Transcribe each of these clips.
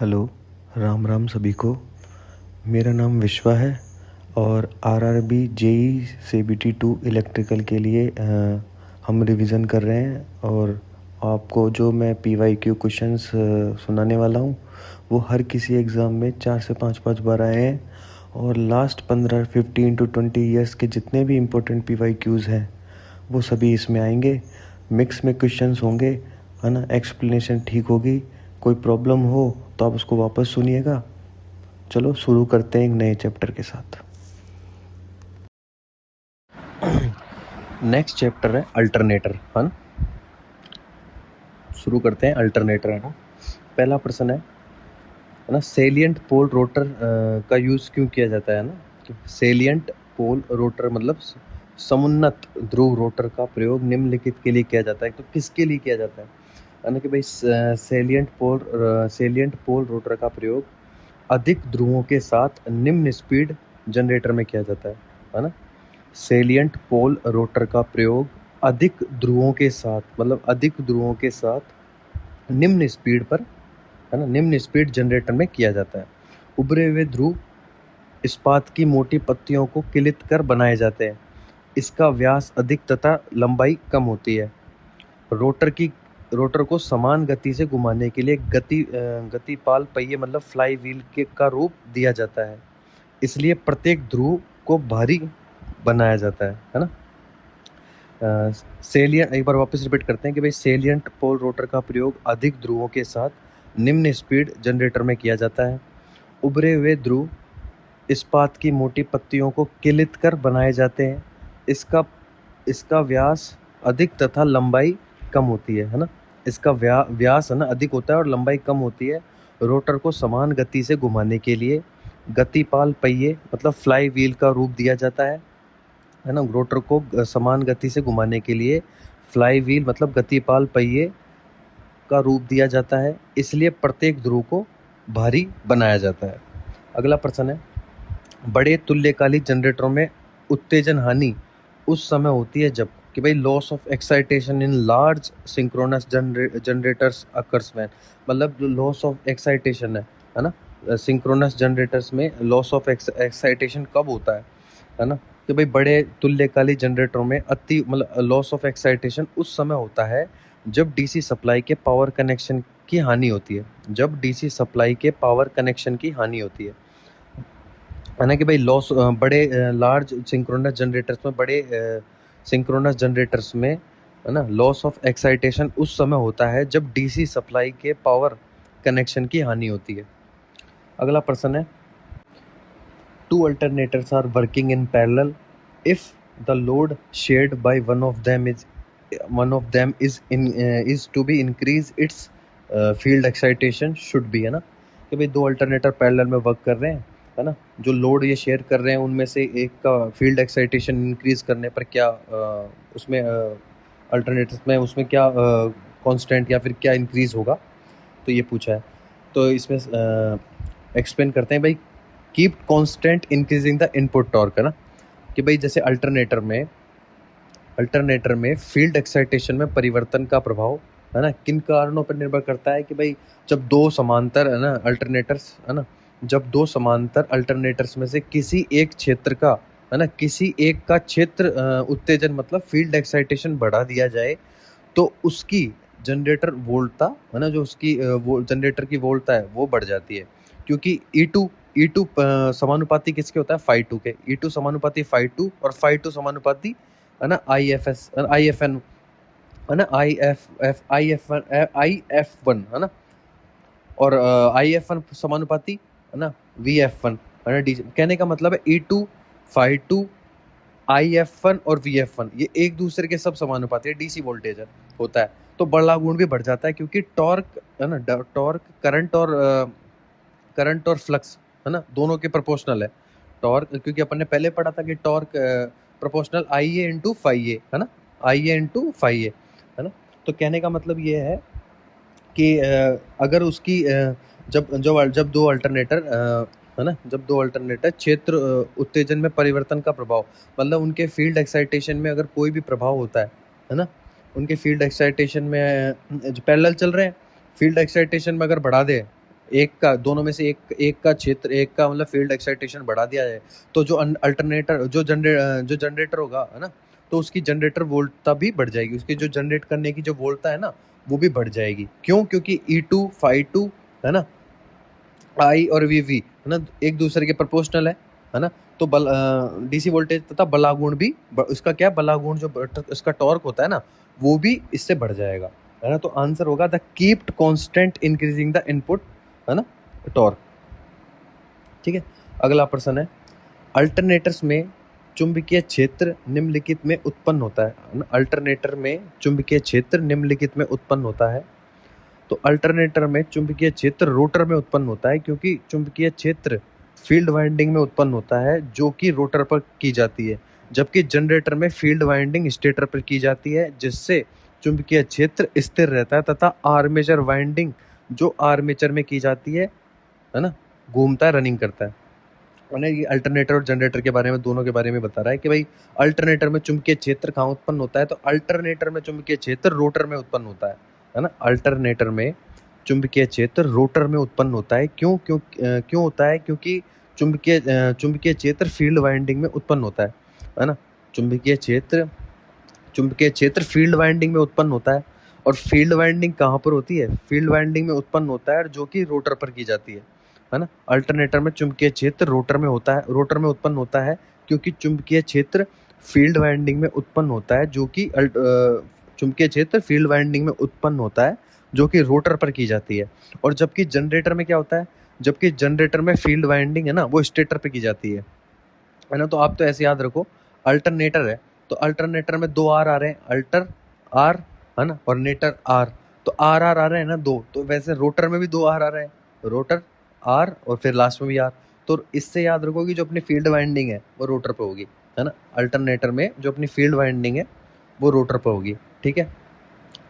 Hello, Ram Ram सभी को। मेरा नाम विश्वा है और आरआरबी जेई सीबीटी 2 इलेक्ट्रिकल के लिए हम रिवीजन कर रहे हैं। और आपको जो मैं पीवाईक्यू क्वेश्चंस सुनाने वाला हूँ वो हर किसी एग्ज़ाम में 4 से 5 बार आए हैं। और लास्ट 15 टू 20 ईयर्स के जितने भी इम्पोर्टेंट पीवाईक्यूज़ हैं वो सभी इसमें आएंगे। मिक्स में क्वेश्चंस होंगे, है ना। एक्सप्लेनेशन ठीक होगी। कोई प्रॉब्लम हो तो आप उसको वापस सुनिएगा। चलो शुरू करते हैं एक नए चैप्टर के साथ। नेक्स्ट चैप्टर है अल्टरनेटर, है ना। शुरू करते हैं अल्टरनेटर, है ना। पहला प्रश्न है ना, सेलिएंट पोल रोटर का यूज़ क्यों किया जाता है ना। सेलिएंट पोल रोटर मतलब समुन्नत ध्रुव रोटर का प्रयोग निम्नलिखित के लिए किया जाता है। तो किसके लिए किया जाता है ना कि भाई सेलिएंट पोल रोटर का प्रयोग अधिक ध्रुवों के साथ निम्न स्पीड जनरेटर में किया जाता है ना। सेलिएंट पोल रोटर का प्रयोग अधिक ध्रुवों के साथ मतलब अधिक ध्रुवों के साथ निम्न स्पीड पर, है ना, निम्न स्पीड जनरेटर में किया जाता है। उभरे हुए ध्रुव इस्पात की मोटी पत्तियों को किलित कर बनाए जाते हैं। इसका व्यास अधिक तथा लंबाई कम होती है। रोटर को समान गति से घुमाने के लिए गतिपाल पहिए मतलब फ्लाई व्हील के का रूप दिया जाता है। इसलिए प्रत्येक ध्रुव को भारी बनाया जाता है ना। सेलिएंट, एक बार वापस रिपीट करते हैं कि भाई सेलिएंट पोल रोटर का प्रयोग अधिक ध्रुवों के साथ निम्न स्पीड जनरेटर में किया जाता है। उभरे हुए ध्रुव इस्पात की मोटी पत्तियों को किलित कर बनाए जाते हैं। इसका व्यास अधिक तथा लंबाई कम होती है ना। इसका व्यास है ना अधिक होता है और लंबाई कम होती है। रोटर को समान गति से घुमाने के लिए गतिपाल पहिए मतलब फ्लाई व्हील का रूप दिया जाता है ना। रोटर को समान गति से घुमाने के लिए फ्लाई व्हील मतलब गतिपाल पहिए का रूप दिया जाता है। इसलिए प्रत्येक ध्रुव को भारी बनाया जाता है। अगला प्रश्न है, बड़े तुल्यकालिक जनरेटरों में उत्तेजन हानि उस समय होती है जब कि भाई loss of excitation in large synchronous generators occurs when, मतलब जो लॉस ऑफ एक्साइटेशन है ना सिंक्रोनस जनरेटर्स में लॉस ऑफ एक्साइटेशन कब होता है ना कि भाई बड़े तुल्यकालिक जनरेटरों में अति मतलब लॉस ऑफ एक्साइटेशन उस समय होता है जब डीसी सप्लाई के पावर कनेक्शन की हानि होती है। जब डीसी सप्लाई के पावर कनेक्शन की हानि होती है ना कि भाई लॉस बड़े लार्ज सिंक्रोनस जनरेटर्स में बड़े सिंक्रोनस जनरेटर्स में, है ना, लॉस ऑफ एक्साइटेशन उस समय होता है जब डीसी सप्लाई के पावर कनेक्शन की हानि होती है। अगला प्रश्न है, two alternators are working in parallel if the load shared by one of them is to be increase its field excitation should be, है ना कि भाई दो अल्टरनेटर पैरेलल में वर्क कर रहे हैं, है ना। जो लोड ये शेयर कर रहे हैं उनमें से एक का फील्ड एक्साइटेशन इंक्रीज करने पर क्या उसमें अल्टरनेटर्स में उसमें क्या कांस्टेंट या फिर क्या इंक्रीज होगा, तो ये पूछा है। तो इसमें एक्सप्लेन करते हैं भाई। Keep constant increasing the input torque, है ना कि भाई जैसे अल्टरनेटर में फील्ड एक्साइटेशन में परिवर्तन का प्रभाव, है ना, किन कारणों पर निर्भर करता है कि भाई जब दो समांतर, है ना, अल्टरनेटर्स, है ना, जब दो समांतर अल्टरनेटर्स में से किसी एक क्षेत्र का, है ना, किसी एक का क्षेत्र उत्तेजन मतलब फील्ड एक्साइटेशन बढ़ा दिया जाए तो उसकी जनरेटर वोल्टता, है ना, जो उसकी जनरेटर की वोल्टता है वो बढ़ जाती है। क्योंकि E2 समानुपाती किसके होता है, phi2 के। E2 समानुपाती phi2 और phi2 समानुपाती, है ना, IFN, है ना, IF1, है ना, और IF1 समानुपाती, है ना, VF1, है ना। कहने का मतलब है E2 phi2 IF1 और VF1 ये एक दूसरे के सब समानुपाती है, डीसी वोल्टेज होता है। तो बड़ा गुण भी बढ़ जाता है क्योंकि टॉर्क, है ना, टॉर्क करंट और फ्लक्स, है ना, दोनों के प्रोपोर्शनल है। टॉर्क क्योंकि अपन ने पहले पढ़ा था कि torque proportional IA into phi A, है ना, IA इंटू फाई ए, है ना। तो कहने का मतलब ये है कि अगर उसकी जब दो अल्टरनेटर, है ना, जब दो अल्टरनेटर क्षेत्र उत्तेजन में परिवर्तन का प्रभाव मतलब उनके फील्ड एक्साइटेशन में अगर कोई भी प्रभाव होता है ना, उनके फील्ड एक्साइटेशन में जो पैरेलल चल रहे हैं, फील्ड एक्साइटेशन में अगर बढ़ा दे, एक का, दोनों में से एक का क्षेत्र, एक का मतलब फील्ड एक्साइटेशन बढ़ा दिया जाए, तो जो अल्टरनेटर जो जनरेटर होगा, है ना, तो उसकी जनरेटर वोल्टता भी बढ़ जाएगी, उसकी जो जनरेट करने की जो वोल्टता है ना, वो भी बढ़ जाएगी। क्यों? क्योंकि E2 phi2, है ना, I और VV, है ना, एक दूसरे के प्रोपोर्शनल है ना, तो डीसी वोल्टेज तथा बलागुण भी, इसका क्या बलागुण, जो इसका टॉर्क होता है ना, वो भी इससे बढ़ जाएगा, है ना। तो आंसर होगा the keeped constant increasing the input, है ना, टॉर्क। ठीक है, अगला प्रश्न है, अल्टरनेटर्स में चुंबकीय क्षेत्र निम्नलिखित में उत्पन्न होता है ना। अल्टरनेटर में चुंबकीय क्षेत्र निम्नलिखित में उत्पन्न होता है। तो अल्टरनेटर में चुंबकीय क्षेत्र रोटर में उत्पन्न होता है, क्योंकि चुंबकीय क्षेत्र फील्ड वाइंडिंग में उत्पन्न होता है, जो कि रोटर पर की जाती है, जबकि जनरेटर में फील्ड वाइंडिंग स्टेटर पर की जाती है, जिससे चुंबकीय क्षेत्र स्थिर रहता है, तथा आर्मेचर वाइंडिंग जो आर्मेचर में की जाती है ना, घूमता है, रनिंग करता है। मैंने ये अल्टरनेटर और जनरेटर के बारे में, दोनों के बारे में बता रहा है कि भाई अल्टरनेटर में चुंबकीय क्षेत्र कहाँ उत्पन्न होता है, तो अल्टरनेटर में चुंबकीय क्षेत्र रोटर में उत्पन्न होता है ना। अल्टरनेटर में चुंबकीय क्षेत्र रोटर में उत्पन्न होता है। क्यों क्यों क्यों होता है? क्योंकि चुंबकीय क्षेत्र फील्ड वाइंडिंग में उत्पन्न होता है ना। चुंबकीय क्षेत्र फील्ड वाइंडिंग में उत्पन्न होता है, और फील्ड वाइंडिंग कहाँ पर होती है? फील्ड वाइंडिंग में उत्पन्न होता है, जो कि रोटर पर की जाती है ना। अल्टरनेटर में चुंबकीय क्षेत्र रोटर में उत्पन्न होता है, क्योंकि चुंबकीय क्षेत्र फील्ड वाइंडिंग में उत्पन्न होता है, जो कि चुंबकीय क्षेत्र फील्ड वाइंडिंग में उत्पन्न होता है, जो कि रोटर पर की जाती है। और जबकि जनरेटर में क्या होता है? जबकि जनरेटर में फील्ड वाइंडिंग है ना, वो स्टेटर पे की जाती है ना। तो आप तो ऐसे याद रखो, अल्टरनेटर है तो अल्टरनेटर में दो आर आ रहे हैं, अल्टर आर, है ना, और नेटर आर, तो आर आर आ रहे हैं ना दो, तो वैसे रोटर में भी दो आर आ रहे हैं, रोटर आर और फिर लास्ट में भी आर। तो इससे याद रखो कि जो अपनी फील्ड वाइंडिंग है वो रोटर पे होगी, है ना। अल्टरनेटर में जो अपनी फील्ड वाइंडिंग है वो रोटर पे होगी, ठीक है,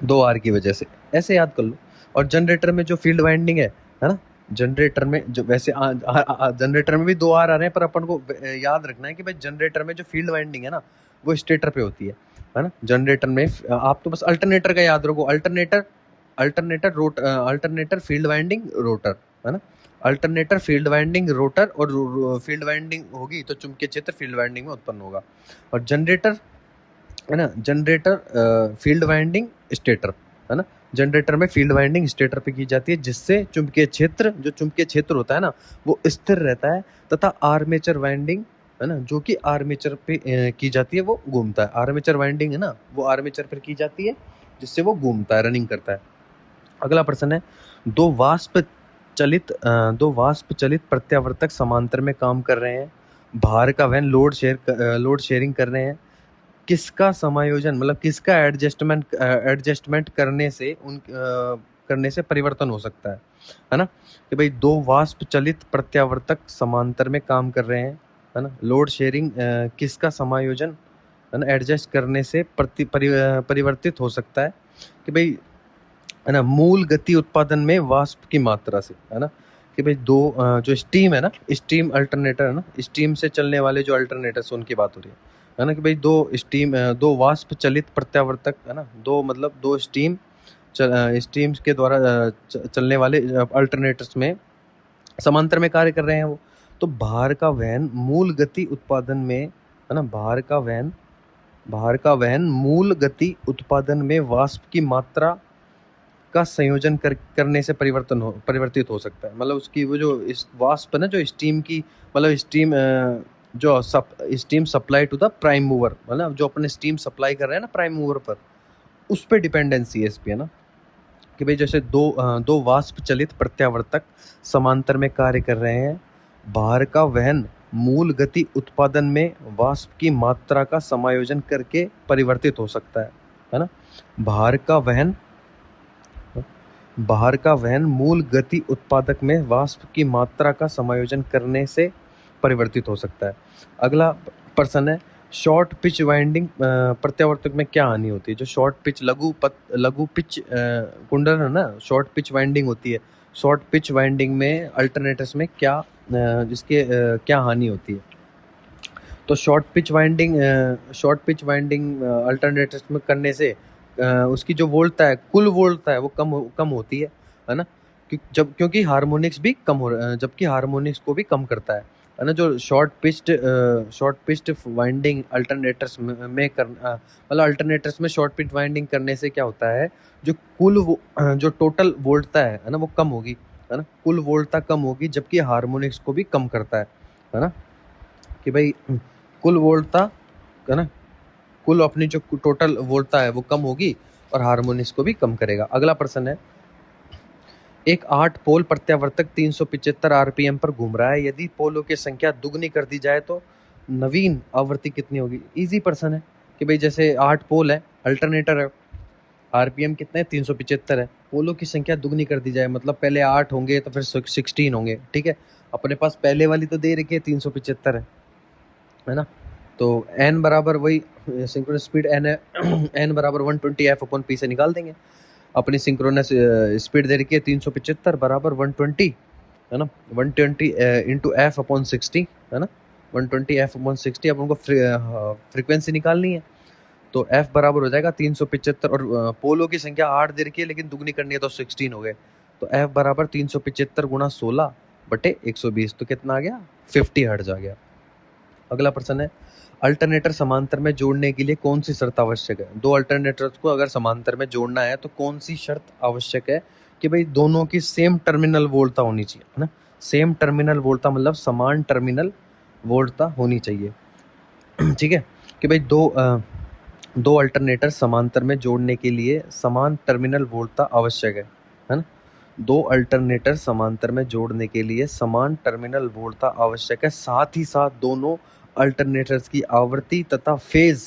दो आर की वजह से, ऐसे याद कर लो। और जनरेटर में जो फील्ड वाइंडिंग है ना, जनरेटर में जो वैसे जनरेटर में भी दो आर आ रहे हैं, पर अपन को याद रखना है कि भाई जनरेटर में जो फील्ड वाइंडिंग है ना, वो स्टेटर पे होती है ना। जनरेटर में आप तो बस अल्टरनेटर का याद रखो, अल्टरनेटर फील्ड वाइंडिंग रोटर, है ना। अल्टरनेटर फील्ड वाइंडिंग रोटर, और फील्ड वाइंडिंग होगी तो चुंबकीय क्षेत्र फील्ड वाइंडिंग में उत्पन्न होगा। और जनरेटर, है ना, जनरेटर फील्ड वाइंडिंग स्टेटर, है ना। जनरेटर में फील्ड वाइंडिंग स्टेटर पे की जाती है, जिससे चुंबकीय क्षेत्र होता है ना, वो स्थिर रहता है, तथा आर्मेचर वाइंडिंग, है ना, जो कि आर्मेचर पे की जाती है, वो घूमता है। आर्मेचर वाइंडिंग है ना, वो आर्मेचर पर की जाती है, जिससे वो घूमता है, रनिंग करता है। अगला प्रश्न है, दो वाष्प चलित प्रत्यावर्तक समांतर में काम कर रहे हैं, भार का वहन लोड शेयरिंग कर रहे हैं, किसका समायोजन, मतलब किसका एडजस्टमेंट करने से परिवर्तन हो सकता है ना। कि भाई दो वाष्प चलित प्रत्यावर्तक समांतर में काम कर रहे हैं, है ना, लोड शेयरिंग किसका समायोजन, है ना, एडजस्ट करने से परिवर्तित हो सकता है? कि भाई, है ना, मूल गति उत्पादन में वाष्प की मात्रा से, है ना। कि भाई जो स्टीम है ना, स्टीम अल्टरनेटर, है ना, स्टीम से चलने वाले जो अल्टरनेटर्स, उनकी बात हो रही है ना। कि भाई दो वाष्प चलित प्रत्यावर्तक, है ना, दो स्टीम के द्वारा चलने वाले अल्टरनेटर्स में समांतर में कार्य कर रहे हैं वो। तो भार का वहन मूल गति उत्पादन में, है ना, भार का वहन मूल गति उत्पादन में वाष्प की मात्रा का संयोजन करने से परिवर्तित हो सकता है। मतलब उसकी वो जो इस वाष्प है ना, जो स्टीम की, मतलब steam supply to the prime mover, मतलब जो अपने स्टीम सप्लाई कर रहे हैं ना प्राइम मूवर पर, उस पर डिपेंडेंसी है इस पे, है ना। कि भाई जैसे दो वाष्प चलित प्रत्यावर्तक समांतर में कार्य कर रहे हैं, भार का वहन मूल गति उत्पादन में वाष्प की मात्रा का समायोजन करके परिवर्तित हो सकता है ना। भार का वहन मूल गति उत्पादक में वाष्प की मात्रा का समायोजन करने से परिवर्तित हो सकता है। अगला प्रश्न है, शॉर्ट पिच वाइंडिंग प्रत्यावर्तक में क्या हानि होती है? जो शॉर्ट पिच लघु पिच कुंडल है ना, शॉर्ट पिच वाइंडिंग होती है। शॉर्ट पिच वाइंडिंग में अल्टरनेटर्स में क्या हानि होती है? तो शॉर्ट पिच वाइंडिंग अल्टरनेटर्स में करने से उसकी जो वोल्टता है, कुल वोल्टता है, वो कम होती है ना। क्योंकि हार्मोनिक्स भी कम हो जबकि हार्मोनिक्स को भी कम करता है ना। जो शॉर्ट पिच्ड वाइंडिंग अल्टरनेटर्स में मतलब अल्टरनेटर्स में शॉर्ट पिच वाइंडिंग करने से क्या होता है, जो टोटल वोल्टता है ना वो कम होगी, है ना, कुल वोल्टता कम होगी, जबकि हार्मोनिक्स को भी कम करता है ना, कि भाई कुल वोल्टता, है ना, कुल अपनी जो टोटल वोल्टता है वो कम होगी और हार्मोनिक्स को भी कम करेगा। अगला प्रश्न है, एक 8 पोल प्रत्यावर्तक 375 आरपीएम पर घूम रहा है। यदि पोलों की संख्या दुगनी कर दी जाए तो नवीन आवृत्ति कितनी होगी? इजी प्रश्न है कि भाई जैसे 8 पोल है, अल्टरनेटर है, आरपीएम कितने 375 है, पोलों की संख्या दुगनी कर दी जाए, मतलब पहले 8 होंगे तो फिर 16 होंगे, ठीक है। अपने पास पहले वाली तो दे रखी है 375 है ना, तो n बराबर वही सिंक्रोनस स्पीड n है, n बराबर 120 f/p से निकाल देंगे। अपनी सिंक्रोनस स्पीड दे रखी है 375 बराबर 120, है ना, 120 इंटू f/60, है ना, 120 f/60। अब उनको फ्रीक्वेंसी निकालनी है, तो f बराबर हो जाएगा 375, और पोलो की संख्या 8 दे रखी है लेकिन दुगनी करनी है तो 16 हो गए, तो f बराबर 375 गुणा 16 बटे 120, तो कितना आ गया? 50 हर्ट्ज आ गया। अगला प्रश्न है, अल्टरनेटर समांतर में जोड़ने के लिए कौन सी शर्त आवश्यक है? दो अल्टरनेटर्स को अगर समांतर में जोड़ना है तो कौन सी शर्त आवश्यक है? कि भाई दोनों की सेम टर्मिनल वोल्टता होनी चाहिए, है ना। सेम टर्मिनल वोल्टता मतलब समान टर्मिनल वोल्टता होनी चाहिए, ठीक है। कि भाई दो अल्टरनेटर समांतर में जोड़ने के लिए समान टर्मिनल वोल्टता आवश्यक है ना। दो अल्टरनेटर समांतर में जोड़ने के लिए समान टर्मिनल वोल्टता आवश्यक है, साथ ही साथ दोनों अल्टरनेटर्स की आवृत्ति तथा फेज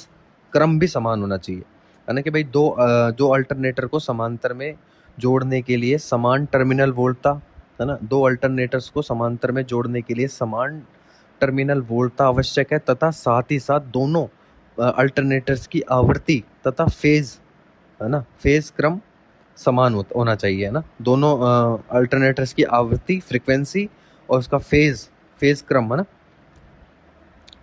क्रम भी समान होना चाहिए, है ना। कि भाई दो अल्टरनेटर को समांतर में जोड़ने के लिए समान टर्मिनल वोल्टता, है ना, दो अल्टरनेटर्स को समांतर में जोड़ने के लिए समान टर्मिनल वोल्टता आवश्यक है, तथा साथ ही साथ दोनों अल्टरनेटर्स की आवृत्ति तथा फेज, है ना, फेज क्रम समान होना चाहिए, है ना। दोनों अल्टरनेटर्स की आवृत्ति, फ्रीक्वेंसी और उसका फेज क्रम, है ना,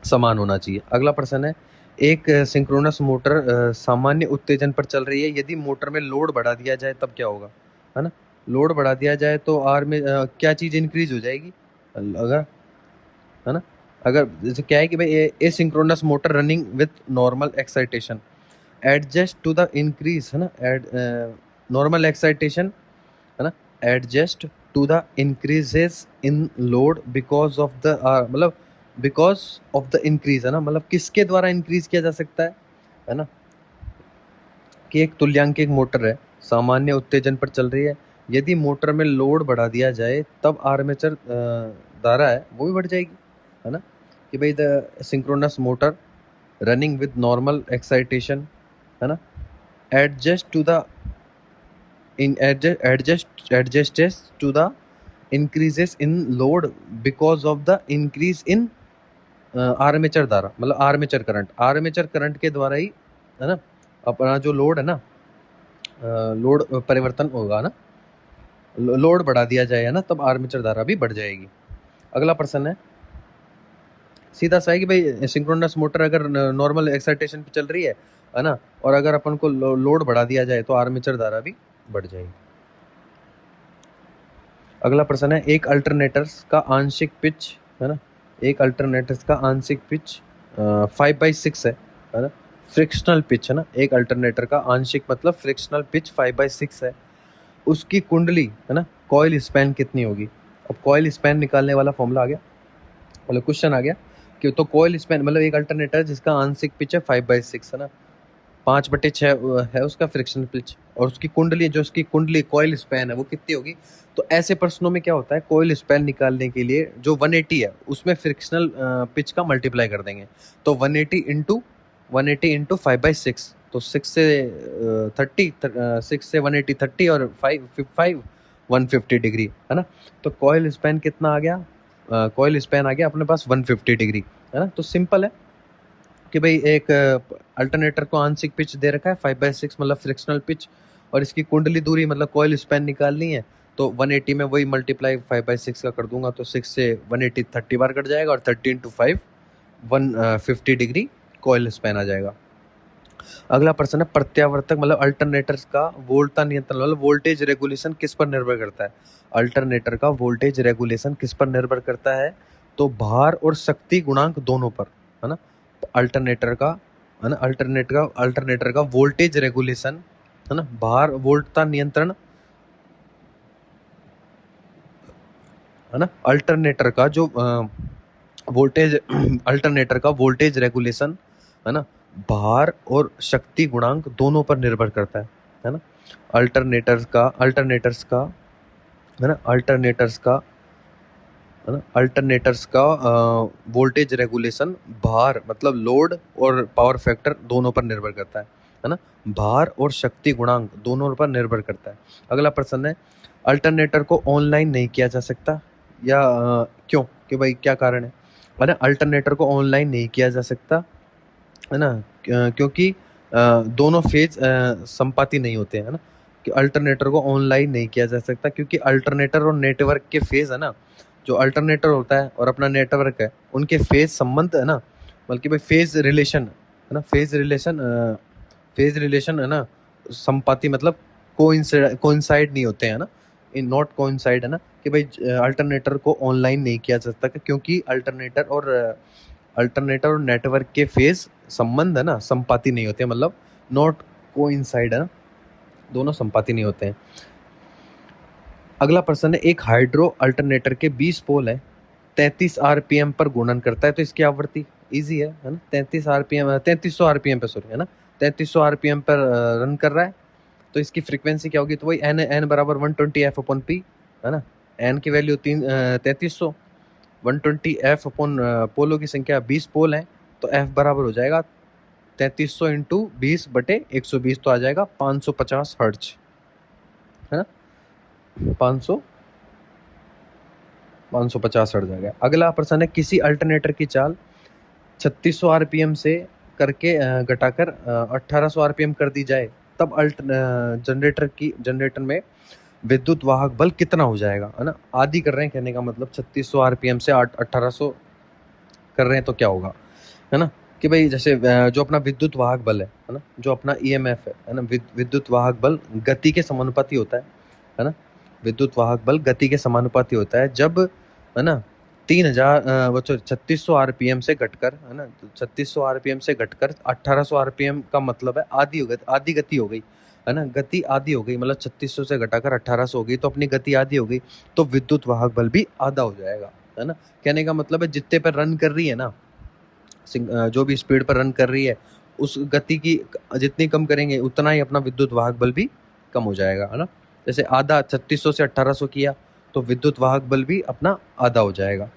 समान होना चाहिए। अगला प्रश्न है, एक सिंक्रोनस मोटर सामान्य उत्तेजन पर चल रही है। यदि मोटर में लोड बढ़ा दिया जाए तब क्या होगा? है ना, लोड बढ़ा दिया जाए तो आर में क्या चीज़ इंक्रीज हो जाएगी? अगर, है ना, अगर जैसे क्या है कि भाई a synchronous motor running with normal excitation adjust to the increase, है ना, नॉर्मल एक्साइटेशन, है ना, adjust to the increases in load because of the मतलब बिकॉज ऑफ द इंक्रीज, है ना, मतलब किसके द्वारा इंक्रीज किया जा सकता है ना, कि एक तुल्यांकिक मोटर है, सामान्य उत्तेजन पर चल रही है। यदि मोटर में लोड बढ़ा दिया जाए तब आर्मेचर धारा है वो भी बढ़ जाएगी, है ना। कि भाई the synchronous motor running with normal excitation, है ना, adjust to the adjusts to the increases in load because of the increase in armature धारा, मतलब आर्मेचर करंट के द्वारा ही, है ना, अपना जो लोड है ना, लोड परिवर्तन होगा ना, लोड बढ़ा दिया जाए, है ना, तब आर्मेचर धारा भी बढ़ जाएगी। अगला प्रश्न है, सीधा सा है कि भाई सिंक्रोनस मोटर अगर नॉर्मल एक्साइटेशन पे चल रही है ना, और अगर अपन को लोड बढ़ा दिया जाए तो आर्मेचर धारा भी बढ़ जाएगी। अगला प्रश्न है, एक अल्टरनेटर्स का आंशिक पिच, है ना, एक अल्टरनेटर्स का आंशिक पिच 5/6 है ना, फ्रिक्शनल पिच, है ना, एक अल्टरनेटर का आंशिक मतलब फ्रिक्शनल पिच 5/6 है। उसकी कुंडली, है ना, कॉइल स्पैन कितनी होगी? अब कॉइल स्पैन निकालने वाला फॉर्मूला आ गया, मतलब क्वेश्चन आ गया कि तो कॉइल स्पैन मतलब एक अल्टरनेटर जिसका आंशिक पिच है 5/6, है ना, 5/6 है उसका फ्रिक्शनल पिच, और उसकी कुंडली, जो उसकी कुंडली कॉइल स्पैन है वो कितनी होगी? तो ऐसे प्रश्नों में क्या होता है, कॉइल स्पैन निकालने के लिए जो 180 है उसमें फ्रिक्शनल पिच का मल्टीप्लाई कर देंगे, तो 180 इंटू 5/6, तो 6 से 30, 6 से 180 30 और 5 150 डिग्री, है ना। तो कॉइल स्पैन कितना आ गया? कॉइल स्पैन आ गया अपने पास 150 डिग्री, है ना। तो सिंपल है कि भाई एक अल्टरनेटर को आंशिक पिच दे रखा है 5/6 मतलब फ्रिक्शनल पिच, और इसकी कुंडली दूरी मतलब कॉइल स्पैन निकालनी है, तो 180 में वही मल्टीप्लाई 5/6 का कर दूंगा, तो 6 से 180 30 बार कट जाएगा, और 30 इंटू 5 150 डिग्री कॉइल स्पैन आ जाएगा। अगला प्रश्न है, प्रत्यावर्तक मतलब अल्टरनेटर्स का वोल्टता नियंत्रण मतलब वोल्टेज रेगुलेशन किस पर निर्भर करता है? अल्टरनेटर का वोल्टेज रेगुलेशन किस पर निर्भर करता है? तो भार और शक्ति गुणांक दोनों पर, है ना। अल्टरनेटर का, है ना, अल्टरनेटर का वोल्टेज रेगुलेशन, है ना, भार वोल्टता नियंत्रण, है ना, अल्टरनेटर का जो वोल्टेज अल्टरनेटर का वोल्टेज रेगुलेशन, है ना, भार और शक्ति गुणांक दोनों पर निर्भर करता है ना। अल्टरनेटर्स का है ना, अल्टरनेटर्स का वोल्टेज रेगुलेशन भार मतलब लोड और पावर फैक्टर दोनों पर निर्भर करता है ना। भार और शक्ति गुणांक दोनों पर निर्भर करता है। अगला प्रश्न है, अल्टरनेटर को ऑनलाइन नहीं किया जा सकता या क्यों, कि भाई क्या कारण है ना। अल्टरनेटर को ऑनलाइन नहीं किया जा सकता, है ना, क्योंकि दोनों फेज संपाती नहीं होते हैं ना। कि अल्टरनेटर को ऑनलाइन नहीं किया जा सकता क्योंकि अल्टरनेटर और नेटवर्क के फेज, है ना, जो अल्टरनेटर होता है और अपना नेटवर्क है, उनके फेज संबंध, है ना, बल्कि भाई फेज रिलेशन, है ना, फेज रिलेशन, है ना, संपाती मतलब कोइंसाइड नहीं होते हैं ना, इन नॉट कोइंसाइड, है ना। कि भाई अल्टरनेटर को ऑनलाइन नहीं किया जा सकता क्योंकि अल्टरनेटर और नेटवर्क के फेज संबंध, है ना, संपाती नहीं होते, मतलब नॉट कोइंसाइड, है ना, दोनों संपाती नहीं होते हैं। अगला प्रश्न है, एक हाइड्रो अल्टरनेटर के 20 पोल है, 33 आरपीएम पर घूर्णन करता है, तो इसकी आवृत्ति इजी है ना, 3300 आरपीएम पे, सॉरी, है ना, 3300 आरपीएम पर रन कर रहा है, तो इसकी फ्रीक्वेंसी क्या होगी? तो वही एन बराबर 120 एफ अपॉन पी, है ना। एन की वैल्यू 3300, 120 एफ अपॉन पोलों की संख्या 20 पोल है, तो एफ बराबर हो जाएगा 3300 इंटू 20/120, तो आ जाएगा 550 हर्ट्ज, है ना, 550 हर्ट्ज आ गया। अगला प्रश्न है, किसी अल्टरनेटर की चाल 3600 आरपीएम से करके घटाकर 1800 आरपीएम कर दी जाए, तब जनरेटर में विद्युत वाहक बल कितना हो जाएगा, है ना। आदि कर रहे हैं, कहने का मतलब 3600 आरपीएम से 1800 कर रहे हैं तो क्या होगा, है ना। कि भाई जैसे जो अपना विद्युत वाहक बल है ना, जो अपना ईएमएफ है ना, विद्युत वाहक बल गति के समानुपाती होता है ना। विद्युत वाहक बल गति के समानुपाती होता है, जब, है ना, 3600 आरपीएम से घटकर, है ना, 3600 आरपीएम से घटकर 1800 आरपीएम का मतलब है आधी गति हो गई, है ना, गति आधी हो गई, मतलब 3600 से घटाकर 1800 हो गई, तो अपनी गति आधी हो गई, तो विद्युत वाहक बल भी आधा हो जाएगा, है ना। कहने का मतलब है जितने पर रन कर रही है ना, जो भी स्पीड पर रन कर रही है, उस गति की जितनी कम करेंगे उतना ही अपना विद्युत वाहक बल भी कम हो जाएगा, है ना। जैसे आधा 3600 से 1800 किया तो विद्युत वाहक बल भी अपना आधा हो जाएगा,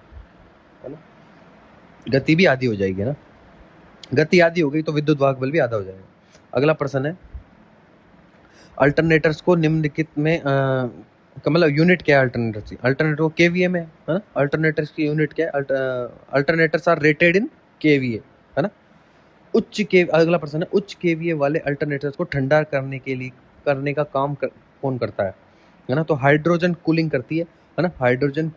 है ना, गति भी आधी हो जाएगी ना, गति आधी हो गई तो विद्युत वाहक बल भी आधा हो जाएगा। अगला प्रश्न है, अल्टरनेटर्स को निम्नलिखित में मतलब यूनिट क्या है अल्टरनेटर को केवीए में, है ना। अल्टरनेटर्स की यूनिट क्या है? Alternators are rated in KVA, है ना। अगला प्रश्न है, उच्च केवीए वाले अल्टरनेटर्स को ठंडा करने का काम कौन करता है ना। तो हाइड्रोजन कूलिंग करती है ना। हाइड्रोजन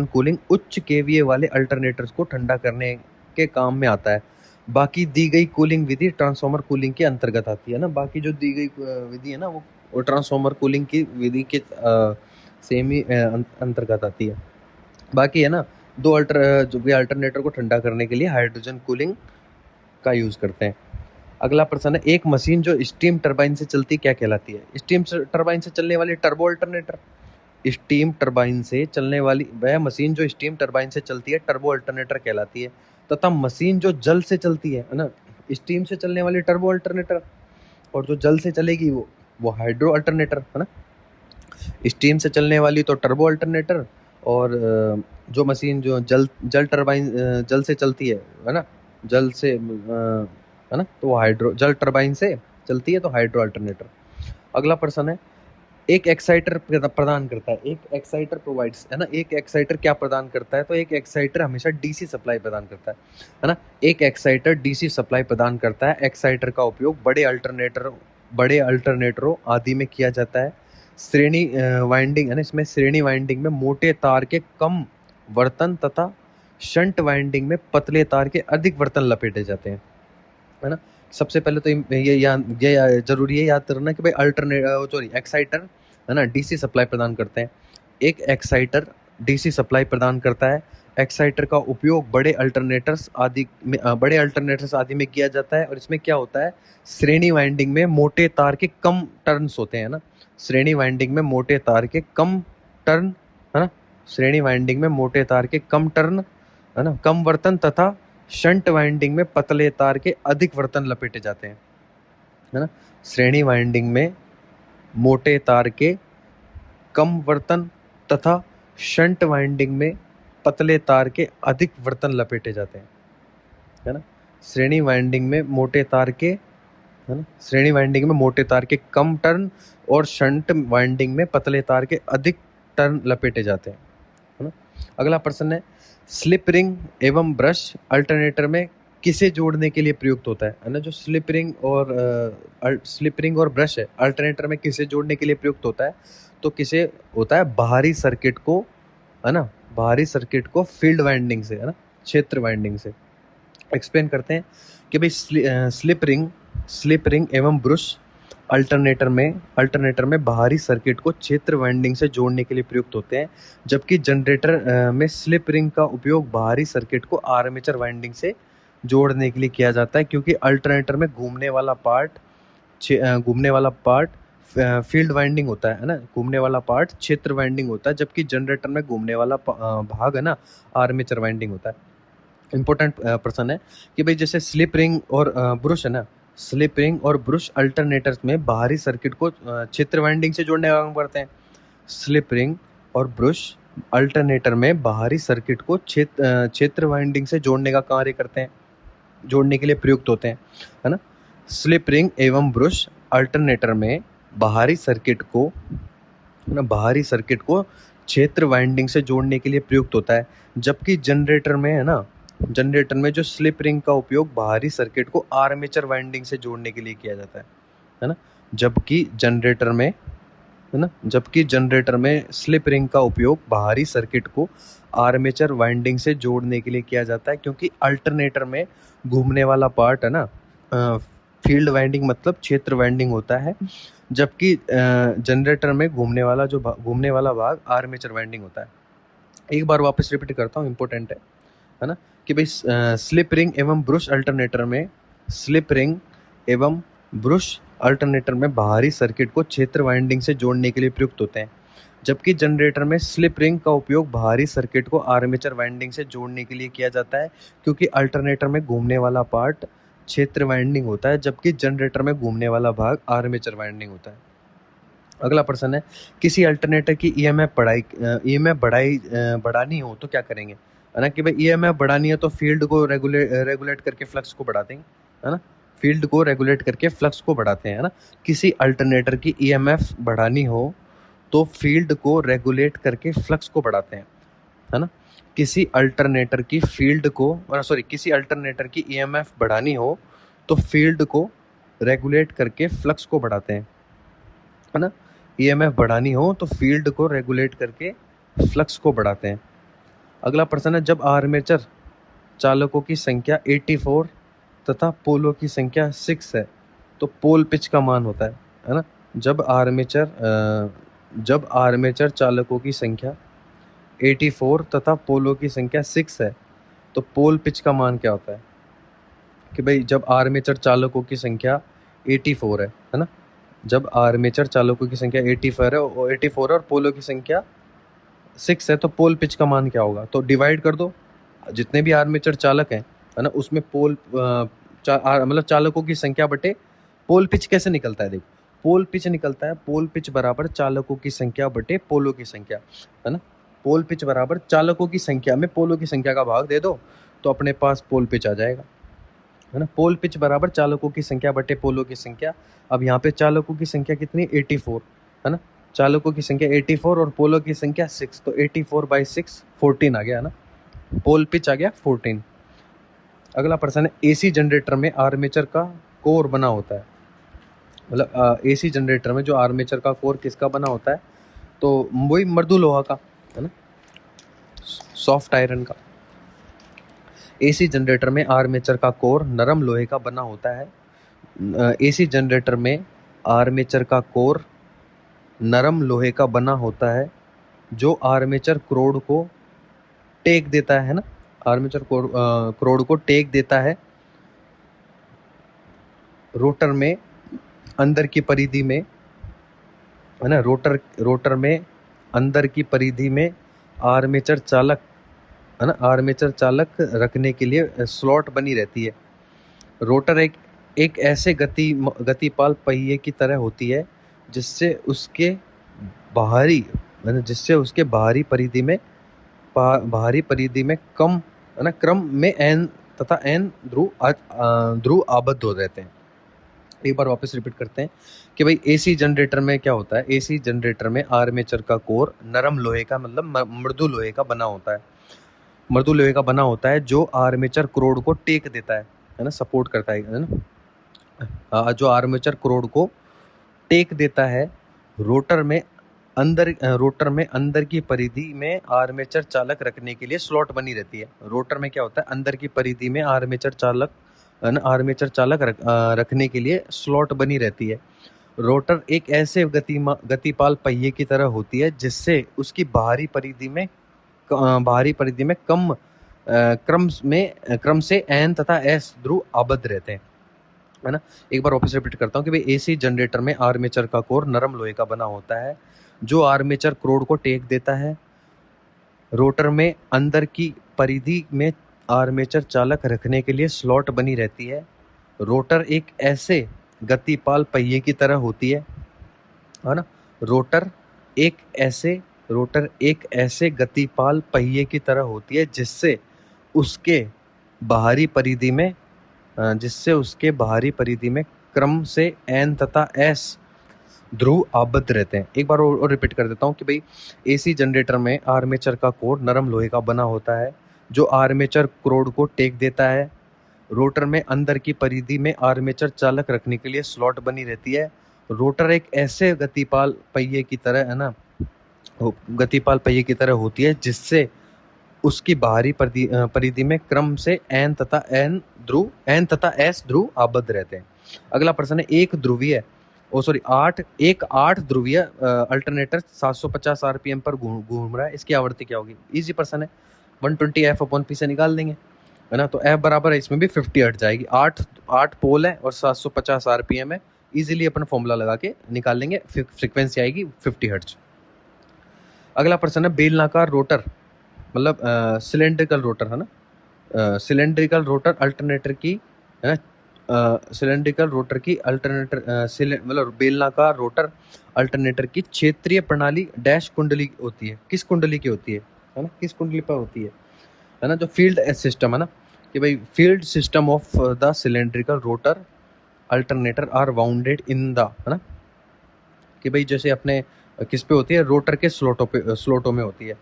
कूलिंग उच्च केवीए वाले अल्टरनेटर्स को ठंडा करने के काम में आता है। बाकी दी गई कूलिंग विधि ट्रांसफार्मर कूलिंग के अंतर्गत आती है ना। बाकी जो दी गई विधि है ना, वो ट्रांसफार्मर कूलिंग की विधि के सेम ही अंतर्गत आती है। बाकी है ना, जो भी अल्टरनेटर को ठंडा करने के लिए हाइड्रोजन कूलिंग का यूज करते हैं। अगला प्रश्न है, एक मशीन जो स्टीम टरबाइन से चलती क्या कहलाती है? स्टीम टरबाइन से चलने वाली टर्बो अल्टरनेटर। स्टीम टरबाइन से चलने वाली वह मशीन जो स्टीम टरबाइन से चलती है टर्बो अल्टरनेटर कहलाती है। तथा मशीन जो जल से चलती है ना, स्टीम से चलने वाली टर्बो अल्टरनेटर, और जो जल से चलेगी वो हाइड्रो अल्टरनेटर, है ना। स्टीम से चलने वाली तो टर्बो अल्टरनेटर, और जो मशीन जो जल टरबाइन जल से चलती है ना, जल से, है ना, तो वो जल टरबाइन से चलती है तो हाइड्रो अल्टरनेटर। अगला प्रश्न है, एक एक्साइटर प्रदान करता है, एक एक्साइटर प्रोवाइड्स, है ना। एक एक्साइटर क्या प्रदान करता है? तो एक एक्साइटर हमेशा डीसी सप्लाई प्रदान करता है ना। एक एक्साइटर डीसी सप्लाई प्रदान करता है। एक्साइटर का उपयोग बड़े अल्टरनेटरों आदि में किया जाता है। श्रेणी वाइंडिंग, है ना, इसमें श्रेणी वाइंडिंग में मोटे तार के कम वर्तन तथा शंट वाइंडिंग में पतले तार के अधिक वर्तन लपेटे जाते हैं, है ना। सबसे पहले तो ये जरूरी है याद करना कि भाई एक्साइटर है ना, डीसी सप्लाई प्रदान करते हैं। एक एक्साइटर डीसी सप्लाई प्रदान करता है। एक्साइटर का उपयोग बड़े अल्टरनेटर्स आदि में किया जाता है, और इसमें क्या होता है, श्रेणी वाइंडिंग में मोटे तार के कम टर्न्स होते हैं ना, श्रेणी वाइंडिंग में मोटे तार के कम टर्न, है ना, श्रेणी वाइंडिंग में मोटे तार के कम टर्न, है ना, कम वर्तन, तथा शंट वाइंडिंग में पतले तार के अधिक वर्तन लपेटे जाते हैं, है ना। श्रेणी वाइंडिंग में मोटे तार के कम वर्तन तथा शंट वाइंडिंग में पतले तार के अधिक वर्तन लपेटे जाते हैं, है ना। श्रेणी वाइंडिंग में मोटे तार के, है ना, श्रेणी वाइंडिंग में मोटे तार के कम टर्न और शंट वाइंडिंग में पतले तार के अधिक टर्न लपेटे जाते हैं, है ना। अगला प्रश्न है, स्लिप रिंग एवं ब्रश अल्टरनेटर में किसे जोड़ने के लिए प्रयुक्त होता है ना। जो स्लिप रिंग और ब्रश है अल्टरनेटर में किसे जोड़ने के लिए प्रयुक्त होता है, तो किसे होता है, बाहरी सर्किट को, है ना, बाहरी सर्किट को फील्ड वाइंडिंग से, है ना, क्षेत्र वाइंडिंग से। एक्सप्लेन करते हैं कि भाई स्लिप रिंग एवं ब्रश अल्टरनेटर में बाहरी सर्किट को क्षेत्र वाइंडिंग से जोड़ने के लिए प्रयुक्त होते हैं, जबकि जनरेटर में स्लिप रिंग का उपयोग बाहरी सर्किट को आर्मेचर वाइंडिंग से जोड़ने के लिए किया जाता है, क्योंकि अल्टरनेटर में घूमने वाला पार्ट फील्ड वाइंडिंग होता है ना, घूमने वाला पार्ट क्षेत्र वाइंडिंग होता है, जबकि जनरेटर में घूमने वाला भाग, है ना, आर्मेचर वाइंडिंग होता है। इंपॉर्टेंट प्रश्न है कि भाई जैसे स्लिप रिंग और ब्रश है ना, स्लिप रिंग और ब्रश अल्टरनेटर्स में बाहरी सर्किट को क्षेत्र वाइंडिंग से जोड़ने का काम करते हैं। स्लिप रिंग और ब्रश अल्टरनेटर में बाहरी सर्किट को क्षेत्र वाइंडिंग से जोड़ने का कार्य करते हैं, जोड़ने के लिए प्रयुक्त होते हैं, है ना। स्लिप रिंग एवं ब्रश अल्टरनेटर में बाहरी सर्किट को क्षेत्र वाइंडिंग से जोड़ने के लिए प्रयुक्त होता है, जबकि जनरेटर में जो स्लिप रिंग का उपयोग बाहरी सर्किट को आर्मेचर वाइंडिंग से जोड़ने के लिए किया जाता है ना। जबकि जनरेटर में स्लिप रिंग का उपयोग बाहरी सर्किट को आर्मेचर वाइंडिंग से जोड़ने के लिए किया जाता है, क्योंकि अल्टरनेटर में घूमने वाला पार्ट, है ना, फील्ड वाइंडिंग मतलब क्षेत्र वाइंडिंग होता है, जबकि जनरेटर में घूमने वाला भाग आर्मेचर वाइंडिंग होता है। एक बार वापस रिपीट करता हूँ, इंपॉर्टेंट है ना, कि भाई स्लिप रिंग एवं ब्रश अल्टरनेटर में बाहरी सर्किट को क्षेत्र वाइंडिंग से जोड़ने के लिए प्रयुक्त होते हैं, जबकि जनरेटर में स्लिप रिंग का उपयोग बाहरी सर्किट को आर्मेचर वाइंडिंग से जोड़ने के लिए किया जाता है, क्योंकि अल्टरनेटर में घूमने वाला पार्ट क्षेत्र वाइंडिंग होता है, जबकि जनरेटर में घूमने वाला भाग आर्मेचर वाइंडिंग होता है। अगला प्रश्न है, किसी अल्टरनेटर की ईएमएफ बढ़ानी हो तो क्या करेंगे, है ना। कि भाई ईएमएफ बढ़ानी है तो फील्ड को रेगुलेट करके फ्लक्स को बढ़ा देंगे, है ना, फील्ड को रेगुलेट करके फ्लक्स को बढ़ाते हैं, है ना। किसी अल्टरनेटर की ईएमएफ बढ़ानी हो तो फील्ड को रेगुलेट करके फ्लक्स को बढ़ाते हैं, है ना। किसी अल्टरनेटर की ईएमएफ बढ़ानी हो तो फील्ड को रेगुलेट करके फ्लक्स को बढ़ाते हैं, है ना। ईएमएफ बढ़ानी हो तो फील्ड को रेगुलेट करके फ्लक्स को बढ़ाते हैं। अगला प्रश्न है, जब आर्मेचर चालकों की संख्या 84 तथा पोलों की संख्या 6 है तो पोल पिच का मान होता है ना। जब आर्मेचर चालकों की संख्या 84 तथा पोलों की संख्या 6 है तो पोल पिच का मान क्या होता है। कि भाई जब आर्मेचर चालकों की संख्या 84 है ना, जब आर्मेचर चालकों की संख्या 84 और पोलो की संख्या 6 है तो पोल पिच का मान क्या होगा। तो डिवाइड कर दो, जितने भी आर्मेचर चालक हैं, है ना, उसमें पोल मतलब चालकों की संख्या बटे पोल पिच कैसे निकलता है। देखो, पोल पिच निकलता है, पोल पिच बराबर चालकों की संख्या बटे पोलो की संख्या, है ना। पोल पिच बराबर चालकों की संख्या में पोलो की संख्या का भाग दे दो तो अपने पास पोल पिच आ जाएगा, है ना। पोल पिच बराबर चालकों की संख्या बटे पोलो की संख्या। अब यहाँ पे चालकों की संख्या कितनी, 84, है ना। चालकों की संख्या 84 और पोलो की संख्या 6, तो 84/6 14 आ गया, है ना। पोल पिच आ गया 14। अगला प्रश्न है, एसी जनरेटर में आर्मेचर का कोर बना होता है, मतलब एसी जनरेटर में जो आर्मेचर का कोर किसका बना होता है, तो वही मृदु लोहा का, है ना, सॉफ्ट आयरन का। एसी जनरेटर में आर्मेचर का कोर नरम लोहे का बना होता है। एसी जनरेटर में आर्मेचर का कोर नरम लोहे का बना होता है जो आर्मेचर क्रोड को टेक देता है ना, आर्मेचर क्रोड को टेक देता है रोटर में अंदर की परिधि में, है ना। रोटर में अंदर की परिधि में आर्मेचर चालक, है ना, आर्मेचर चालक रखने के लिए स्लॉट बनी रहती है। रोटर एक ऐसे गतिपाल पहिए की तरह होती है जिससे उसके बाहरी परिधि में कम, है ना, क्रम में एन तथा एन ध्रुव आबद्ध हो रहते हैं। एक बार वापस रिपीट करते हैं कि भाई एसी जनरेटर में क्या होता है। एसी जनरेटर में आर्मेचर का कोर नरम लोहे का, मतलब मृदु लोहे का बना होता है, मृदु लोहे का बना होता है जो आर्मेचर क्रोड को टेक देता है ना, सपोर्ट करता है ना, जो आर्मेचर क्रोड को टेक देता है। रोटर में अंदर की परिधि में आर्मेचर चालक रखने के लिए स्लॉट बनी रहती है। रोटर में क्या होता है, अंदर की परिधि में आर्मेचर चालक रखने के लिए स्लॉट बनी रहती है। रोटर एक ऐसे गतिपाल पहिए की तरह होती है जिससे उसकी बाहरी परिधि में कम क्रम से एन तथा एस ध्रुव आबद्ध रहते हैं, है ना। एक बार वापस रिपीट करता हूँ कि भाई एसी जनरेटर में आर्मेचर का कोर नरम लोहे का बना होता है जो आर्मेचर क्रोड को टेक देता है। रोटर में अंदर की परिधि में आर्मेचर चालक रखने के लिए स्लॉट बनी रहती है। रोटर एक ऐसे गतिपाल पहिए की तरह होती है ना। रोटर एक ऐसे गतिपाल पहिए की तरह होती है जिससे उसके बाहरी परिधि में क्रम से एन तथा एस ध्रुव आबद्ध रहते हैं। एक बार और रिपीट कर देता हूँ कि भाई एसी जनरेटर में आर्मेचर का कोर नरम लोहे का बना होता है जो आर्मेचर क्रोड को टेक देता है। रोटर में अंदर की परिधि में आर्मेचर चालक रखने के लिए स्लॉट बनी रहती है। रोटर एक ऐसे गतिपाल पहिए की तरह, है ना, गतिपाल पहिए की तरह होती है जिससे उसकी बाहरी परिधि में क्रम से एन तथा एस ध्रुव आबद्ध रहते हैं। अगला प्रश्न है, एक आठ ध्रुवीय अल्टरनेटर 750 आरपीएम पर घूम रहा है, इसकी आवृत्ति क्या होगी। इजी प्रश्न है, 120 F/P से निकाल देंगे, है ना। तो F बराबर है, इसमें भी 50 हर्ट्ज जाएगी। 8 पोल है और 750 आरपीएम है, इजीली अपन फॉर्मूला लगा के निकाल लेंगे, फ्रीक्वेंसी आएगी 50 हर्ट्ज। अगला प्रश्न है, बेलनाकार रोटर, मतलब सिलेंड्रिकल रोटर, है ना, सिलेंड्रिकल रोटर अल्टरनेटर की, है ना, सिलेंड्रिकल रोटर की अल्टरनेटर, मतलब बेलनाकार रोटर अल्टरनेटर की क्षेत्रीय प्रणाली डैश कुंडली होती है, किस कुंडली की होती है ना, किस कुंडली पर होती है ना, जो फील्ड सिस्टम है ना, कि भाई field system of the cylindrical rotor alternator are wounded in the, है ना, कि भाई जैसे अपने किस पे होती है, रोटर के स्लोटों में होती है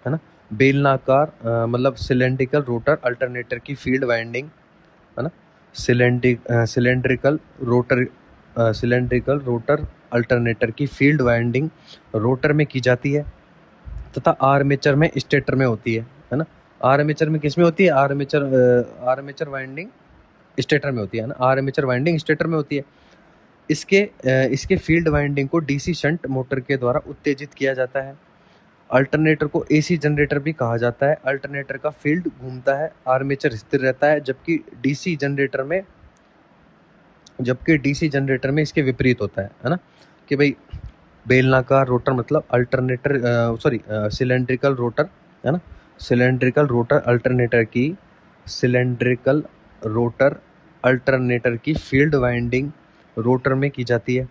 ना। बेलनाकार मतलब सिलेंड्रिकल रोटर अल्टरनेटर की फील्ड वाइंडिंग, है ना, सिलेंड्रिकल रोटर अल्टरनेटर की फील्ड वाइंडिंग रोटर में की जाती है तथा आर्मेचर में स्टेटर में होती है ना। आर्मेचर में किस में होती है, आर्मेचर वाइंडिंग स्टेटर में होती है ना, आर्मेचर वाइंडिंग स्टेटर में होती है। इसके फील्ड वाइंडिंग को डीसी शंट मोटर के द्वारा उत्तेजित किया जाता है। अल्टरनेटर को एसी जनरेटर भी कहा जाता है। अल्टरनेटर का फील्ड घूमता है, आर्मेचर स्थिर रहता है, जबकि डीसी जनरेटर में इसके विपरीत होता है ना, कि भाई बेलनाकार रोटर मतलब सिलेंड्रिकल रोटर, है ना, सिलेंड्रिकल रोटर अल्टरनेटर की फील्ड वाइंडिंग रोटर में की जाती है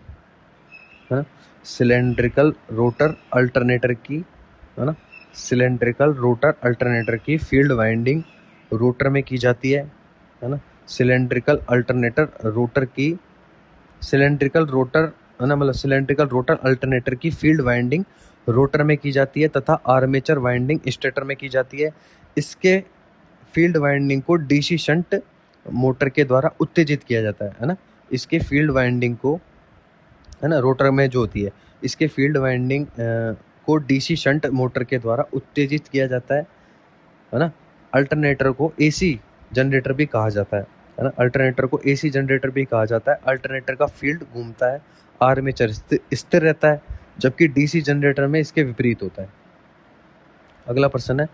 ना। सिलेंड्रिकल रोटर अल्टरनेटर की, है ना, सिलेंड्रिकल रोटर अल्टरनेटर की फील्ड वाइंडिंग रोटर में की जाती है ना। सिलेंड्रिकल रोटर अल्टरनेटर की फील्ड वाइंडिंग रोटर में की जाती है तथा आर्मेचर वाइंडिंग स्टेटर में की जाती है। इसके फील्ड वाइंडिंग को डीसी शंट मोटर के द्वारा उत्तेजित किया जाता है ना। इसके फील्ड वाइंडिंग को, है ना, रोटर में जो होती है, इसके फील्ड वाइंडिंग को डीसी शंट मोटर के द्वारा उत्तेजित किया जाता है ना। अल्टरनेटर को एसी जनरेटर भी कहा जाता है ना, अल्टरनेटर को एसी जनरेटर भी कहा जाता है। अल्टरनेटर का फील्ड घूमता है, आर्मेचर स्थिर रहता है, जबकि डीसी जनरेटर में इसके विपरीत होता है। अगला प्रश्न है,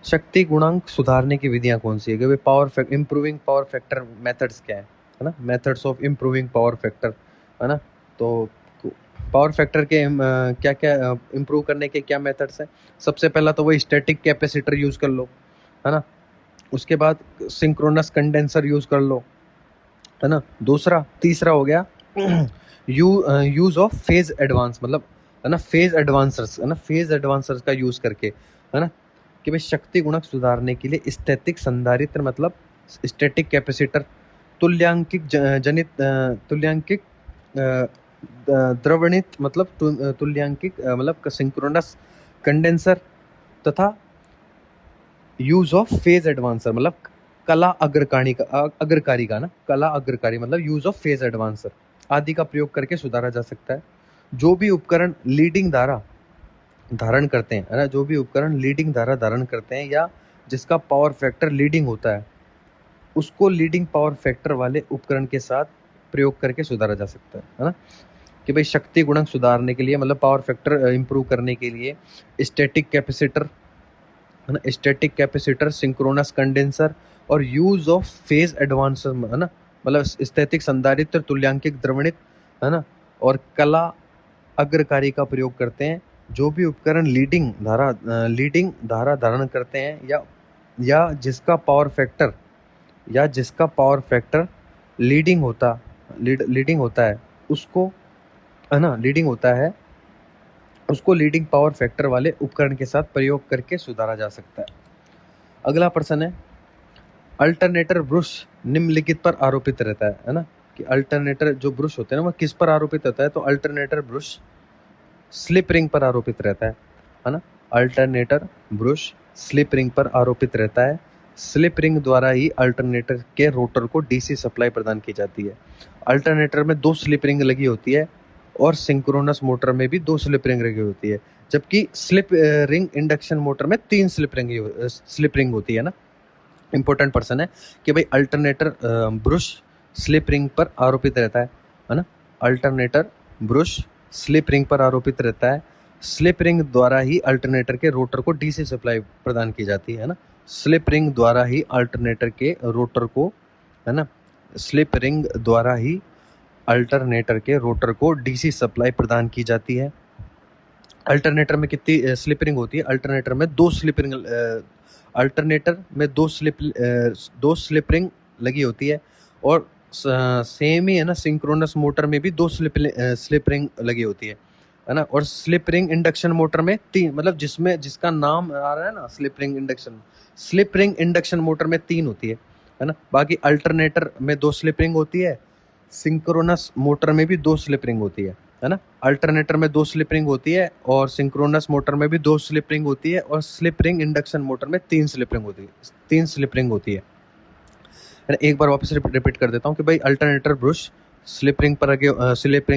शक्ति गुणांक सुधारने की विधियां कौन सी है? कि भाई इम्प्रूविंग पावर फैक्टर मेथड्स क्या है ना? Methods of improving power factor, है ना? तो पावर फैक्टर के क्या क्या इम्प्रूव करने के क्या मेथड्स हैं? सबसे पहला तो वही स्टैटिक कैपेसिटर यूज़ कर लो, है ना? उसके बाद सिंक्रोनस कंडेंसर यूज़ कर लो, है ना? तीसरा हो गया यूज़ ऑफ फेज एडवांस, मतलब है ना, फेज एडवांसर्स, है ना, फेज एडवांसर्स का यूज़ करके, है ना, कि भाई शक्ति गुणक सुधारने के लिए स्टैटिक संधारित्र मतलब स्टैटिक कैपेसिटर, तुल्यांकिक द्रवणित मतलब तुल्यांकिक मतलब सिंक्रोनस कंडेंसर, तथा यूज ऑफ फेज एडवांसर मतलब कला अग्रकारी मतलब यूज ऑफ फेज एडवांसर आदि का प्रयोग करके सुधारा जा सकता है। जो भी उपकरण लीडिंग धारा धारण करते हैं, है ना, जो भी उपकरण लीडिंग धारा धारण करते हैं या जिसका पावर फैक्टर लीडिंग होता है, उसको लीडिंग पावर फैक्टर वाले उपकरण के साथ प्रयोग करके सुधारा जा सकता है ना? कि भाई शक्ति गुणक सुधारने के लिए मतलब पावर फैक्टर इंप्रूव करने के लिए स्टैटिक कैपेसिटर, है ना, स्टैटिक कैपेसिटर, सिंक्रोनस कंडेंसर और यूज ऑफ फेज एडवांसर, है ना, मतलब स्थैतिक संधारित्र, तुल्यांकिक द्रवणित, है ना, और कला अग्रकारी का प्रयोग करते हैं। जो भी उपकरण लीडिंग धारा धारण करते हैं या जिसका पावर फैक्टर लीडिंग होता है उसको, है ना, उसको लीडिंग पावर फैक्टर वाले उपकरण के साथ प्रयोग करके सुधारा जा सकता है। अगला प्रश्न है, अल्टरनेटर ब्रश निम्नलिखित पर आरोपित रहता है ना? कि अल्टरनेटर जो ब्रश होते हैं ना, वो किस पर आरोपित होता है? तो अल्टरनेटर ब्रश स्लिप रिंग पर आरोपित रहता है ना? अल्टरनेटर ब्रश स्लिप रिंग पर आरोपित रहता है। स्लिप रिंग द्वारा ही अल्टरनेटर के रोटर को डीसी सप्लाई प्रदान की जाती है। अल्टरनेटर में 2 स्लिप रिंग लगी होती है और सिंक्रोनस मोटर में भी 2 स्लिप रिंग लगी होती है, जबकि स्लिप रिंग इंडक्शन मोटर में 3 स्लिप रिंग होती है ना? इंपॉर्टेंट पर्सन है कि भाई अल्टरनेटर ब्रश स्लिप रिंग पर आरोपित रहता है ना? अल्टरनेटर ब्रश स्लिप रिंग पर आरोपित रहता है। स्लिप रिंग द्वारा ही अल्टरनेटर के रोटर को डीसी सप्लाई प्रदान की जाती है ना? स्लिप रिंग द्वारा ही अल्टरनेटर के रोटर को, है ना, स्लिप रिंग द्वारा ही अल्टरनेटर के रोटर को डीसी सप्लाई प्रदान की जाती है। अल्टरनेटर में कितनी स्लिप रिंग होती है? अल्टरनेटर में 2 स्लिप रिंग लगी होती है और सेम ही, है ना, सिंक्रोनस मोटर में भी 2 स्लिप रिंग लगी होती है ना? और स्लिप रिंग इंडक्शन मोटर में 3, मतलब जिसका नाम आ रहा है ना, स्लिप रिंग इंडक्शन मोटर में 3 होती है ना? बाकी अल्टरनेटर में 2 स्लिप रिंग होती है, सिंक्रोनस मोटर में भी 2 स्लिप रिंग होती है ना? अल्टरनेटर में 2 स्लिप रिंग होती है और सिंक्रोनस मोटर में भी 2 स्लिप रिंग होती है और स्लिप रिंग इंडक्शन मोटर में 3 स्लिप रिंग होती है। एक बार वापस रिपीट कर देता हूँ कि भाई अल्टरनेटर ब्रश स्लिप रिंग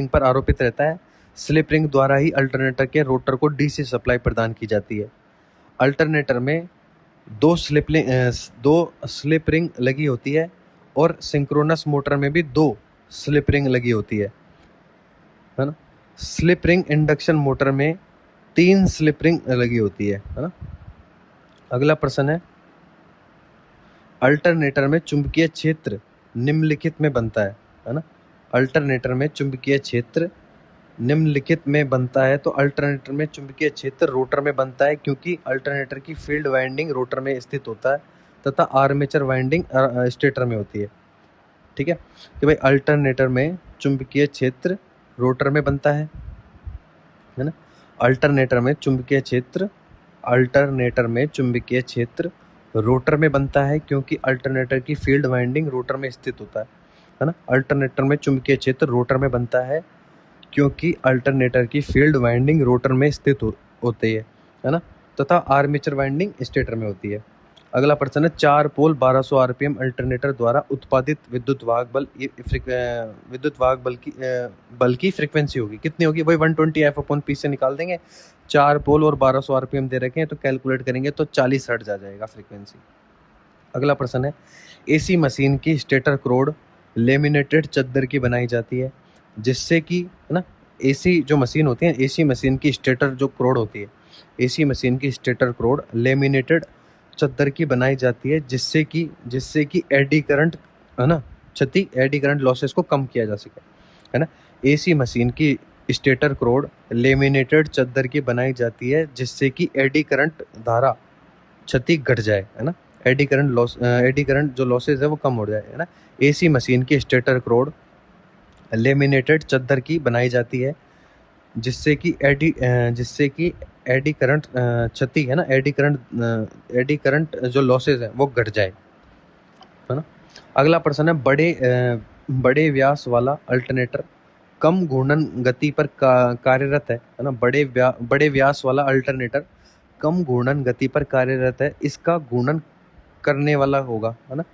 पर आरोपित रहता है। स्लिप रिंग द्वारा ही अल्टरनेटर के रोटर को डीसी सप्लाई प्रदान की जाती है। अल्टरनेटर में 2 स्लिप रिंग लगी होती है और सिंक्रोनस मोटर में भी 2 स्लिप रिंग लगी होती है ना? स्लिप रिंग इंडक्शन मोटर में 3 स्लिप रिंग लगी होती है ना? अगला प्रश्न है, अल्टरनेटर में चुंबकीय क्षेत्र निम्नलिखित में बनता है ना? अल्टरनेटर में चुंबकीय क्षेत्र निम्नलिखित में बनता है। तो अल्टरनेटर में चुंबकीय क्षेत्र रोटर में बनता है क्योंकि अल्टरनेटर की फील्ड वाइंडिंग रोटर में स्थित होता है तथा आर्मेचर वाइंडिंग स्टेटर में होती है। ठीक है, कि भाई अल्टरनेटर में चुंबकीय क्षेत्र रोटर में बनता है ना? अल्टरनेटर में चुंबकीय क्षेत्र रोटर में बनता है क्योंकि अल्टरनेटर की फील्ड वाइंडिंग रोटर में स्थित होता है ना? अल्टरनेटर में चुंबकीय क्षेत्र रोटर में बनता है क्योंकि अल्टरनेटर की फील्ड वाइंडिंग रोटर में स्थित होती है ना? तथा आर्मेचर वाइंडिंग स्टेटर में होती है। अगला प्रश्न है, 4 पोल 1200 आरपीएम अल्टरनेटर द्वारा उत्पादित विद्युत वाहक बल की फ्रीक्वेंसी होगी कितनी होगी? वही 120 F/P से निकाल देंगे। 4 पोल और 1200 आरपीएम दे रखे हैं तो कैलकुलेट करेंगे तो 40 हर्ट्ज आ जाएगा फ्रीक्वेंसी। अगला प्रश्न है, एसी मशीन की स्टेटर क्रोड लेमिनेटेड चद्दर की बनाई जाती है जिससे कि, है ना, एसी जो मशीन होती है, एसी मशीन की स्टेटर जो क्रोड होती है, एसी मशीन की स्टेटर क्रोड लेमिनेटेड चद्दर की बनाई जाती है, जिससे कि एडी करंट, है ना, एडी करंट लॉसेस को कम किया जा सके, है ना। एसी मशीन की स्टेटर क्रोड लेमिनेटेड चद्दर की बनाई जाती है, जिससे कि एडी करंट धारा क्षति घट जाए, है ना। एडी करंट जो लॉसेस है वो कम हो जाए, है ना। एसी मशीन की स्टेटर क्रोड लेमिनेटेड चद्दर की बनाई जाती है, जिससे कि एडी करंट क्षति, है ना, एडी करंट जो लॉसेस है वो घट जाए, है ना। अगला प्रश्न है, बड़े व्यास वाला अल्टरनेटर कम घूर्णन गति पर कार्यरत है ना। बड़े व्यास वाला अल्टरनेटर कम घूर्णन गति पर कार्यरत है, इसका घूर्णन करने वाला होगा, है ना।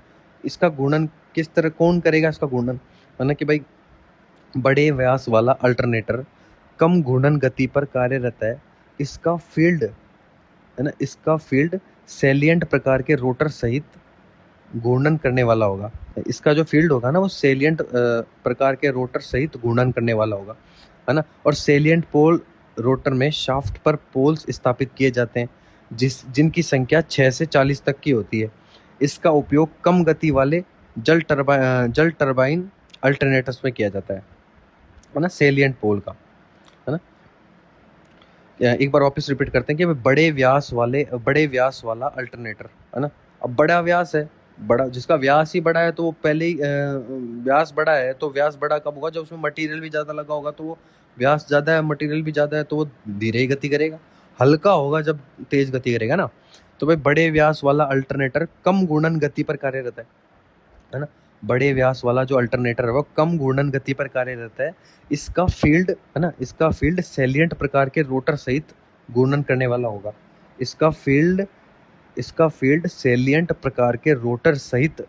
इसका घूर्णन किस तरह कौन करेगा इसका घूर्णन, है ना, कि भाई बड़े व्यास वाला अल्टरनेटर कम घूर्णन गति पर कार्यरत है, इसका फील्ड, है ना, इसका फील्ड सैलिएंट प्रकार के रोटर सहित घूर्णन करने वाला होगा। इसका जो फील्ड होगा ना वो सैलिएंट प्रकार के रोटर सहित घूर्णन करने वाला होगा, है ना। और सैलिएंट पोल रोटर में शाफ्ट पर पोल्स स्थापित किए जाते हैं, जिनकी संख्या 6 से 40 तक की होती है। इसका उपयोग कम गति वाले जल टरबाइन अल्टरनेटर्स में किया जाता है ना, सैलिएंट पोल का, है ना। एक बार वापस रिपीट करते हैं कि बड़े व्यास वाला अल्टरनेटर, है ना। अब बड़ा व्यास है, बड़ा जिसका व्यास ही बड़ा है तो वो पहले ही व्यास बड़ा है, तो व्यास बड़ा कब होगा, जब उसमें मटेरियल भी ज़्यादा लगा होगा, तो वो व्यास ज़्यादा है, मटेरियल भी ज़्यादा है, तो वो धीरे ही गति करेगा, हल्का होगा जब तेज गति करेगा ना। तो भाई बड़े व्यास वाला अल्टरनेटर कम घूर्णन गति पर कार्यरत है ना। बड़े व्यास वाला जो अल्टरनेटर है वो कम घूर्णन गति पर कार्यरत है, इसका फील्ड, है ना, इसका फील्ड सैलिएंट प्रकार के रोटर सहित घूर्णन करने वाला होगा। इसका फील्ड सैलिएंट प्रकार के रोटर सहित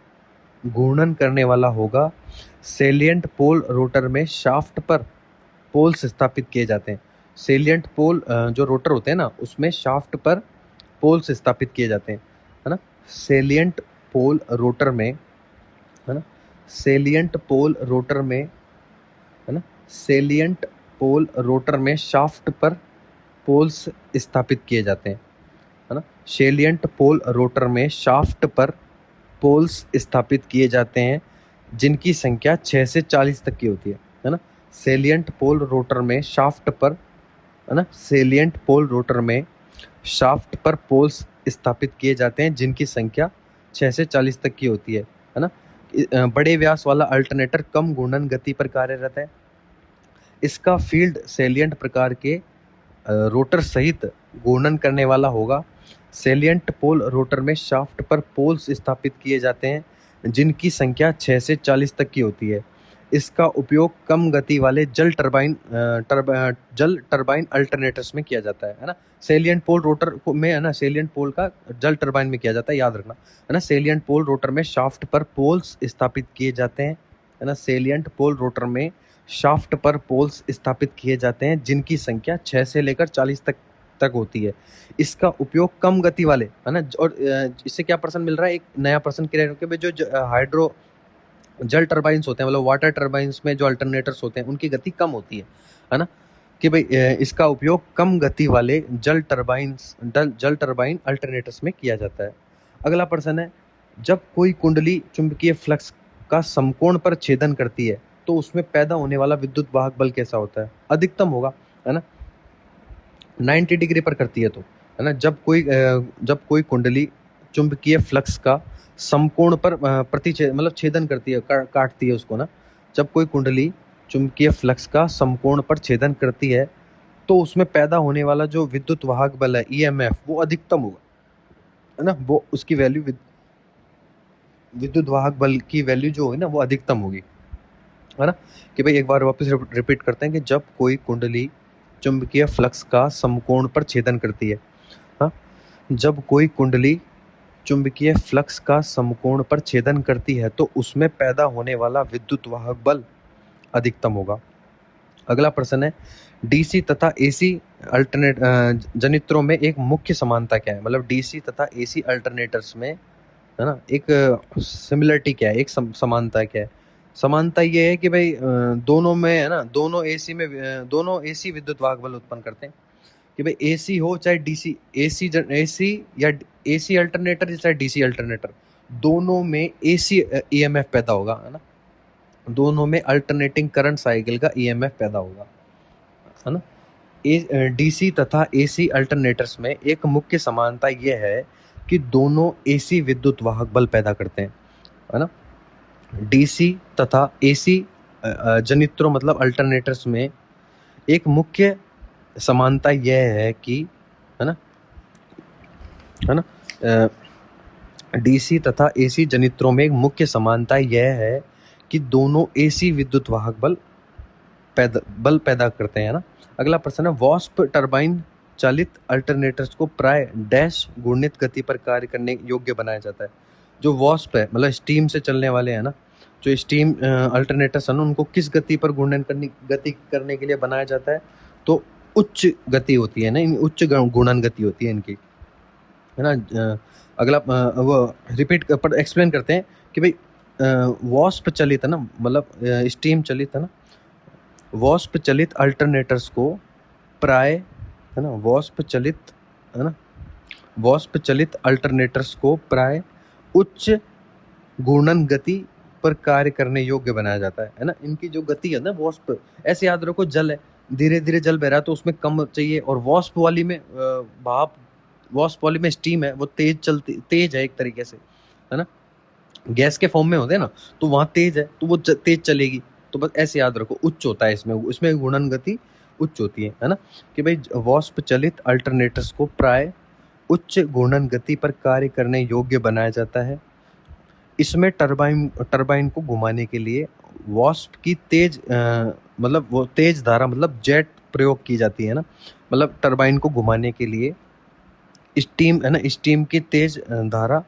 घूर्णन करने वाला होगा। सैलिएंट पोल रोटर में शाफ्ट पर पोल्स स्थापित किए जाते हैं। सैलिएंट पोल जो रोटर होते हैं ना उसमें शाफ्ट पर पोल्स स्थापित किए जाते हैं, है ना। सैलिएंट पोल रोटर में, है ना, सैलिएंट पोल रोटर में, है ना, सैलिएंट पोल रोटर में शाफ्ट पर पोल्स स्थापित किए जाते हैं, है ना। सैलिएंट पोल रोटर में शाफ्ट पर पोल्स स्थापित किए जाते हैं, जिनकी संख्या 6 से 40 तक की होती है ना। सैलिएंट पोल रोटर में शाफ्ट पर, है ना, सैलिएंट पोल रोटर में शाफ्ट पर पोल्स स्थापित किए जाते हैं, जिनकी संख्या 6 से 40 तक की होती है ना। बड़े व्यास वाला अल्टरनेटर कम घूर्णन गति पर कार्यरत है, इसका फील्ड सैलिएंट प्रकार के रोटर सहित घूर्णन करने वाला होगा। सैलिएंट पोल रोटर में शाफ्ट पर पोल्स स्थापित किए जाते हैं, जिनकी संख्या 6 से 40 तक की होती है। इसका उपयोग कम गति वाले जल टरबाइन अल्टरनेटर्स में किया जाता है ना। सैलिएंट पोल रोटर में, है ना, सैलिएंट पोल का जल टरबाइन में किया जाता है, याद रखना, है ना। सैलिएंट पोल रोटर में शाफ्ट पर पोल्स स्थापित किए जाते हैं, है ना। सैलिएंट पोल रोटर में शाफ्ट पर पोल्स स्थापित किए जाते हैं, जिनकी संख्या 6 से लेकर 40 तक होती है। इसका उपयोग कम गति वाले, है ना, और इससे क्या प्रश्न मिल रहा है, एक नया प्रश्न क्लियर हो कि जो हाइड्रो जल टरबाइंस होते हैं, मतलब वाटर टरबाइंस में जो अल्टरनेटर्स होते हैं उनकी गति कम होती है ना, कि भाई इसका उपयोग कम गति वाले जल टरबाइन अल्टरनेटर्स में किया जाता है। अगला प्रश्न है, जब कोई कुंडली चुंबकीय फ्लक्स का समकोण पर छेदन करती है तो उसमें पैदा होने वाला विद्युत वाहक बल कैसा होता है, अधिकतम होगा, है ना। 90 डिग्री पर करती है तो, है ना, जब कोई कुंडली चुंबकीय फ्लक्स का समकोण पर मतलब छेदन करती है, काटती है उसको ना। जब कोई कुंडली चुंबकीय फ्लक्स का समकोण पर छेदन करती है तो उसमें पैदा होने वाला जो विद्युत वाहक बल है EMF वो अधिकतम होगा, है ना। वो उसकी वैल्यू विद्युत वाहक बल की वैल्यू जो है ना वो अधिकतम होगी, है ना। कि भाई एक बार वापस रिपीट करते हैं कि जब कोई कुंडली चुंबकीय फ्लक्स का समकोण पर छेदन करती है, हाँ, जब कोई कुंडली चुंबकीय फ्लक्स का समकोण पर छेदन करती है तो उसमें पैदा होने वाला विद्युत वाहक बल अधिकतम होगा। अगला प्रश्न है, DC तथा AC अल्टरनेट जनित्रों में एक मुख्य समानता क्या है, मतलब DC तथा AC अल्टरनेटर्स में, है ना, एक सिमिलरिटी क्या है, एक समानता क्या है। समानता ये है कि भाई दोनों में है ना, दोनों एसी विद्युत वाहक बल उत्पन्न करते हैं कि भाई एसी हो चाहे डीसी, एसी या एसी अल्टरनेटर या चाहे डीसी अल्टरनेटर, दोनों में एसी ईएमएफ पैदा होगा, है ना, दोनों में अल्टरनेटिंग करंट साइकिल का ईएमएफ पैदा होगा, है ना। डीसी तथा एसी अल्टरनेटर्स में एक मुख्य समानता यह है कि दोनों एसी विद्युत वाहक बल पैदा करते हैं, है ना। डीसी तथा एसी जनित्रों मतलब अल्टरनेटर्स में एक मुख्य समानता यह है कि, है ना, डीसी तथा एसी जनित्रों में एक मुख्य समानता यह है कि दोनों एसी विद्युत वाहक बल पैदा करते हैं, ना। अगला प्रश्न है, वाष्प टरबाइन चालित अल्टरनेटर्स को प्राय डैश गुणित गति पर कार्य करने योग्य बनाया जाता है। जो वाष्प है मतलब स्टीम से चलने वाले हैं ना, जो स्टीम अल्टरनेटर्स है ना, उनको किस गति पर गति करने के लिए बनाया जाता है? तो उच्च गति होती है ना, उच्च गुणन गति होती है इनकी, है ना। अगला वो रिपीट पर एक्सप्लेन करते हैं कि भाई वाष्प चलित है ना, मतलब स्टीम चलित है ना, वाष्प चलित अल्टरनेटर्स को प्राय, है ना, वाष्प चलित अल्टरनेटर्स को प्राय उच्च घूर्णन गति पर कार्य करने योग्य बनाया जाता है ना। इनकी जो गति है ना, वाष्प, ऐसे याद रखो जल है, धीरे धीरे जल बह रहा है तो उसमें कम चाहिए, और वाष्प वाली में स्टीम है, वो तेज है एक तरीके से, है ना, गैस के फॉर्म में होते हैं ना, तो वहाँ तेज है तो वो तेज चलेगी, तो बस ऐसे याद रखो, उच्च होता है इसमें घूर्णन गति उच्च होती है ना, कि भाई वाष्प चलित अल्टरनेटर्स को प्राय उच्च घूर्णन गति पर कार्य करने योग्य बनाया जाता है। इसमें टरबाइन को घुमाने के लिए वाष्प की मतलब वो तेज धारा मतलब जेट प्रयोग की जाती है ना, मतलब टरबाइन को घुमाने के लिए स्टीम, है ना, स्टीम की तेज धारा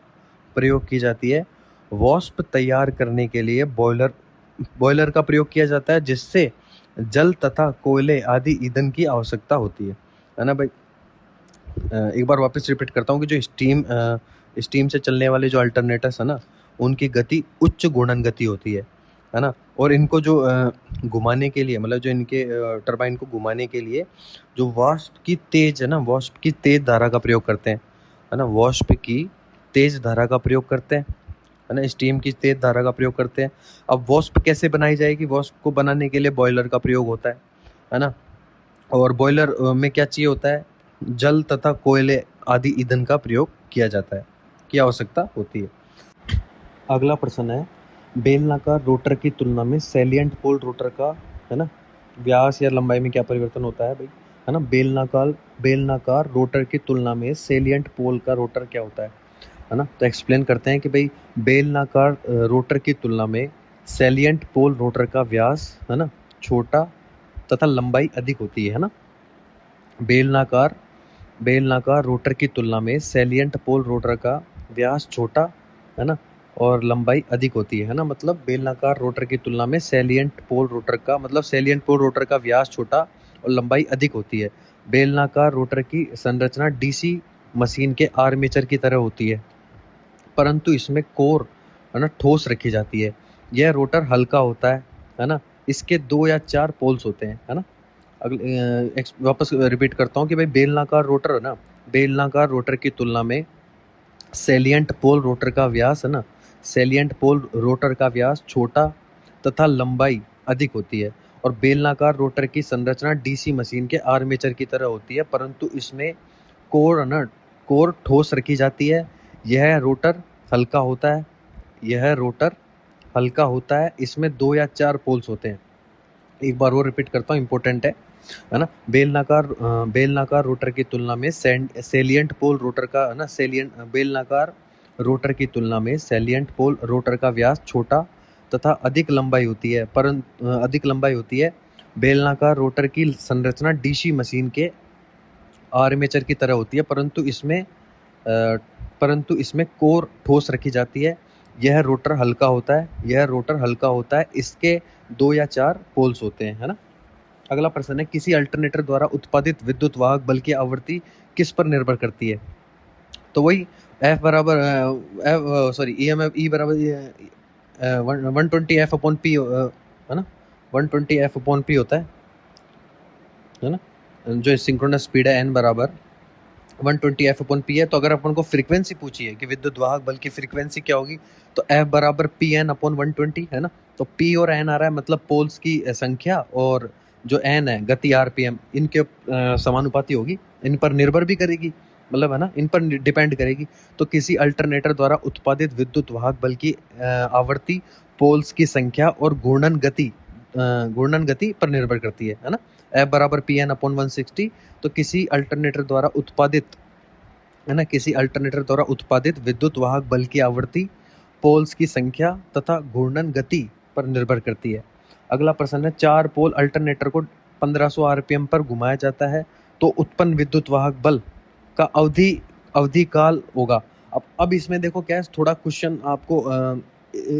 प्रयोग की जाती है। वाष्प तैयार करने के लिए बॉयलर का प्रयोग किया जाता है, जिससे जल तथा कोयले आदि ईंधन की आवश्यकता होती है ना भाई। एक बार वापस रिपीट करता हूँ कि जो स्टीम से चलने वाले जो अल्टरनेटर्स है ना, उनकी गति उच्च घूर्णन गति होती है ना, और इनको जो घुमाने के लिए, मतलब जो इनके टरबाइन को घुमाने के लिए जो वाष्प की तेज है ना, वाष्प की तेज धारा का प्रयोग करते हैं, है ना, वाष्प की तेज धारा का प्रयोग करते हैं, है ना, स्टीम की तेज धारा का प्रयोग करते हैं। अब वाष्प कैसे बनाई जाएगी? वाष्प को बनाने के लिए बॉयलर का प्रयोग होता है ना, और बॉयलर में क्या चाहिए होता है? जल तथा कोयले आदि ईंधन का प्रयोग किया जाता है, की आवश्यकता होती है। अगला प्रश्न है, बेलनाकार रोटर की तुलना में सैलिएंट पोल रोटर का, है ना, व्यास या लंबाई में क्या परिवर्तन होता है भाई? है ना, बेलनाकार रोटर की तुलना में सैलिएंट पोल का रोटर क्या होता है ना। तो एक्सप्लेन करते हैं कि भाई बेलनाकार रोटर की तुलना में सैलिएंट पोल रोटर का व्यास, है ना, छोटा तथा लंबाई अधिक होती है ना। बेलनाकार रोटर की तुलना में सैलिएंट पोल रोटर का व्यास छोटा, है ना, और लंबाई अधिक होती है ना। मतलब बेलनाकार रोटर की तुलना में सैलिएंट पोल रोटर का व्यास छोटा और लंबाई अधिक होती है। बेलनाकार रोटर की संरचना डीसी मशीन के आर्मेचर की तरह होती है, परंतु इसमें कोर, है ना, ठोस रखी जाती है। यह रोटर हल्का होता है ना, इसके 2 या 4 पोल्स होते हैं, है ना। वापस रिपीट करता हूँ कि भाई बेलनाकार रोटर है ना, बेलनाकार रोटर की तुलना में सैलिएंट पोल रोटर का व्यास, है ना, सैलिएंट पोल रोटर का व्यास छोटा तथा लंबाई अधिक होती है, और बेलनाकार रोटर की संरचना डीसी मशीन के आर्मेचर की तरह होती है, परंतु इसमें कोर ठोस रखी जाती है। यह रोटर हल्का होता है, इसमें 2 या 4 पोल्स होते हैं। एक बार वो रिपीट करता हूँ, इंपॉर्टेंट है ना। बेलनाकार रोटर की तुलना में सैलिएंट पोल रोटर का, है ना, बेलनाकार रोटर की तुलना में सैलिएंट पोल रोटर का व्यास छोटा तथा अधिक लंबाई होती है। बेलनाकार रोटर की संरचना डीसी मशीन के आर्मेचर की तरह होती है, परंतु इसमें कोर ठोस रखी जाती है। यह रोटर हल्का होता है, इसके 2 या 4 पोल्स होते हैं, है ना। अगला प्रश्न है, किसी अल्टरनेटर द्वारा उत्पादित विद्युत वाहक बल की आवृत्ति किस पर निर्भर करती है? तो वही ईएमएफ, 120 एफ अपॉन पी है ना, 120 एफ अपॉन पी होता है ना, जो सिंक्रोनस स्पीड है एन बराबर 120 एफ अपॉन पी है। तो अगर अपन को फ्रीक्वेंसी पूछी है कि विद्युत वाहक बल की फ्रीक्वेंसी क्या होगी, तो एफ बराबर पी एन अपॉन 120 है ना। तो पी और एन आ रहा है, मतलब पोल्स की संख्या, और जो एन है गति आरपीएम, इनके समानुपाती होगी, इन पर निर्भर भी करेगी, मतलब है ना, इन पर डिपेंड करेगी। तो किसी अल्टरनेटर द्वारा उत्पादित विद्युत वाहक बल की आवृत्ति पोल्स की संख्या और घूर्णन गति पर निर्भर करती है ना। एफ बराबर पी एन अपॉन 160। तो किसी अल्टरनेटर द्वारा उत्पादित है ना, किसी अल्टरनेटर द्वारा उत्पादित विद्युत वाहक बल की आवृत्ति पोल्स की संख्या तथा घूर्णन गति पर निर्भर करती है। अगला प्रश्न है, 4 पोल अल्टरनेटर को 1500 आरपीएम पर घुमाया जाता है तो उत्पन्न विद्युत वाहक बल का अवधि काल होगा। अब इसमें देखो क्या है, थोड़ा क्वेश्चन आपको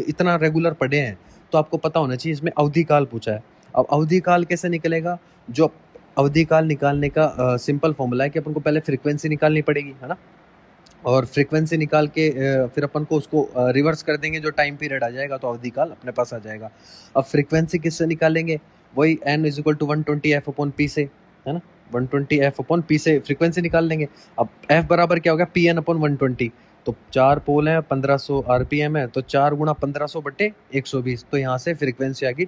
इतना रेगुलर पढ़े हैं तो आपको पता होना चाहिए, इसमें अवधि काल पूछा है। अब अवधि काल कैसे निकलेगा? जो अवधि काल निकालने का सिंपल फॉर्मूला है कि अपन को पहले फ्रीक्वेंसी निकालनी पड़ेगी, है ना, और फ्रीक्वेंसी निकाल के फिर अपन को उसको रिवर्स कर देंगे, जो टाइम पीरियड आ जाएगा तो अवधि काल अपने पास आ जाएगा। अब फ्रीक्वेंसी किससे निकालेंगे? वही n is equal to 120 F upon P से, है ना, 120 एफ अपॉन पी से फ्रीक्वेंसी निकाल लेंगे। अब f बराबर क्या हो गया? P N upon 120। तो 4 पोल हैं, 1500 आरपीएम है, तो 4 गुणा 1500 बटे 120। तो यहाँ से फ्रीक्वेंसी आ गई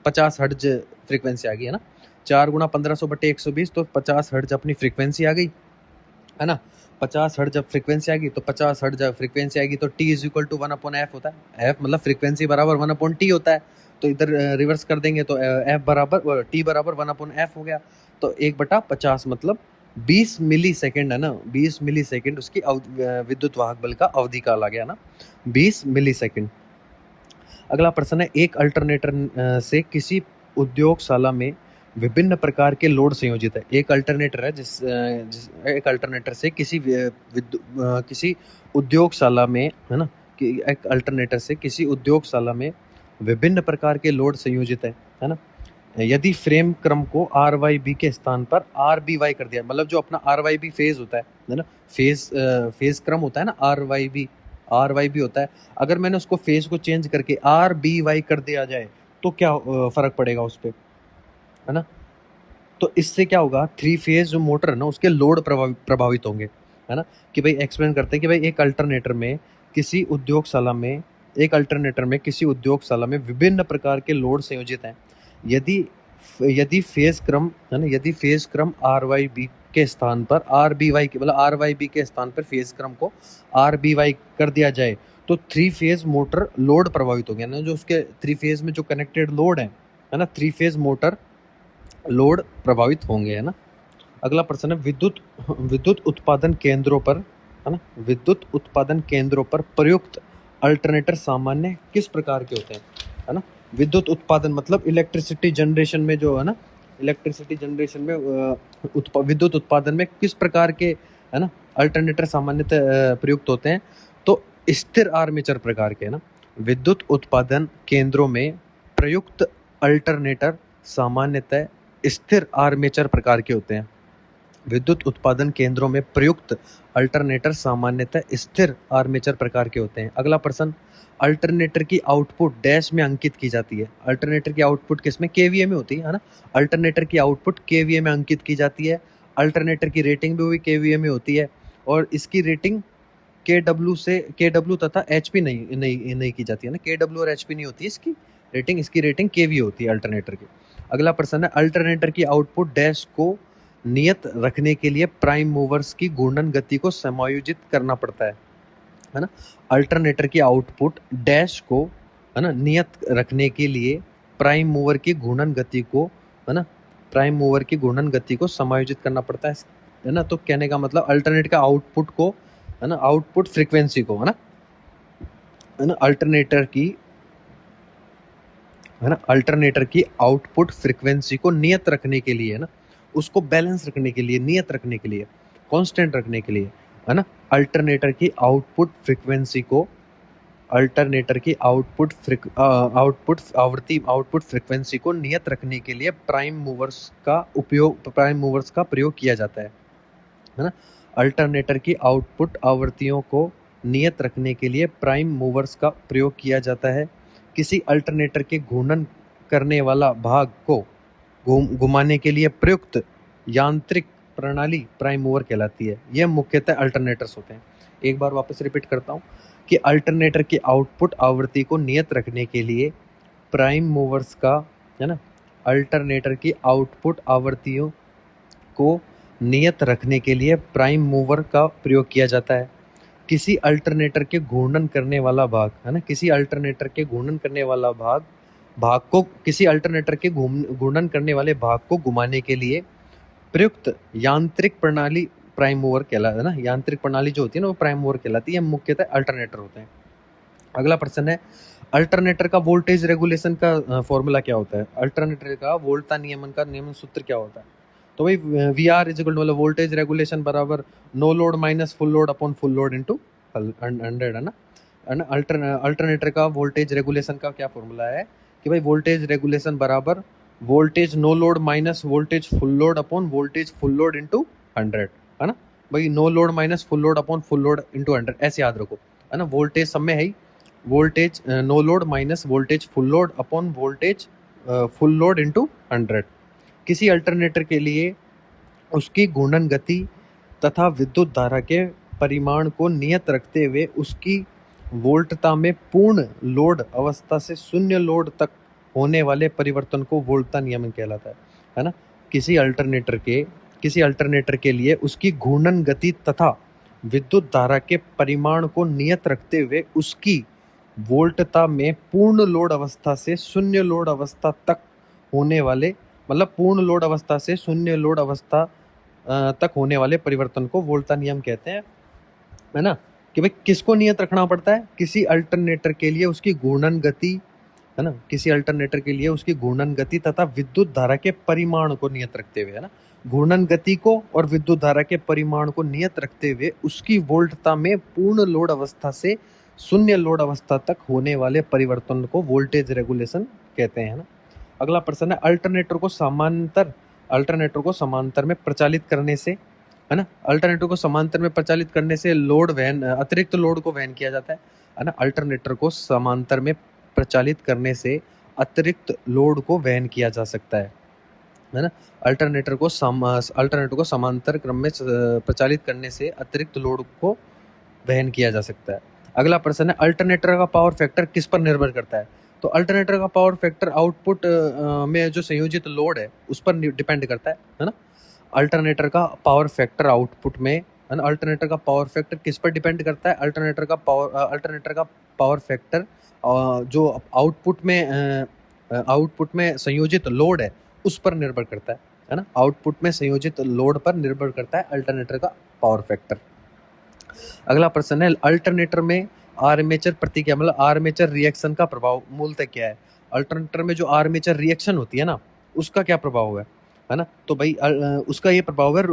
50 हर्ट्ज फ्रीक्वेंसी आ गई, है ना। 4 गुणा 1500 बटे 120, तो 50 हर्ट्ज अपनी फ्रीक्वेंसी आ गई, है ना। 50 हर्ट्ज जब फ्रीक्वेंसी आ गई, तो 50 हर्ट्ज जब फ्रीक्वेंसी आएगी तो t is equal to 1 upon F होता है। एफ मतलब फ्रीक्वेंसी बराबर 1 अपॉन टी होता है। तो इधर रिवर्स कर देंगे तो एफ बराबर टी बराबर 1 अपॉन एफ हो गया। तो 1/50 मतलब 20 मिली सेकेंड, है ना, 20 मिली सेकेंड उसकी विद्युत वाहक बल का अवधि काल आ गया ना, 20 मिली सेकेंड। अगला प्रश्न है, एक अल्टरनेटर से किसी उद्योगशाला में विभिन्न प्रकार के लोड संयोजित है। एक अल्टरनेटर है एक अल्टरनेटर से किसी उद्योगशाला में, है ना, कि एक अल्टरनेटर से किसी उद्योगशाला में विभिन्न प्रकार के लोड संयोजित है ना। यदि फ्रेम क्रम को आर वाई बी के स्थान पर आर बी वाई कर दिया, मतलब जो अपना आर वाई बी फेज होता है ना, फेज क्रम होता है ना, आर वाई बी होता है। अगर मैंने उसको फेज को चेंज करके आर बी वाई कर दिया जाए तो क्या फर्क पड़ेगा उस पर, है ना। तो इससे क्या होगा, 3 फेज जो मोटर है ना उसके लोड प्रभावित होंगे, है ना। कि भाई एक्सप्लेन करते हैं कि भाई एक अल्टरनेटर में किसी उद्योगशाला में विभिन्न प्रकार के लोड संयोजित हैं। यदि फेज क्रम, है ना, यदि फेज क्रम आर वाई बी के स्थान पर आर बी वाई, मतलब आर वाई बी के स्थान पर फेज क्रम को आर बी वाई कर दिया जाए तो 3 फेज मोटर लोड प्रभावित होंगे ना, जो उसके 3 फेज में जो कनेक्टेड लोड है ना, 3 फेज मोटर लोड प्रभावित होंगे, है ना। अगला प्रश्न है, विद्युत उत्पादन केंद्रों पर, है ना, विद्युत उत्पादन केंद्रों पर प्रयुक्त अल्टरनेटर सामान्य किस प्रकार के होते हैं, है ना। विद्युत उत्पादन मतलब इलेक्ट्रिसिटी जनरेशन में, जो है ना, इलेक्ट्रिसिटी जनरेशन में विद्युत उत्पादन में किस प्रकार के, है ना, अल्टरनेटर सामान्यतः प्रयुक्त होते हैं? तो स्थिर आर्मेचर प्रकार के, है ना। विद्युत उत्पादन केंद्रों में प्रयुक्त अल्टरनेटर सामान्यतः स्थिर आर्मेचर प्रकार के होते हैं। विद्युत उत्पादन केंद्रों में प्रयुक्त अल्टरनेटर सामान्यतः स्थिर आर्मेचर प्रकार के होते हैं। अगला प्रश्न, अल्टरनेटर की आउटपुट डैश में अंकित की जाती है। अल्टरनेटर की आउटपुट किसमें? केवीए में होती है ना। अल्टरनेटर की आउटपुट केवीए में अंकित की जाती है। अल्टरनेटर की रेटिंग भी केवीए में होती है, और इसकी रेटिंग केडब्ल्यू तथा एचपी नहीं की जाती है ना। केडब्ल्यू और एचपी नहीं होती इसकी रेटिंग केवीए होती है अल्टरनेटर की। अगला प्रश्न है, अल्टरनेटर की आउटपुट डैश को नियत रखने के लिए प्राइम मूवर्स की घूर्णन गति को समायोजित करना पड़ता है ना। अल्टरनेटर की आउटपुट डैश को, है ना, नियत रखने के लिए प्राइम मूवर की घूर्णन गति को, है ना, प्राइम मूवर की घूर्णन गति को समायोजित करना पड़ता है ना। तो कहने का मतलब अल्टरनेटर का आउटपुट को, है ना, आउटपुट फ्रीक्वेंसी को, है ना, अल्टरनेटर की आउटपुट फ्रीक्वेंसी को नियत रखने के लिए, है ना, उसको बैलेंस रखने के लिए, नियत रखने के लिए, कांस्टेंट रखने के लिए, है ना, अल्टरनेटर की आउटपुट फ्रीक्वेंसी को, अल्टरनेटर की आउटपुट फ्रीक्वेंसी को नियत रखने के लिए प्राइम मूवर्स का प्रयोग किया जाता है ना। अल्टरनेटर की आउटपुट आवृत्तियों को नियत रखने के लिए प्राइम मूवर्स का प्रयोग किया जाता है। किसी अल्टरनेटर के घूर्णन करने वाला भाग को घुमाने के लिए प्रयुक्त यांत्रिक प्रणाली प्राइम मूवर कहलाती है। यह मुख्यतः अल्टरनेटर्स होते हैं। एक बार वापस रिपीट करता हूँ कि अल्टरनेटर के आउटपुट आवृत्ति को नियत रखने के लिए प्राइम मूवर्स का, है ना, अल्टरनेटर की आउटपुट आवृत्तियों को नियत रखने के लिए प्राइम मूवर का प्रयोग किया जाता है। किसी अल्टरनेटर के घूर्णन करने वाला भाग, है ना, किसी अल्टरनेटर के घूर्णन करने वाला भाग को किसी अल्टरनेटर के घूर्णन करने वाले भाग को घुमाने के लिए प्रयुक्त यांत्रिक प्रणाली प्राइम मूवर कहलाता है ना। यांत्रिक प्रणाली जो होती है ना वो प्राइम मूवर कहलाती है। मुख्यतः अल्टरनेटर होते हैं। अगला प्रश्न है, अल्टरनेटर का वोल्टेज रेगुलेशन का फॉर्मूला क्या होता है? अल्टरनेटर का वोल्टता नियमन का नियमन सूत्र क्या होता है? तो भाई V R is equal to voltage regulation बराबर no load minus full load upon full load into 100, है ना। अल्टरनेटर का वोल्टेज रेगुलेशन का क्या फॉर्मूला है कि भाई वोल्टेज रेगुलेशन बराबर voltage no load minus voltage full load upon voltage full load into 100, है ना। भाई no load minus full load upon full load into 100 ऐसे याद रखो, है ना। वोल्टेज सब में है ही, voltage no load minus voltage full load upon voltage full load into 100। किसी अल्टरनेटर के लिए उसकी घूर्णन गति तथा विद्युत धारा के परिमाण को नियत रखते हुए उसकी वोल्टता में पूर्ण लोड अवस्था से शून्य लोड तक होने वाले परिवर्तन को वोल्टता नियमन कहलाता है ना। किसी अल्टरनेटर के लिए उसकी घूर्णन गति तथा विद्युत धारा के परिमाण को नियत रखते हुए उसकी वोल्टता में पूर्ण लोड अवस्था से शून्य लोड अवस्था तक होने वाले, मतलब पूर्ण लोड अवस्था से शून्य लोड अवस्था तक होने वाले परिवर्तन को वोल्टता नियम कहते हैं, है ना। कि भाई किसको नियत रखना पड़ता है? किसी अल्टरनेटर के लिए उसकी घूर्णन गति, है ना, किसी अल्टरनेटर के लिए उसकी घूर्णन गति तथा विद्युत धारा के परिमाण को नियत रखते हुए, है ना, घूर्णन गति को और विद्युत धारा के परिमाण को नियत रखते हुए उसकी वोल्टता में पूर्ण लोड अवस्था से शून्य लोड अवस्था तक होने वाले परिवर्तन को वोल्टेज रेगुलेशन कहते हैं, ना। अगला प्रश्न है, अल्टरनेटर को समांतर में प्रचालित करने से, है ना, अल्टरनेटर को समांतर में प्रचालित करने से अतिरिक्त लोड को वहन किया जाता है ना। अल्टरनेटर को समांतर में प्रचालित करने से अतिरिक्त लोड को वहन किया जा सकता है ना। अल्टरनेटर को समांतर क्रम में प्रचालित करने से अतिरिक्त लोड को वहन किया जा सकता है। अगला प्रश्न है, अल्टरनेटर का पावर फैक्टर किस पर निर्भर करता है? तो अल्टरनेटर का पावर फैक्टर आउटपुट में जो संयोजित लोड है उस पर डिपेंड करता है ना। अल्टरनेटर का पावर फैक्टर आउटपुट में, है ना, अल्टरनेटर का पावर फैक्टर किस पर डिपेंड करता है? अल्टरनेटर का पावर फैक्टर जो आउटपुट में संयोजित लोड है उस पर निर्भर करता है ना। आउटपुट में संयोजित लोड पर निर्भर करता है अल्टरनेटर का पावर फैक्टर। अगला प्रश्न है, अल्टरनेटर में आर्मेचर प्रतिक्रिया, मतलब आर्मेचर रिएक्शन का प्रभाव मूलतः क्या है? अल्टरनेटर में जो आर्मेचर रिएक्शन होती है ना उसका क्या प्रभाव है ना। तो भाई उसका ये प्रभाव है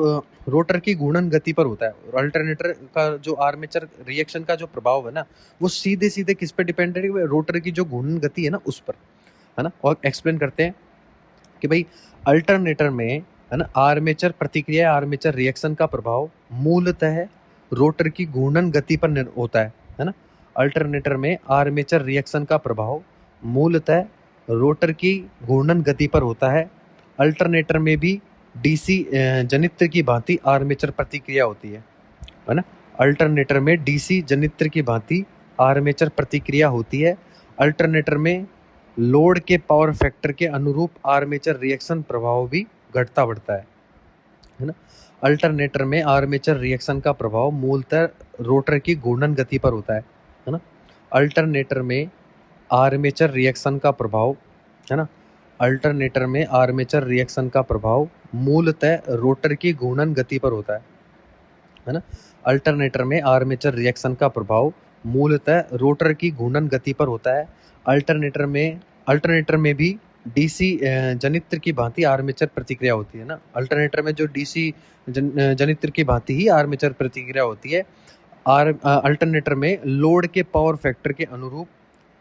रोटर की घूर्णन गति पर होता है। और अल्टरनेटर का जो आर्मेचर रिएक्शन का जो प्रभाव है ना वो सीधे सीधे किस पे डिपेंड है? रोटर की जो घूर्णन गति है ना उस पर, है ना। और एक्सप्लेन करते हैं कि भाई अल्टरनेटर में, है ना, आर्मेचर प्रतिक्रिया, आर्मेचर रिएक्शन का प्रभाव मूलतः रोटर की घूर्णन गति पर होता है ना। अल्टरनेटर में आर्मेचर रिएक्शन का प्रभाव मूलतः रोटर की घूर्णन गति पर होता है। अल्टरनेटर में भी डीसी जनित्र की भांति आर्मेचर प्रतिक्रिया होती है ना। अल्टरनेटर में डीसी जनित्र की भांति आर्मेचर प्रतिक्रिया होती है। अल्टरनेटर में लोड के पावर फैक्टर के अनुरूप आर्मेचर रिएक्शन प्रभाव भी घटता बढ़ता है ना। अल्टरनेटर में आर्मेचर रिएक्शन का प्रभाव मूलतः रोटर की घूर्णन गति पर होता है ना। अल्टरनेटर में आर्मेचर रिएक्शन का प्रभाव, है ना, अल्टरनेटर में आर्मेचर रिएक्शन का प्रभाव मूलतः रोटर की घूर्णन गति पर होता है ना। अल्टरनेटर में आर्मेचर रिएक्शन का प्रभाव मूलतः रोटर की घूर्णन गति पर होता है। अल्टरनेटर में भी डीसी जनित्र की भांति आर्मेचर प्रतिक्रिया होती है ना। अल्टरनेटर में जो डीसी जनित्र की भांति ही आर्मेचर प्रतिक्रिया होती है। अल्टरनेटर में लोड के पावर फैक्टर के अनुरूप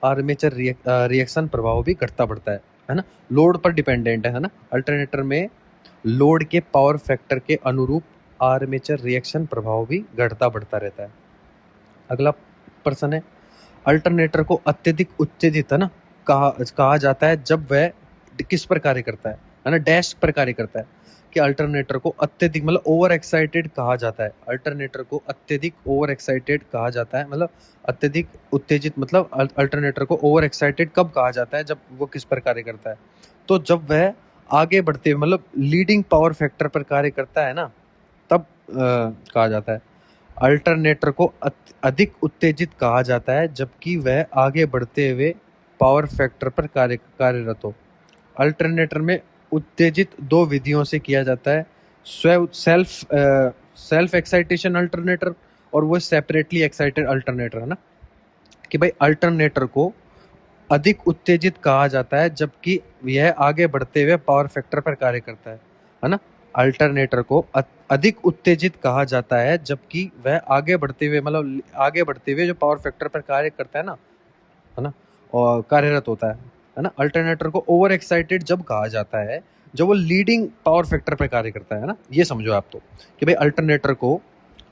आर्मेचर रिएक्शन प्रभाव भी घटता बढ़ता है ना। लोड पर डिपेंडेंट है ना। अल्टरनेटर में लोड के पावर फैक्टर के अनुरूप आर्मेचर रिएक्शन प्रभाव भी घटता बढ़ता रहता है। अगला प्रश्न है, अल्टरनेटर को अत्यधिक उत्तेजित है ना कहा जाता है जब वह किस पर कार्य करता है ना, डैश पर कार्य करता है। कि अल्टरनेटर को अत्यधिक मतलब ओवर एक्साइटेड कहा जाता है। अल्टरनेटर को अत्यधिक ओवर एक्साइटेड कहा जाता है, मतलब अत्यधिक उत्तेजित, मतलब अल्टरनेटर को ओवर एक्साइटेड कब कहा जाता है, जब वो किस पर कार्य करता है, तो जब वह आगे बढ़ते हुए मतलब लीडिंग पावर फैक्टर पर कार्य करता है ना, तब कहा जाता है। अल्टरनेटर को अधिक उत्तेजित कहा जाता है जबकि वह आगे बढ़ते हुए पावर फैक्टर पर कार्यरत हो। अल्टरनेटर में उत्तेजित दो विधियों से किया जाता है, सेल्फ एक्साइटेशन अल्टरनेटर और वो सेपरेटली एक्साइटेड अल्टरनेटर, है ना। कि भाई अल्टरनेटर को अधिक उत्तेजित कहा जाता है जबकि यह आगे बढ़ते हुए पावर फैक्टर पर कार्य करता है ना। अल्टरनेटर को अधिक उत्तेजित कहा जाता है जबकि वह आगे बढ़ते हुए मतलब आगे बढ़ते हुए जो पावर फैक्टर पर कार्य करता है ना, और कार्यरत होता है ना। अल्टरनेटर को ओवर एक्साइटेड जब कहा जाता है जब वो लीडिंग पावर फैक्टर पर कार्य करता है ना। ये समझो आप तो कि भाई अल्टरनेटर को,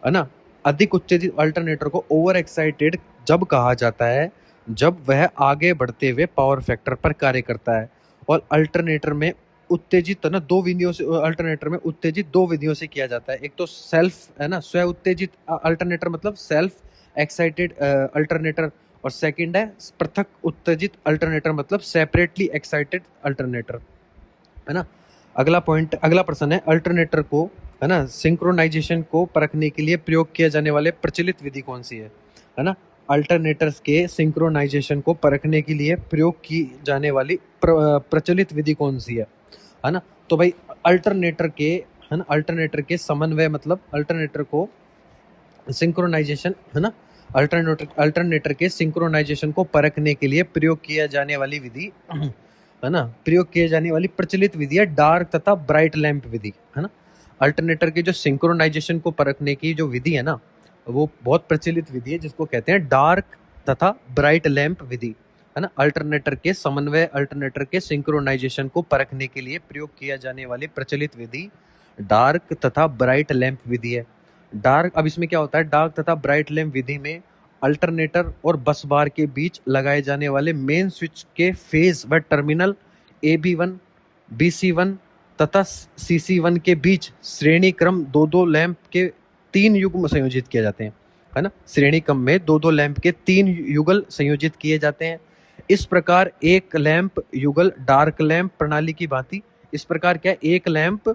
है ना, अधिक उत्तेजित अल्टरनेटर को ओवर एक्साइटेड जब कहा जाता है जब वह आगे बढ़ते हुए पावर फैक्टर पर कार्य करता है। और अल्टरनेटर में उत्तेजित, है ना, दो विधियों से, अल्टरनेटर में उत्तेजित दो विधियों से किया जाता है। एक तो सेल्फ, है ना, स्व उत्तेजित अल्टरनेटर मतलब सेल्फ एक्साइटेड अल्टरनेटर, और सेकंड है पृथक उत्तेजित अल्टरनेटर मतलब सेपरेटली एक्साइटेड अल्टरनेटर, है ना। अगला प्रश्न है, अल्टरनेटर को, है ना, सिंक्रोनाइजेशन को परखने के लिए प्रयोग किया जाने वाले प्रचलित विधि कौन सी है ना। अल्टरनेटर्स के सिंक्रोनाइजेशन को परखने के लिए प्रयोग की जाने वाली प्रचलित विधि कौन सी है ना। तो भाई अल्टरनेटर के, है ना, अल्टरनेटर के समन्वय मतलब अल्टरनेटर को सिंक्रोनाइजेशन, है ना, अल्टरनेटर के सिंक्रोनाइजेशन को परखने के लिए प्रयोग किया जाने वाली विधि, है ना, प्रयोग किए जाने वाली प्रचलित विधि है डार्क तथा ब्राइट लैंप विधि, है ना। अल्टरनेटर के जो सिंक्रोनाइजेशन को परखने की जो विधि है ना, वो बहुत प्रचलित विधि है जिसको कहते हैं डार्क तथा ब्राइट लैंप विधि, है ना। अल्टरनेटर के समन्वय, अल्टरनेटर के सिंक्रोनाइजेशन को परखने के लिए प्रयोग किया जाने वाली प्रचलित विधि डार्क तथा ब्राइट लैंप विधि है। डार्क, अब इसमें क्या होता है, डार्क तथा ब्राइट लैंप विधि में अल्टरनेटर और बस बार के बीच लगाए जाने वाले मेन स्विच के फेज व टर्मिनल AB1, BC1 तथा CC1 के बीच श्रेणी क्रम दो लैंप के 3 युग्म संयोजित किए जाते हैं, है ना। श्रेणी क्रम में दो लैंप के 3 युगल संयोजित किए जाते हैं। इस प्रकार एक लैंप युगल डार्क लैंप प्रणाली की भांति, इस प्रकार क्या, एक लैंप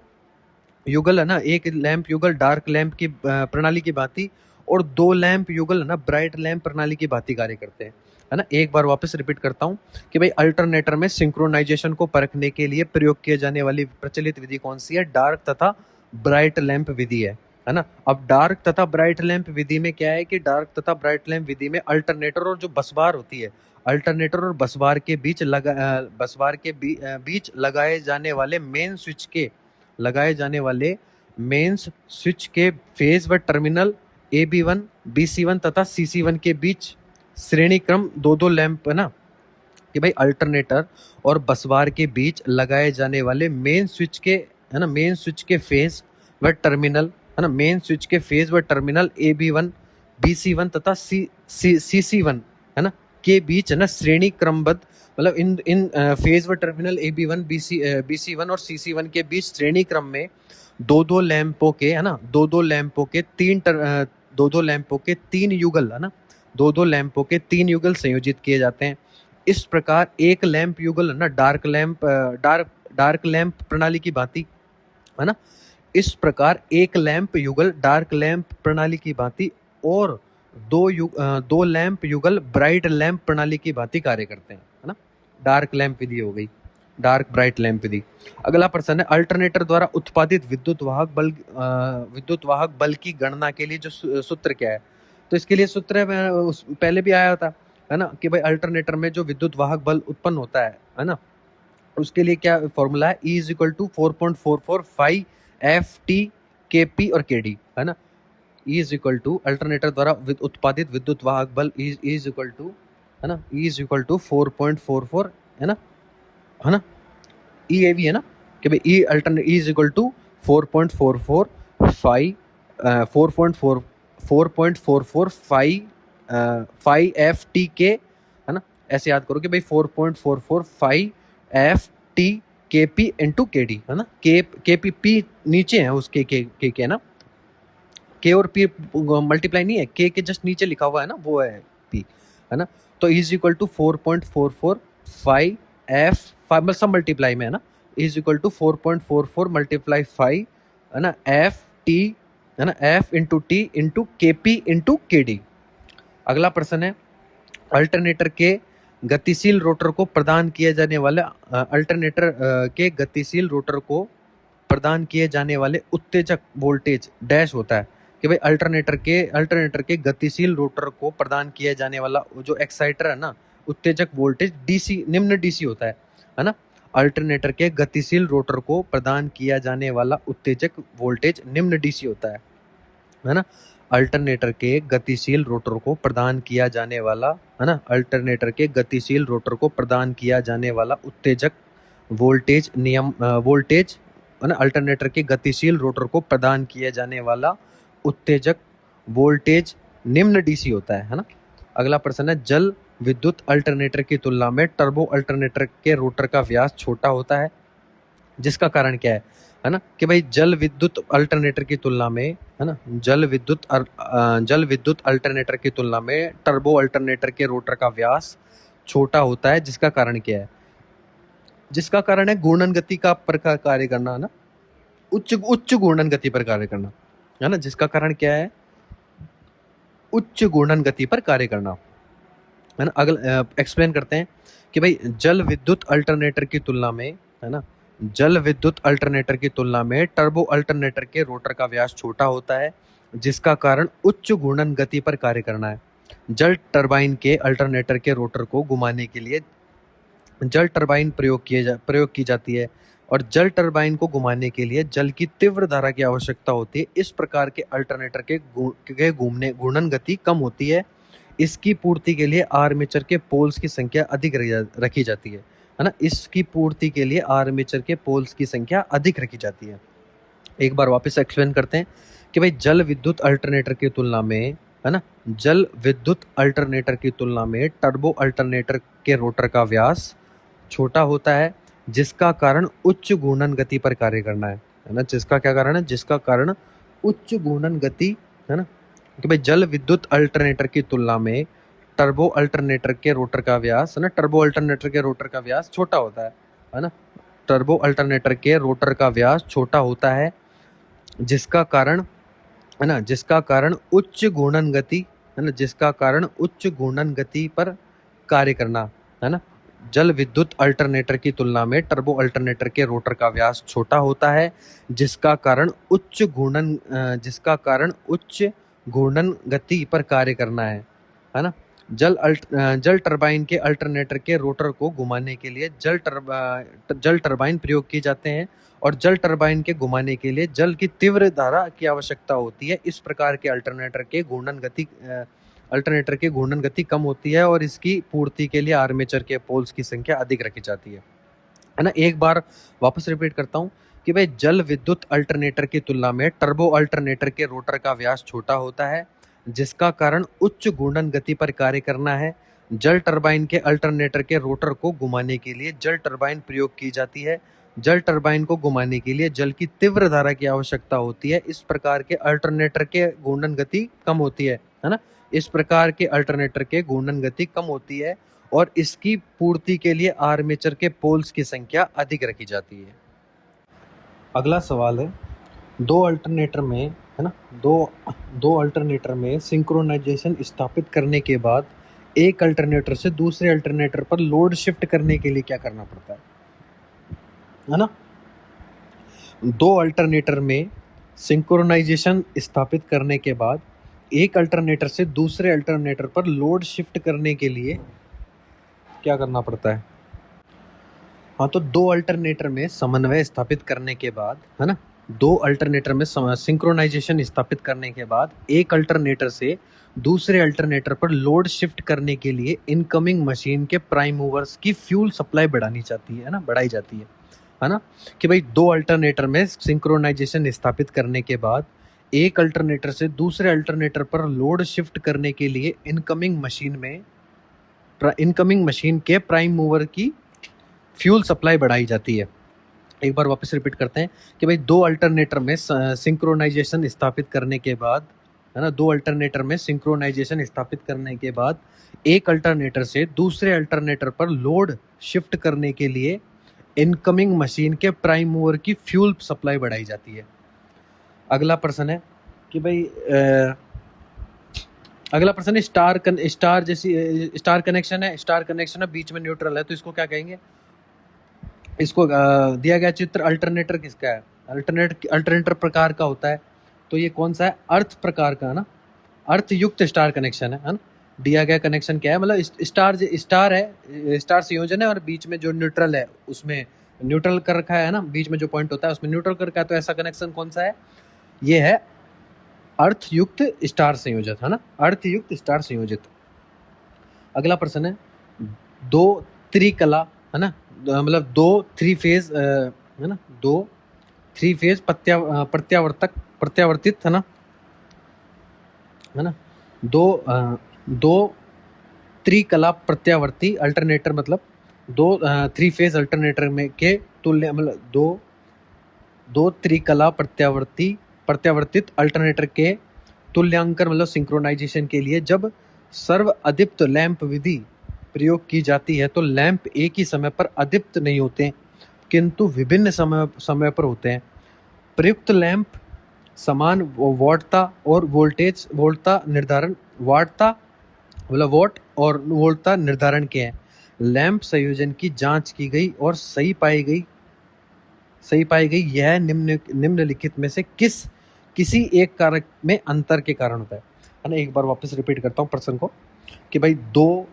युगल, है ना, एक लैंप युगल डार्क लैंप की प्रणाली की भांति और 2 लैंप युगल, है ना, ब्राइट लैंप प्रणाली की भांति कार्य करते हैं, है ना। एक बार वापस रिपीट करता हूँ कि भाई अल्टरनेटर में सिंक्रोनाइजेशन को परखने के लिए प्रयोग किए जाने वाली प्रचलित विधि कौन सी है, डार्क तथा ब्राइट लैंप विधि है ना। अब डार्क तथा ब्राइट लैंप विधि में क्या है कि डार्क तथा ब्राइट लैंप विधि में अल्टरनेटर और जो बसबार होती है, अल्टरनेटर और बसबार के बीच बीच लगाए जाने वाले मेन स्विच के फेज व टर्मिनल AB1, BC1 तथा CC1 के बीच श्रेणी क्रम दो लैंप, है ना। कि भाई अल्टरनेटर और बसबार के बीच लगाए जाने वाले मेन स्विच के, है ना, मेन स्विच के फेज व टर्मिनल, है ना, मेन स्विच के फेज व टर्मिनल AB1, BC1 तथा CC1, है ना, के बीच, है ना, श्रेणी क्रमबद्ध मतलब इन फेज व टर्मिनल AB1, BC1 और CC1 के बीच श्रेणी क्रम में दो लैंपों के, है ना, दो लैंपों के तीन युगल, है ना, दो लैंपों के 3 युगल संयोजित किए जाते हैं। इस प्रकार एक लैंप युगल, है ना, डार्क लैंप प्रणाली की भांति, है ना। इस प्रकार एक लैंप युगल डार्क लैंप प्रणाली की भांति और दो लैंप युगल ब्राइट लैंप प्रणाली की भांति कार्य करते हैं, है ना। डार्क लैंप विधि हो गई, डार्क ब्राइट लैंप विधि। अगला प्रश्न है, अल्टरनेटर द्वारा उत्पादित विद्युत वाहक बल की गणना के लिए जो सूत्र क्या है। तो इसके लिए सूत्र पहले भी आया था, है ना, कि भाई अल्टरनेटर में जो विद्युत वाहक बल उत्पन्न होता है ना, उसके लिए क्या फॉर्मूला है, E = 4.445 FT KP और KD, है ना। E = अल्टरनेटर द्वारा उत्पादित विद्युत वाहक बल E = है ना, E = 4.44, है ना, है ना। EAV है ना, कि भाई E = 4.445 5 एफ टी के, है ना, ऐसे याद करो कि भाई 4.44 5 एफ टी के पी इंटू के डी, है ना, के पी नीचे है उसके के ना, के और पी मल्टीप्लाई नहीं है, के जस्ट नीचे लिखा हुआ है ना, वो है पी, है ना। तो इज इक्वल टू 4.44 5 एफ 5 सब मल्टीप्लाई में है ना, इज इक्वल टू 4.44 मल्टीप्लाई 5, है ना, एफ टी, है ना, एफ इंटू टी इंटू के पी इंटू के डी। अगला प्रश्न है, अल्टरनेटर के गतिशील रोटर को प्रदान किए जाने वाले अल्टरनेटर के गतिशील रोटर को प्रदान किए जाने वाले उत्तेजक वोल्टेज डैश होता है। कि भाई अल्टरनेटर के गतिशील रोटर को प्रदान किया जाने वाला जो एक्साइटर है ना, उत्तेजक वोल्टेज डीसी, निम्न डीसी होता है ना। अल्टरनेटर के गतिशील रोटर को प्रदान किया जाने वाला उत्तेजक वोल्टेज निम्न डीसी होता है ना। अल्टरनेटर के गतिशील रोटर को प्रदान किया जाने वाला, है ना, अल्टरनेटर के गतिशील रोटर को प्रदान किया जाने वाला उत्तेजक वोल्टेज वोल्टेज, है ना, अल्टरनेटर के गतिशील रोटर को प्रदान किया जाने वाला उत्तेजक वोल्टेज निम्न डीसी होता है ना। अगला प्रश्न है, जल विद्युत अल्टरनेटर की तुलना में टर्बो अल्टरनेटर के रोटर का व्यास छोटा होता है, जिसका कारण क्या है ना, कि भाई जल विद्युत अल्टरनेटर की तुलना में, है ना, जल विद्युत अल्टरनेटर की तुलना में टर्बो अल्टरनेटर के रोटर का व्यास छोटा होता है, जिसका कारण क्या है? जिसका कारण है घूर्णन गति का पर कार्य करना, है ना, उच्च घूर्णन गति पर कार्य करना, है ना। जिसका कारण क्या है? उच्च घूर्णन गति पर कार्य करना, है ना। अगला एक्सप्लेन करते हैं कि भाई जल विद्युत अल्टरनेटर की तुलना में, है ना, जल विद्युत अल्टरनेटर की तुलना में टर्बो अल्टरनेटर के रोटर का व्यास छोटा होता है, जिसका कारण उच्च घूर्णन गति पर कार्य करना है। जल टरबाइन के अल्टरनेटर के रोटर को घुमाने के लिए जल टरबाइन प्रयोग की जाती है, और जल टरबाइन को घुमाने के लिए जल की तीव्र धारा की आवश्यकता होती है। इस प्रकार के अल्टरनेटर के घूर्णन गति कम होती है। इसकी पूर्ति के लिए आर्मेचर के पोल्स की संख्या अधिक रखी जाती है ना। इसकी पूर्ति के लिए आर्मेचर के पोल्स की संख्या अधिक रखी जाती है। एक बार वापस एक्सप्लेन करते हैं कि भाई जल विद्युत अल्टरनेटर की तुलना में, है ना, जल विद्युत अल्टरनेटर की तुलना में टर्बो अल्टरनेटर के रोटर का व्यास छोटा होता है, जिसका कारण उच्च घूर्णन गति पर कार्य करना है ना। जिसका क्या कारण है? जिसका कारण उच्च घूर्णन गति, है ना। कि भाई जल विद्युत अल्टरनेटर की तुलना में टर्बो अल्टरनेटर के रोटर का व्यास, है ना, टर्बो अल्टरनेटर के रोटर का व्यास छोटा होता है ना। टर्बो अल्टरनेटर के रोटर का व्यास छोटा होता है, जिसका कारण, है ना, जिसका कारण उच्च घूर्णन गति, है ना, जिसका कारण उच्च घूर्णन गति पर कार्य करना, है ना। जल विद्युत अल्टरनेटर की तुलना में टर्बो अल्टरनेटर के रोटर का व्यास छोटा होता है, जिसका कारण उच्च घूर्णन गति पर कार्य करना है ना। जल टरबाइन के अल्टरनेटर के रोटर को घुमाने के लिए जल टरबाइन प्रयोग किए जाते हैं, और जल टरबाइन के घुमाने के लिए जल की तीव्र धारा की आवश्यकता होती है। इस प्रकार के अल्टरनेटर के घूर्णन गति कम होती है, और इसकी पूर्ति के लिए आर्मेचर के पोल्स की संख्या अधिक रखी जाती है ना। एक बार वापस रिपीट करता हूँ कि भाई जल विद्युत अल्टरनेटर की तुलना में टर्बो अल्टरनेटर के रोटर का व्यास छोटा होता है, जिसका कारण उच्च घूर्णन गति पर कार्य करना है। जल टरबाइन के अल्टरनेटर के रोटर को घुमाने के लिए जल टरबाइन प्रयोग की जाती है। जल टरबाइन को घुमाने के लिए जल की तीव्र धारा की आवश्यकता होती है। इस प्रकार के अल्टरनेटर के घूर्णन गति कम होती है ना। इस प्रकार के अल्टरनेटर के घूर्णन गति कम होती है, और इसकी पूर्ति के लिए आर्मेचर के पोल्स की संख्या अधिक रखी जाती है। अगला सवाल है, दो अल्टरनेटर में, है ना, दो अल्टरनेटर में सिंक्रोनाइजेशन स्थापित करने के बाद एक अल्टरनेटर से दूसरे अल्टरनेटर पर लोड शिफ्ट करने के लिए क्या करना पड़ता है ना। दो अल्टरनेटर में सिंक्रोनाइजेशन स्थापित करने के बाद एक अल्टरनेटर से दूसरे अल्टरनेटर पर लोड शिफ्ट करने के लिए क्या करना पड़ता है? हाँ, तो दो अल्टरनेटर में समन्वय स्थापित करने के बाद, है ना, दो अल्टरनेटर में सिंक्रोनाइजेशन स्थापित करने के बाद एक अल्टरनेटर से दूसरे अल्टरनेटर पर लोड शिफ्ट करने के लिए इनकमिंग मशीन के प्राइम मूवर्स की फ्यूल सप्लाई बढ़ाई जाती है ना। कि भाई दो अल्टरनेटर में सिंक्रोनाइजेशन स्थापित करने के बाद एक अल्टरनेटर से दूसरे अल्टरनेटर पर लोड शिफ्ट करने के लिए इनकमिंग मशीन के प्राइम मूवर की फ्यूल सप्लाई बढ़ाई जाती है। एक बार वापस रिपीट करते हैं कि भाई दो अल्टरनेटर में सिंक्रोनाइजेशन स्थापित करने के बाद, है ना, दो अल्टरनेटर में सिंक्रोनाइजेशन स्थापित करने के बाद एक अल्टरनेटर से दूसरे अल्टरनेटर पर लोड शिफ्ट करने के लिए इनकमिंग मशीन के प्राइम मूवर की फ्यूल सप्लाई बढ़ाई जाती है। अगला प्रश्न है कि भाई अगला प्रश्न है स्टार कनेक्शन है, बीच में न्यूट्रल है, तो इसको क्या कहेंगे? इसको दिया गया चित्र अल्टरनेटर किसका है? अल्टरनेटर प्रकार का होता है, तो ये कौन सा है? अर्थ प्रकार का, है ना, अर्थ युक्त स्टार कनेक्शन है ना। दिया गया कनेक्शन क्या है? मतलब स्टार है, स्टार संयोजन है और बीच में जो न्यूट्रल है उसमें न्यूट्रल कर रखा है ना, बीच में जो पॉइंट होता है उसमें न्यूट्रल कर रखा है, तो ऐसा कनेक्शन कौन सा है? ये है अर्थयुक्त स्टार संयोजित, है ना, अर्थयुक्त स्टार संयोजित। अगला प्रश्न है दो त्रिकला, है ना, मतलब दो थ्री फेज, है ना, दो थ्री फेज प्रत्यावर्तित, है ना, दो त्रिकला प्रत्यावर्ती अल्टरनेटर, मतलब दो थ्री फेज अल्टरनेटर में के तुल्य, मतलब दो त्रिकला प्रत्यावर्तित अल्टरनेटर के तुल्यांकन, मतलब सिंक्रोनाइजेशन के लिए जब सर्व अदीप्त लैंप विधि प्रयोग की जाती है तो लैंप एक ही समय पर अदीप्त नहीं होते किंतु विभिन्न समय पर होते हैं। प्रयुक्त लैंप समान वोल्टता और वोल्टता निर्धारण के हैं। लैंप संयोजन की जांच की गई और सही पाई गई यह निम्नलिखित में से किसी एक कारक में अंतर के कारण होता है ना। एक बार वापस रिपीट करता हूँ प्रश्न को कि भाई दो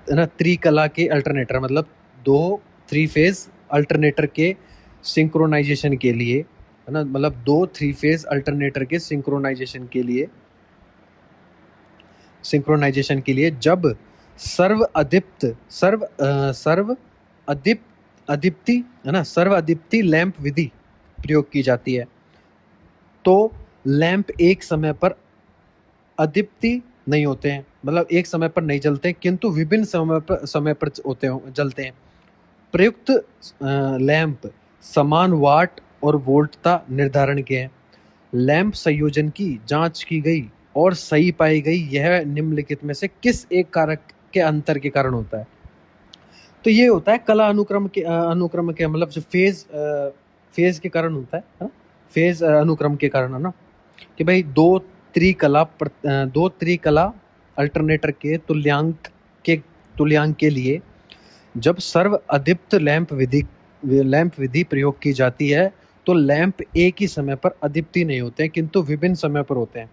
है ना त्रिकला के अल्टरनेटर, मतलब दो थ्री फेज अल्टरनेटर के सिंक्रोनाइजेशन के लिए, है ना, मतलब दो थ्री फेज अल्टरनेटर के सिंक्रोनाइजेशन के लिए जब सर्व अदीप्ति लैंप विधि प्रयोग की जाती है तो लैंप एक समय पर अदीप्ति नहीं होते हैं, मतलब एक समय पर नहीं जलते किंतु विभिन्न समय पर जलते हैं। प्रयुक्त लैंप समान वाट और वोल्टता निर्धारण के हैं। लैंप संयोजन की जांच की गई और सही पाई गई यह निम्नलिखित में से किस एक कारक के अंतर के कारण होता है? तो ये होता है कला अनुक्रम के मतलब जो फेज के कारण होता है ना, फेज अनुक्रम के कारण, है ना, कि भाई दो त्रिकला अल्टरनेटर के तुल्यांक के लिए जब सर्व अदीप्त लैंप विधि प्रयोग की जाती है तो लैंप एक ही समय पर अदीप्ति नहीं होते हैं किंतु विभिन्न समय पर होते हैं।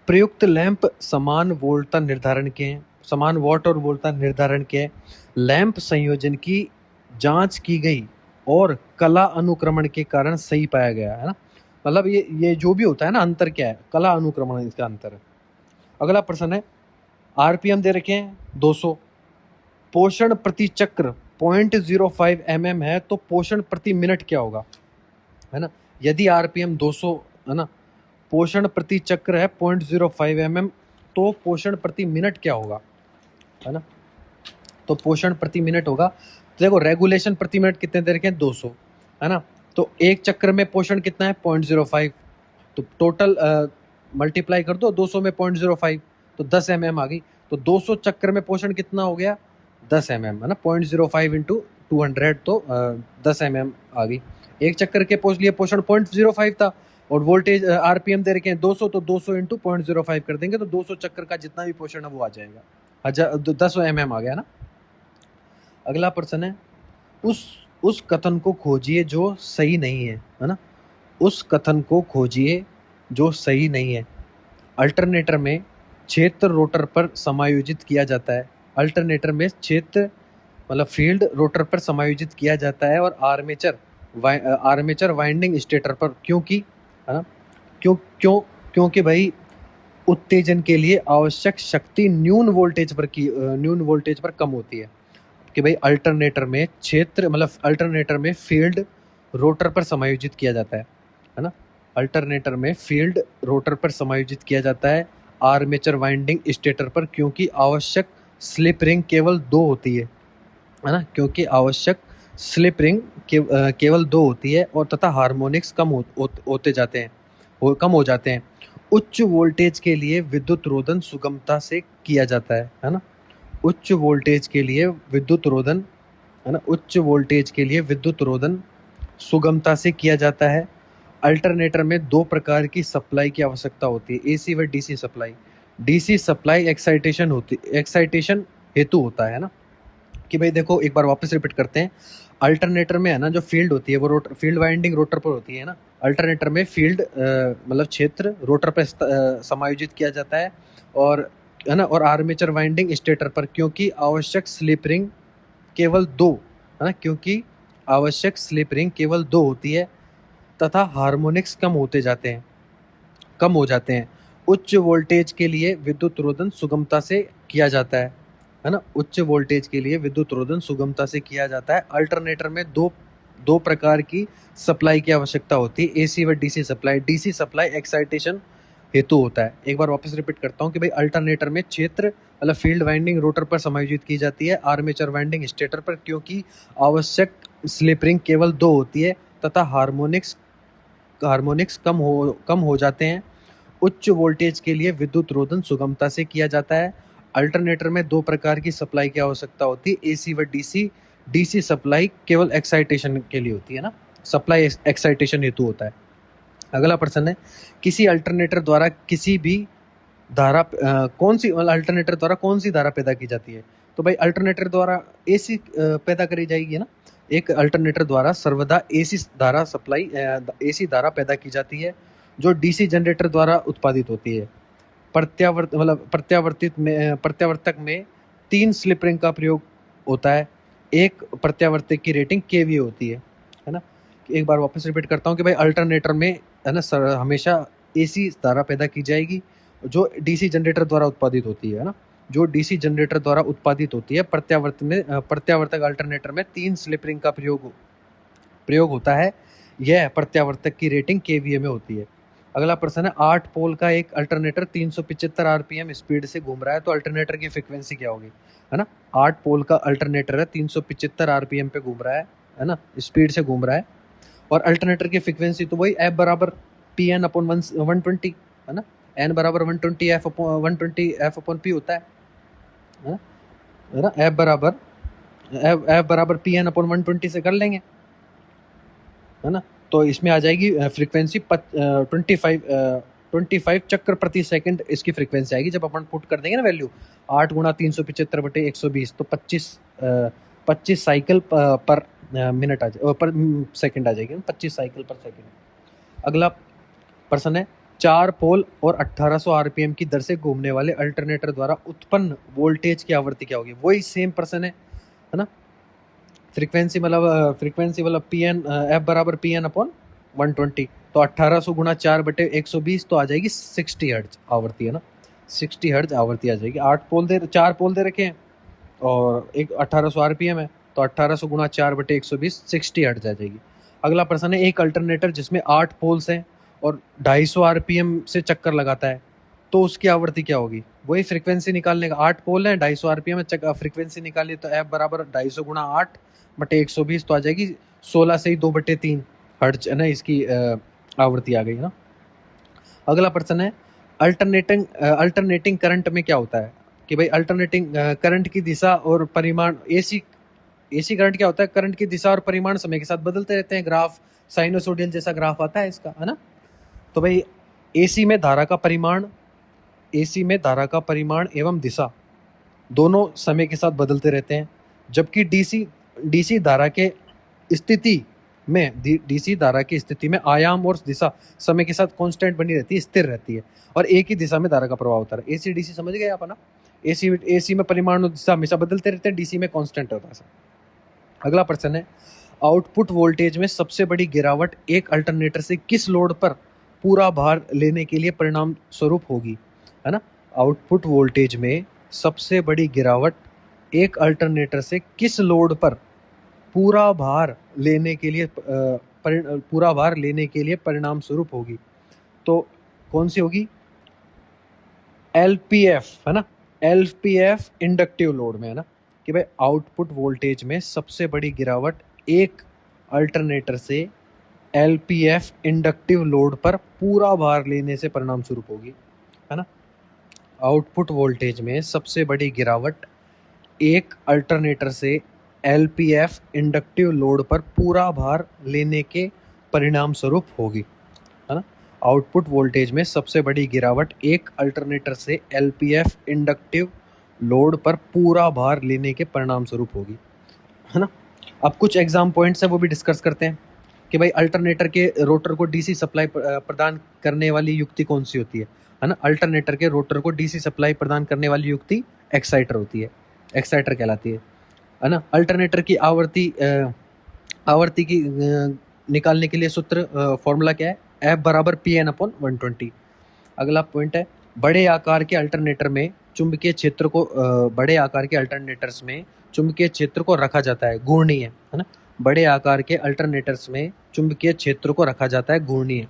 प्रयुक्त लैंप समान वोल्टता निर्धारण के हैं, समान वोल्ट और वोल्टता निर्धारण के हैं। लैंप संयोजन की जांच की गई और कला अनुक्रमण के कारण सही पाया गया, है ना, मतलब ये जो भी होता है ना, अंतर क्या है? कला अनुक्रमण, इसका अंतर है। अगला प्रश्न है आरपीएम दे रखे हैं 200, पोषण प्रति चक्र 0.05 mm है तो पोषण प्रति मिनट क्या होगा, है ना। यदि आरपीएम 200, है ना, पोषण प्रति चक्र है 0.05 mm तो पोषण प्रति मिनट क्या होगा, है ना, तो पोषण प्रति मिनट होगा। तो देखो रेगुलेशन प्रति मिनट कितने दे रखे हैं? 200, है ना, तो एक चक्र में पोषण कितना है? 0.05, तो टोटल मल्टीप्लाई कर दो 200 में 0.05 तो 10 mm आ गई। तो 200 चक्र में पोषण कितना हो गया? 10 mm, है ना, 0.05 इंटू 200 तो 10 mm आ गई। एक चक्कर के लिए पोषण 0.05 था और वोल्टेज आरपीएम दे रखे हैं 200, तो 200 इंटू 0.05 कर देंगे तो 200 चक्कर का जितना भी पोषण है वो आ जाएगा, 10 mm आ गया ना। अगला प्रश्न है उस कथन को खोजिए जो सही नहीं है ना, उस कथन को खोजिए जो सही नहीं है। अल्टरनेटर में क्षेत्र रोटर पर समायोजित किया जाता है, अल्टरनेटर में क्षेत्र मतलब फील्ड रोटर पर समायोजित किया जाता है और आर्मेचर वाइंडिंग स्टेटर पर, क्योंकि, है ना, क्योंकि भाई उत्तेजन के लिए आवश्यक शक्ति न्यून वोल्टेज पर कम होती है। कि भाई अल्टरनेटर में क्षेत्र मतलब अल्टरनेटर में फील्ड रोटर पर समायोजित किया जाता है ना, अल्टरनेटर में फील्ड रोटर पर समायोजित किया जाता है, आर्मेचर वाइंडिंग स्टेटर पर, क्योंकि आवश्यक स्लिप रिंग केवल 2 होती है ना, क्योंकि आवश्यक स्लिप रिंग केवल 2 होती है, और तथा हार्मोनिक्स कम हो जाते हैं। उच्च वोल्टेज के लिए विद्युत रोधन सुगमता से किया जाता है ना। उच्च वोल्टेज के लिए विद्युत रोधन, है ना, उच्च वोल्टेज के लिए विद्युत रोधन सुगमता से किया जाता है। अल्टरनेटर में 2 प्रकार की सप्लाई की आवश्यकता होती है, एसी व DC supply. DC supply excitation हेतु होता है ना, कि भाई देखो एक बार वापस रिपीट करते हैं। अल्टरनेटर में है ना जो फील्ड होती है वो रोटर, फील्ड वाइंडिंग रोटर पर होती है ना। अल्टरनेटर में फील्ड मतलब क्षेत्र रोटर पर समायोजित किया जाता है, और है ना, और आर्मेचर वाइंडिंग स्टेटर पर, क्योंकि आवश्यक स्लिप रिंग केवल 2, है ना, क्योंकि आवश्यक स्लिप रिंग केवल 2 होती है, तथा हार्मोनिक्स कम हो जाते हैं। उच्च वोल्टेज के लिए विद्युत रोधन सुगमता से किया जाता है ना। उच्च वोल्टेज के लिए विद्युत रोधन सुगमता से किया जाता है। अल्टरनेटर में दो प्रकार की सप्लाई की आवश्यकता होती है, एसी व DC supply. DC supply excitation हेतु होता है। एक बार वापस रिपीट करता हूँ कि भाई अल्टरनेटर में क्षेत्र मतलब फील्ड वाइंडिंग रोटर पर समायोजित की जाती है, आर्मेचर वाइंडिंग स्टेटर पर, क्योंकि आवश्यक स्लिप रिंग केवल 2 होती है, तथा हार्मोनिक्स कम हो जाते हैं। उच्च वोल्टेज के लिए विद्युत रोधन सुगमता से किया जाता है। अल्टरनेटर में 2 प्रकार की सप्लाई की आवश्यकता होती है, एसी व डीसी। डीसी सप्लाई केवल एक्साइटेशन के लिए होती है ना, सप्लाई एक्साइटेशन हेतु होता है। अगला प्रश्न है, किसी अल्टरनेटर द्वारा किसी भी धारा अल्टरनेटर द्वारा कौन सी धारा पैदा की जाती है? तो भाई अल्टरनेटर द्वारा एसी पैदा करी जाएगी ना। एक अल्टरनेटर द्वारा सर्वदा एसी धारा पैदा की जाती है, जो डीसी जनरेटर द्वारा उत्पादित होती है। प्रत्यावर्तक में 3 स्लिप रिंग का प्रयोग होता है। एक प्रत्यावर्तक की रेटिंग केवीए होती है ना। एक बार वापस रिपीट करता हूँ कि भाई अल्टरनेटर में है ना हमेशा एसी धारा पैदा की जाएगी, जो डीसी जनरेटर द्वारा उत्पादित होती है ना, जो डीसी जनरेटर द्वारा उत्पादित होती है। प्रत्यावर्तक अल्टरनेटर में 3 स्लिप रिंग का प्रयोग होता है। यह प्रत्यावर्तक की रेटिंग केवीए में होती है। अगला प्रश्न है, 8 पोल का एक अल्टरनेटर 375 आरपीएम स्पीड से घूम रहा है, तो अल्टरनेटर की फ्रीक्वेंसी क्या होगी? है ना, 8 पोल का अल्टरनेटर है, 375 आरपीएम पे घूम रहा है ना, स्पीड से घूम रहा है, और अल्टरनेटर की फ्रीक्वेंसी तो वही एफ बराबर पी एन अपॉन 120 है ना। एन बराबर 120 एफ अपॉन पी होता है ना। एफ बराबर पी एन अपॉन 120 से कर लेंगे, है ना। तो इसमें आ जाएगी फ्रीक्वेंसी 25 चक्र प्रति सेकंड इसकी फ्रीक्वेंसी आएगी। जब अपन पुट कर देंगे ना वैल्यू 8 गुणा 375/120, तो 25 साइकिल पर मिनट पर सेकंड आ जाएगी, 25 साइकिल पर सेकंड। अगला प्रश्न है, 4 पोल और 1800 आरपीएम की दर से घूमने वाले अल्टरनेटर द्वारा उत्पन्न वोल्टेज की आवृत्ति क्या होगी? वही सेम प्रश्न है ना। फ्रीक्वेंसी मतलब पी एन एफ बराबर पी एन अपॉन 120, तो 1800 गुणा 4/120 तो आ जाएगी 60 हर्ट्ज आवृत्ति, है ना। 60 हर्ट्ज आवृत्ति आ जाएगी। 4 पोल दे रखे हैं और एक 1800 आरपीएम है, तो 1800 गुणा 4/120 60 हर्ट्ज आ जाएगी। अगला प्रश्न है, एक अल्टरनेटर जिसमें 8 पोल्स हैं और 250 आरपीएम से चक्कर लगाता है, तो उसकी आवृत्ति क्या होगी? वही फ्रीक्वेंसी निकालने का, 8 पोल है 250 आरपीएम में फ्रीक्वेंसी निकालिए, तो एफ बराबर 250 गुणा 8/120 तो आ जाएगी 16 से ही 2/3 हर्ट्ज, है ना, इसकी आवृत्ति आ गई ना। अगला प्रश्न है, अल्टरनेटिंग करंट में क्या होता है? कि भाई अल्टरनेटिंग करंट की दिशा और परिमाण, एसी करंट क्या होता है? करंट की दिशा और परिमाण समय के साथ बदलते रहते हैं। ग्राफ साइनोसोडियल जैसा ग्राफ आता है इसका, है ना। तो भाई एसी में धारा का परिमाण एवं दिशा दोनों समय के साथ बदलते रहते हैं, जबकि डीसी धारा की स्थिति में आयाम और दिशा समय के साथ कांस्टेंट बनी रहती है, स्थिर रहती है, और एक ही दिशा में धारा का प्रभाव होता है। एसी डीसी समझ गए आप ना। एसी में परिमाण और दिशा हमेशा बदलते रहते हैं, डीसी में कांस्टेंट होता है। अगला प्रश्न है, आउटपुट वोल्टेज में सबसे बड़ी गिरावट एक अल्टरनेटर से किस लोड पर पूरा भार लेने के लिए परिणाम स्वरूप होगी? है ना, आउटपुट वोल्टेज में सबसे बड़ी गिरावट एक अल्टरनेटर से किस लोड पर पूरा भार लेने के लिए पूरा भार लेने के लिए परिणाम स्वरूप होगी। तो कौन सी होगी? LPF है ना, LPF इंडक्टिव लोड में है ना, कि भाई आउटपुट वोल्टेज में सबसे बड़ी गिरावट एक अल्टरनेटर से LPF इंडक्टिव लोड पर पूरा भार लेने से परिणाम स्वरूप होगी, है ना। आउटपुट वोल्टेज में सबसे बड़ी गिरावट एक अल्टरनेटर से LPF इंडक्टिव लोड पर पूरा भार लेने के परिणाम स्वरूप होगी, है ना। आउटपुट वोल्टेज में सबसे बड़ी गिरावट एक अल्टरनेटर से LPF इंडक्टिव लोड पर पूरा भार लेने के परिणाम स्वरूप होगी, है ना। अब कुछ एग्जाम पॉइंट्स है वो भी डिस्कस करते हैं कि भाई अल्टरनेटर के रोटर को डीसी सप्लाई प्रदान करने वाली युक्ति कौन सी होती है ना। अल्टरनेटर के रोटर को डीसी सप्लाई प्रदान करने वाली युक्ति एक्साइटर होती है, एक्साइटर कहलाती है ना। अल्टरनेटर की आवर्ती की निकालने के लिए सूत्र फॉर्मूला क्या है? F बराबर PN/120। अगला पॉइंट है, बड़े आकार के अल्टरनेटर में चुंबकीय क्षेत्र को बड़े आकार के अल्टरनेटर्स में चुंबकीय क्षेत्र को रखा जाता है घूर्णीय, है ना। बड़े आकार के अल्टरनेटर्स में चुंबकीय क्षेत्र को रखा जाता है घूर्णीय।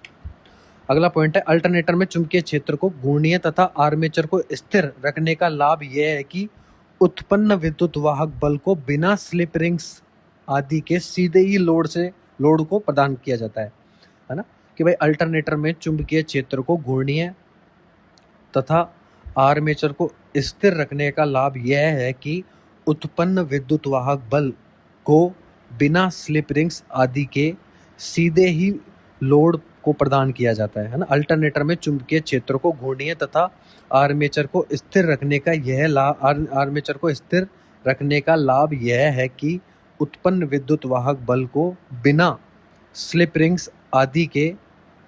अगला पॉइंट है, अल्टरनेटर में चुंबकीय क्षेत्र को घूर्णीय तथा आर्मेचर को स्थिर रखने का लाभ यह है कि उत्पन्न विद्युत वाहक बल को बिना स्लिप रिंग्स आदि के सीधे ही लोड को प्रदान किया जाता है ना। कि भाई अल्टरनेटर में चुंबकीय क्षेत्र को घूर्णीय तथा आर्मेचर को स्थिर रखने का लाभ यह है कि उत्पन्न विद्युत वाहक बल को बिना स्लिप रिंग्स आदि के सीधे ही लोड को प्रदान किया जाता है ना। अल्टरनेटर में चुंबकीय क्षेत्र को घूर्णीय तथा आर्मेचर को स्थिर रखने का लाभ यह है कि उत्पन्न विद्युत वाहक बल को बिना स्लिप रिंग्स आदि के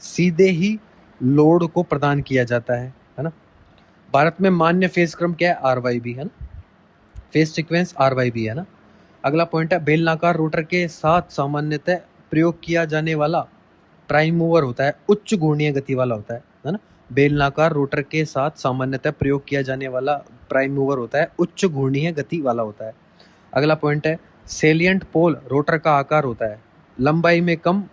सीधे ही लोड को प्रदान किया जाता है ना। भारत में मान्य फेज क्रम क्या है? RYB, है ना। फेज सीक्वेंस RYB है ना। अगला पॉइंट है, बेलनाकार रोटर के साथ सामान्यतः प्रयोग किया जाने वाला प्राइम मूवर होता है, उच्च घूर्णीय गति वाला होता है ना। बेलनाकार रोटर के साथ सामान्यतः प्रयोग किया जाने वाला प्राइम मूवर होता है, उच्च घूर्णीय गति वाला होता है। अगला पॉइंट है, सेलिएंट पोल रोटर का आकार होता है, लंबाई में कम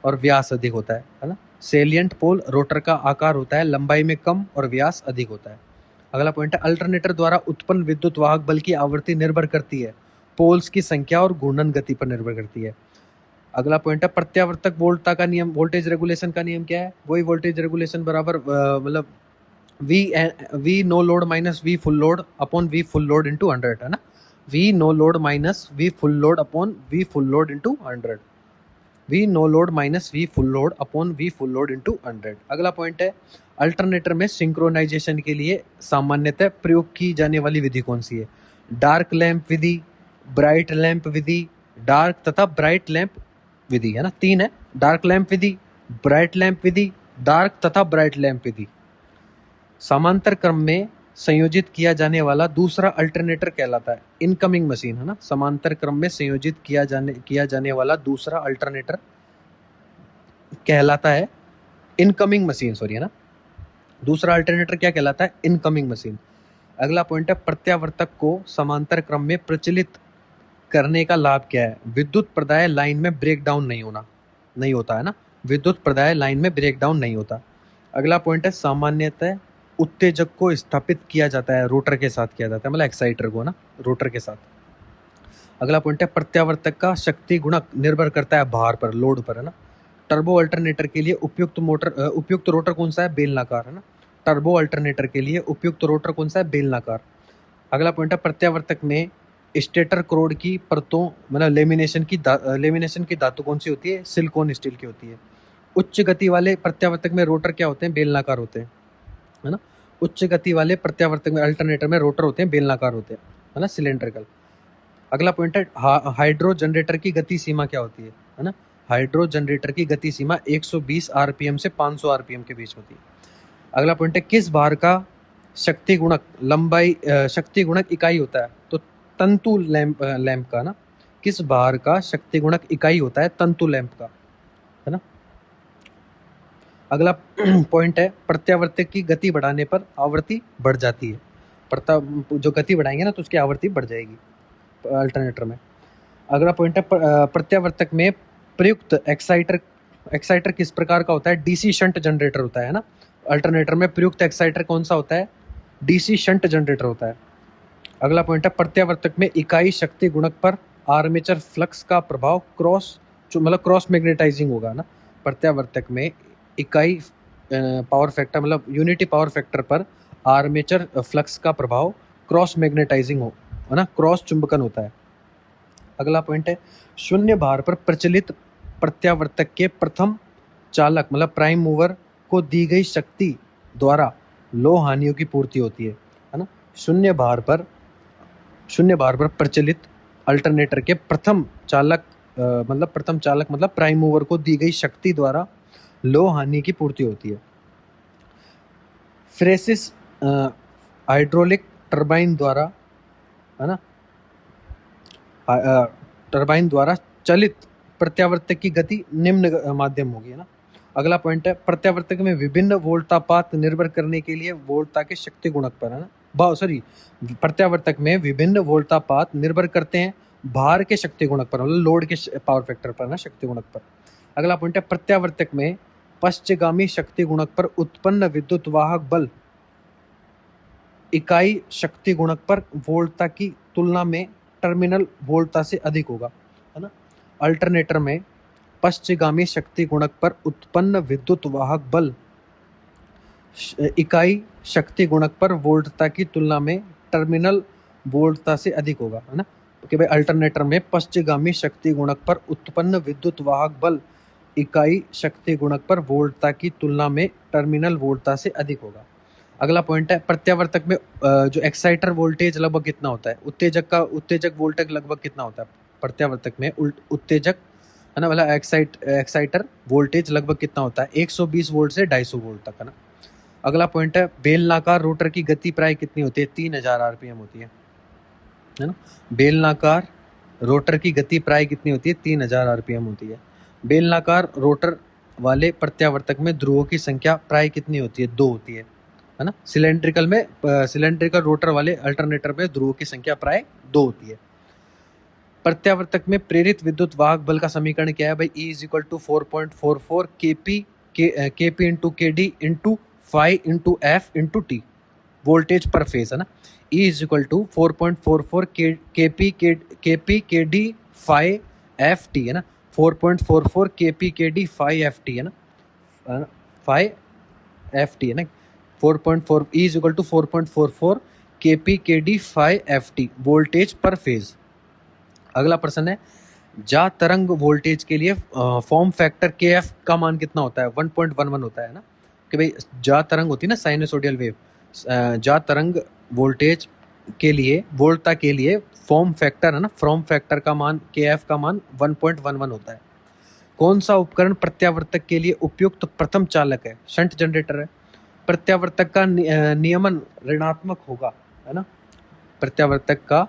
और व्यास अधिक होता है ना। सेलिएंट पोल रोटर का आकार होता है, लंबाई में कम और व्यास अधिक होता है। अगला पॉइंट है, अल्टरनेटर द्वारा उत्पन्न विद्युत वाहक बल की आवृत्ति निर्भर करती है, पोल्स की संख्या और घूर्णन गति पर निर्भर करती है। अगला पॉइंट है, प्रत्यावर्तक वोल्टता का नियम, वोल्टेज रेगुलेशन का नियम क्या है? वही वोल्टेज रेगुलेशन बराबर मतलब V no load minus V full load upon V full load into 100, है ना। V no load minus V full load upon V full load into 100। V no load minus V full load upon V full load into 100। अगला point है, alternator में synchronisation के लिए सामान्यतः प्रयोग की जाने वाली विधि कौन सी है? डार्क लैंप विधि, ब्राइट लैंप विधि, डार्क तथा ब्राइट लैंप विधि, है ना। 3 है, डार्क लैंप विधि, ब्राइट लैंप विधि, डार्क तथा ब्राइट लैंप विधि। समांतर क्रम में संयोजित किया जाने वाला दूसरा अल्टरनेटर कहलाता है इनकमिंग मशीन, है ना। समांतर क्रम में संयोजित किया जाने वाला दूसरा अल्टरनेटर कहलाता है इनकमिंग मशीन, सॉरी, है ना। दूसरा अल्टरनेटर क्या कहलाता है? Incoming machine. अगला पॉइंट है, प्रत्यावर्तक को समांतर क्रम में प्रचलित करने का लाभ क्या है? विद्युत प्रदाय लाइन में ब्रेक डाउन नहीं होता है ना। विद्युत प्रदाय लाइन में ब्रेक डाउन नहीं होता। अगला पॉइंट है, सामान्यतः उत्तेजक को स्थापित किया जाता है, रोटर के साथ किया जाता है, मतलब एक्साइटर को ना, रोटर के साथ। अगला पॉइंट है, प्रत्यावर्तक का शक्ति गुणक निर्भर करता है भार पर, लोड पर, है ना। टर्बो अल्टरनेटर के लिए उपयुक्त रोटर कौन सा है? बेलनाकार, है ना। टर्बो अल्टरनेटर के लिए उपयुक्त रोटर कौन सा है? बेलनाकार। अगला पॉइंट है, प्रत्यावर्तक में स्टेटर क्रोड की परतों मतलब लेमिनेशन की धातु कौन सी होती है? सिलिकॉन स्टील की होती है। उच्च गति वाले प्रत्यावर्तक में रोटर क्या होते हैं? बेलनाकार होते हैं, है ना। उच्च गति वाले प्रत्यावर्तक में अल्टरनेटर में रोटर होते हैं बेलनाकार होते हैं, है ना, सिलेंड्रिकल। अगला पॉइंट है, हाइड्रो जनरेटर की गति सीमा क्या होती है ना। हाइड्रो जनरेटर की गति सीमा 120 आरपीएम से 500 आरपीएम के बीच होती है। अगला पॉइंट है, किस भार का शक्ति गुणक इकाई होता है? तो तंतु लैंप का ना। किस भार का शक्ति गुणक इकाई होता है? तंतु लैंप का, है ना। अगला पॉइंट है, प्रत्यावर्तक की गति बढ़ाने पर आवृत्ति बढ़ जाती है। जो गति बढ़ाएंगे ना तो उसकी आवृत्ति बढ़ जाएगी अल्टरनेटर में। अगला पॉइंट है, प्रत्यावर्तक में प्रयुक्त एक्साइटर किस प्रकार का होता है? डीसी शंट जनरेटर होता है ना। अल्टरनेटर में प्रयुक्त एक्साइटर कौन सा होता है? डीसी शंट जनरेटर होता है। अगला पॉइंट है प्रत्यावर्तक में इकाई शक्ति गुणक पर आर्मेचर फ्लक्स का प्रभाव क्रॉस मैग्नेटाइजिंग होगा ना। प्रत्यावर्तक में इकाई पावर फैक्टर मतलब यूनिटी पावर फैक्टर पर आर्मेचर फ्लक्स का प्रभाव क्रॉस मैग्नेटाइजिंग हो है ना, क्रॉस चुंबकन होता है। अगला पॉइंट है शून्य भार पर प्रचलित प्रत्यावर्तक के प्रथम चालक मतलब प्राइम मूवर को दी गई शक्ति द्वारा लौह हानियों की पूर्ति होती है ना। शून्य भार पर प्रचलित अल्टरनेटर के प्रथम चालक मतलब प्राइम मूवर को दी गई शक्ति द्वारा लौह हानि की पूर्ति होती है। फ्रेसिस हाइड्रोलिक टरबाइन द्वारा है ना, टरबाइन द्वारा चलित प्रत्यावर्तक की गति निम्न माध्यम होगी है ना। अगला पॉइंट है प्रत्यावर्तक में विभिन्न वोल्टापात निर्भर करने के लिए वोल्टा के शक्ति गुणक पर है ना। प्रत्यावर्तक में विभिन्न वोल्टापात निर्भर करते हैं भार के शक्ति गुणक पर मतलब लोड के पावर फैक्टर पर ना, शक्ति गुणक पर। अगला पॉइंट है प्रत्यावर्तक में पश्चगामी शक्ति गुणक पर उत्पन्न विद्युत वाहक बल इकाई शक्ति गुणक पर वोल्टा की तुलना में टर्मिनल वोल्टा से अधिक होगा है ना। अल्टरनेटर में पश्चगामी शक्ति गुणक पर उत्पन्न विद्युत वाहक बल इकाई शक्ति गुणक पर वोल्टता की तुलना में टर्मिनल वोल्टता से अधिक होगा है ना। कि भाई अल्टरनेटर में पश्चगामी शक्ति गुणक पर उत्पन्न विद्युत वाहक बल इकाई शक्ति गुणक पर वोल्टता की तुलना में टर्मिनल वोल्टता से अधिक होगा। अगला पॉइंट है प्रत्यावर्तक में जो एक्साइटर वोल्टेज लगभग कितना होता है? उत्तेजक वोल्टेज लगभग कितना होता है प्रत्यावर्तक में? उत्तेजक है ना मतलब एक्साइटर वोल्टेज लगभग कितना होता है? 120 वोल्ट से 250 वोल्ट तक है ना। अगला पॉइंट है बेलनाकार रोटर की गति प्राय कितनी होती है? 3000 आरपीएम होती है ना। बेलनाकार रोटर की गति प्राय कितनी होती है? 3000 आरपीएम होती है। बेलनाकार रोटर वाले प्रत्यावर्तक में ध्रुवों की संख्या प्राय कितनी होती है? 2 होती है ना। सिलेंड्रिकल रोटर वाले अल्टरनेटर में ध्रुवों की संख्या प्राय 2 होती है। प्रत्यावर्तक में प्रेरित विद्युत वाहक बल का समीकरण क्या है भाई? E = 4.44 kp into KD into phi into F into T voltage पर फेज है ना। E = 4.44 kp KD phi F T है ना। 4.44 kp KD phi F T है ना, phi F T है ना। 4.4 E = 4.44 kp KD phi F T voltage पर फेज। अगला प्रश्न है जा तरंग वोल्टेज के लिए फॉर्म फैक्टर KF का मान कितना होता है? 1.11 होता है ना। कि भाई जा तरंग होती है ना साइनसोडियल वेव, जा तरंग वोल्टेज के लिए वोल्टा के लिए फॉर्म फैक्टर है ना, फॉर्म फैक्टर का मान KF का मान 1.11 होता है। कौन सा उपकरण प्रत्यावर्तक के लिए उपयुक्त प्रथम चालक है? शंट जनरेटर है। प्रत्यावर्तक का नियमन ऋणात्मक होगा है ना। प्रत्यावर्तक का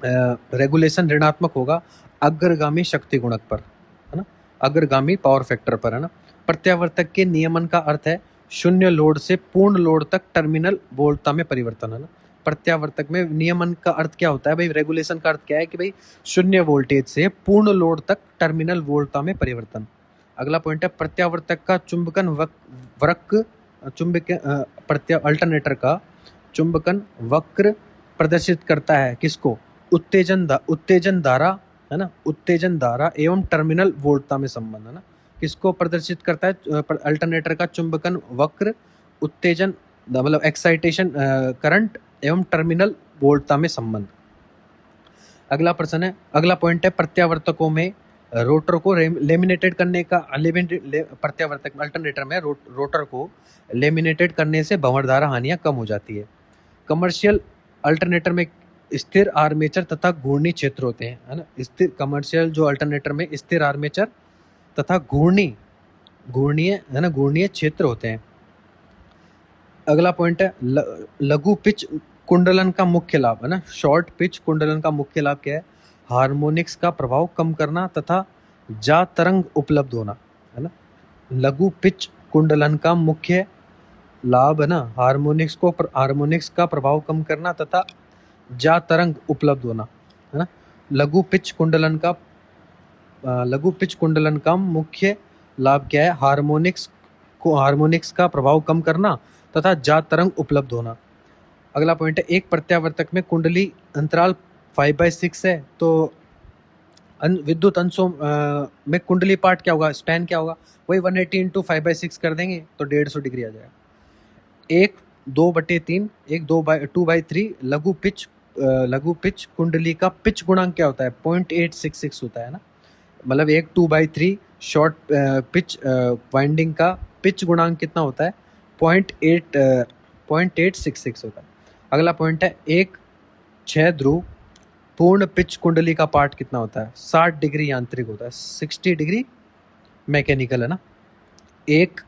रेगुलेशन ऋणात्मक होगा अग्रगामी शक्ति गुणक पर है ना, अग्रगामी पावर फैक्टर पर है ना। प्रत्यावर्तक के नियमन का अर्थ है शून्य लोड से पूर्ण लोड तक टर्मिनल वोल्टता में परिवर्तन है ना। प्रत्यावर्तक में नियमन का अर्थ क्या होता है भाई? रेगुलेशन का अर्थ क्या है कि भाई शून्य वोल्टेज से पूर्ण लोड तक टर्मिनल वोल्टता में परिवर्तन। अगला पॉइंट है प्रत्यावर्तक का चुंबकन वक्र अल्टरनेटर का चुंबकन वक्र प्रदर्शित करता है किसको? उत्तेजन धारा है ना, उत्तेजन धारा एवं टर्मिनल वोल्टता में संबंध है ना। किसको प्रदर्शित करता है? अल्टरनेटर का चुंबकन वक्र उत्तेजन मतलब एक्साइटेशन करंट एवं टर्मिनल वोल्टता में संबंध। अगला प्रश्न है, अगला पॉइंट है प्रत्यावर्तकों में रोटर को लेमिनेटेड करने का प्रत्यावर्तक अल्टरनेटर में रोटर को लेमिनेटेड करने से भंवरधारा हानियां कम हो जाती है। कमर्शियल अल्टरनेटर में स्थिर आर्मेचर तथा घूर्णी क्षेत्र होते हैं है ना। स्थिर कमर्शियल जो अल्टरनेटर में स्थिर आर्मेचर तथा घूर्णीय क्षेत्र होते हैं। अगला पॉइंट है लघु पिच कुंडलन का मुख्य लाभ है ना। शॉर्ट पिच कुंडलन का मुख्य लाभ क्या है? हार्मोनिक्स का प्रभाव कम करना तथा जा तरंग उपलब्ध होना है ना। लघु पिच कुंडलन का मुख्य लाभ है ना हार्मोनिक्स का प्रभाव कम करना तथा जा तरंग उपलब्ध होना है ना। लघु पिच कुंडलन का लघु पिच कुंडलन का मुख्य लाभ क्या है? हार्मोनिक्स का प्रभाव कम करना तथा जात तरंग उपलब्ध होना। अगला पॉइंट है, एक प्रत्यावर्तक में कुंडली अंतराल 5/6 है, तो विद्युत अंशों में कुंडली पार्ट क्या होगा, स्पैन क्या होगा? वही 180 इंटू 5/6 कर देंगे तो 150 डिग्री आ जाएगा। एक 2/3, एक 2/3 लघु पिच कुंडली का पिच गुणांक क्या होता है? 0.866 होता है ना। मतलब एक 2/3 शॉर्ट पिच वाइंडिंग का पिच गुणांक कितना होता है? 0.866 होता है। अगला पॉइंट है, एक 6 ध्रुव पूर्ण पिच कुंडली का पार्ट कितना होता है? 60 डिग्री यांत्रिक होता है, 60 डिग्री मैकेनिकल है ना। एक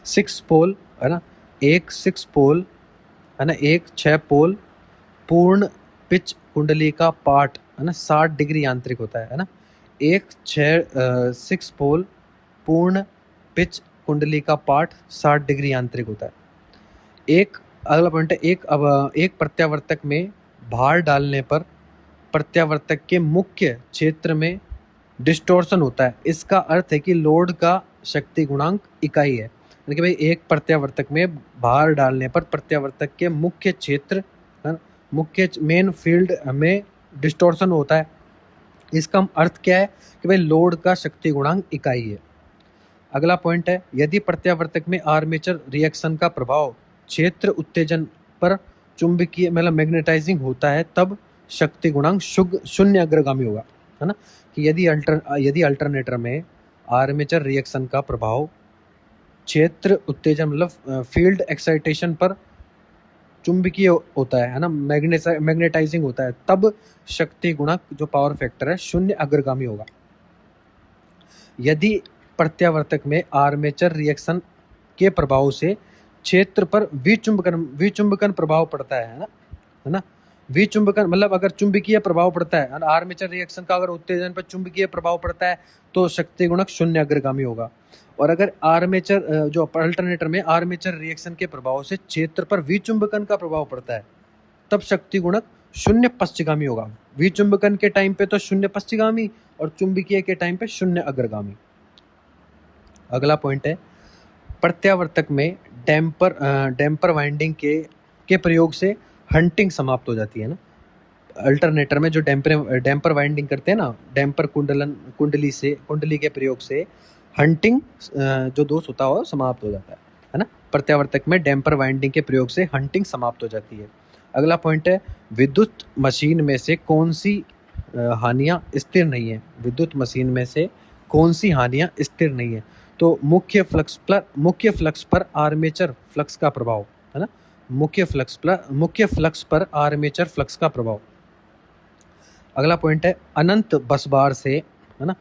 6 पोल है ना, एक 6 पोल है ना, एक 6 पोल पूर्ण पिच कुंडली का पार्ट है ना 60 डिग्री यांत्रिक होता है ना। एक 6 पोल पूर्ण पिच कुंडली का पार्ट 60 डिग्री यांत्रिक होता है। एक अगला पॉइंट है, एक प्रत्यावर्तक में भार डालने पर प्रत्यावर्तक के मुख्य क्षेत्र में डिस्टॉर्शन होता है। इसका अर्थ है कि लोड का शक्ति गुणांक इकाई है, यानी कि भाई एक प्रत्यावर्तक में भार डालने पर प्रत्यावर्तक के मुख्य क्षेत्र, मुख्य मेन फील्ड में डिस्टॉर्शन होता है। इसका अर्थ क्या है कि भाई लोड का शक्ति गुणांक इकाई है। अगला पॉइंट है, यदि प्रत्यावर्तक में आर्मेचर रिएक्शन का प्रभाव क्षेत्र उत्तेजन पर चुंबकीय मतलब मैग्नेटाइजिंग होता है, तब शक्ति गुणांक शून्य अग्रगामी होगा, है ना। कि यदि अल्टरनेटर में आर्मेचर रिएक्शन का प्रभाव क्षेत्र उत्तेजन मतलब फील्ड एक्साइटेशन पर चुंबकीय होता है ना, मैग्नेटाइजिंग होता है, तब शक्ति गुणक जो पावर फैक्टर है शून्य अग्रगामी होगा। यदि प्रत्यावर्तक में आर्मेचर रिएक्शन के प्रभाव से क्षेत्र पर विचुंबकन प्रभाव पड़ता है ना। विचुंबकन मतलब अगर चुंबकीय प्रभाव पड़ता है, आर्मेचर रिएक्शन का अगर उत्तेजन पर चुंबकीय प्रभाव पड़ता है तो शक्ति गुणक शून्य अग्रगामी होगा। और अगर आर्मेचर जो अल्टरनेटर में आर्मेचर रिएक्शन के प्रभाव से क्षेत्र पर विचुंबकन का प्रभाव पड़ता है, तब शक्ति गुणक शून्य पश्चगामी होगा। विचुंबकन के टाइम पे तो शून्य पश्चगामी और चुंबकीय के टाइम पे शून्य अग्रगामी। अगला पॉइंट है, प्रत्यावर्तक में डैम्पर वाइंडिंग के प्रयोग से हंटिंग समाप्त हो जाती है ना। अल्टरनेटर में जो डैम्पर वाइंडिंग करते हैं ना, डैम्पर कुंडली के प्रयोग से हंटिंग जो दोष होता है समाप्त हो जाता है ना। प्रत्यावर्तक में डैम्पर वाइंडिंग के प्रयोग से हंटिंग समाप्त हो जाती है। अगला पॉइंट है, विद्युत मशीन में से कौन सी हानियां स्थिर नहीं है? विद्युत मशीन में से कौन सी हानियां स्थिर नहीं है? तो मुख्य फ्लक्स पर आर्मेचर फ्लक्स का प्रभाव, है ना। मुख्य फ्लक्स पर आर्मेचर फ्लक्स का प्रभाव। अगला पॉइंट है, अनंत बसबार से, है ना,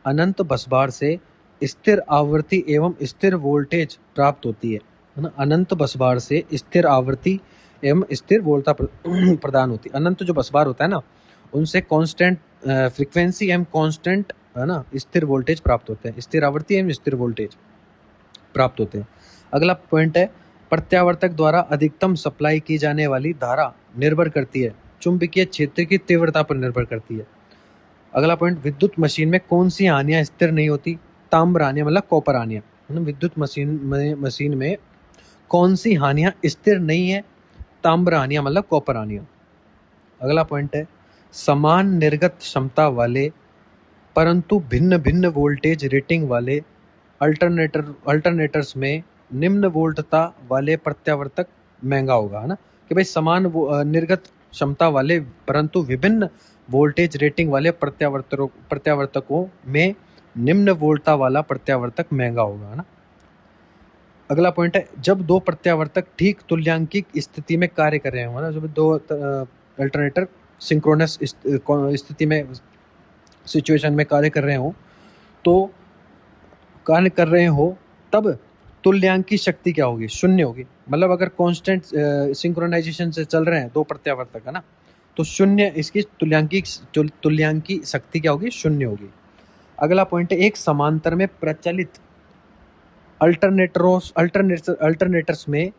अनंत बसबार से स्थिर आवृत्ति एवं स्थिर वोल्टेज प्राप्त होती है ना। अनंत बसबार से स्थिर आवृत्ति एवं स्थिर वोल्टता प्रदान होती है। अनंत जो बसबार होता है ना, उनसे कांस्टेंट फ्रीक्वेंसी एवं कांस्टेंट, है ना, स्थिर वोल्टेज प्राप्त होते हैं, स्थिर आवृत्ति एवं स्थिर वोल्टेज प्राप्त होते हैं। अगला पॉइंट है, प्रत्यावर्तक द्वारा अधिकतम सप्लाई की जाने वाली धारा निर्भर करती है चुंबकीय क्षेत्र की तीव्रता पर निर्भर करती है। अगला पॉइंट, विद्युत मशीन में कौन सी हानियां स्थिर नहीं होती? ताम्र हानियां मतलब कॉपर हानियां, है ना। विद्युत मशीन में कौन सी हानियां स्थिर नहीं है? ताम्र हानियां मतलब कॉपर हानियां। अगला पॉइंट है, समान निर्गत क्षमता वाले परंतु भिन्न भिन्न वोल्टेज रेटिंग वाले अल्टरनेटर्स में निम्न वोल्टता वाले प्रत्यावर्तक महंगा होगा, है ना। कि भाई समान निर्गत क्षमता वाले परंतु विभिन्न वोल्टेज रेटिंग वाले प्रत्यावर्तकों में निम्न वोल्टता वाला प्रत्यावर्तक महंगा होगा, है ना। अगला पॉइंट है, जब दो प्रत्यावर्तक ठीक तुल्यांकिक स्थिति में कार्य कर रहे हो, ना, जब दो अल्टरनेटर सिंक्रोनस स्थिति में सिचुएशन में कार्य कर रहे हो तब तुल्यांकी शक्ति क्या होगी? शून्य होगी। मतलब अगर कांस्टेंट सिंक्रोनाइजेशन से चल रहे हैं दो प्रत्यावर्तक, है ना, तो शून्य इसकी तुल्यांकी शक्ति क्या होगी? शून्य होगी। अगला पॉइंट है, एक समांतर में प्रचलित अल्टरनेटर्स में,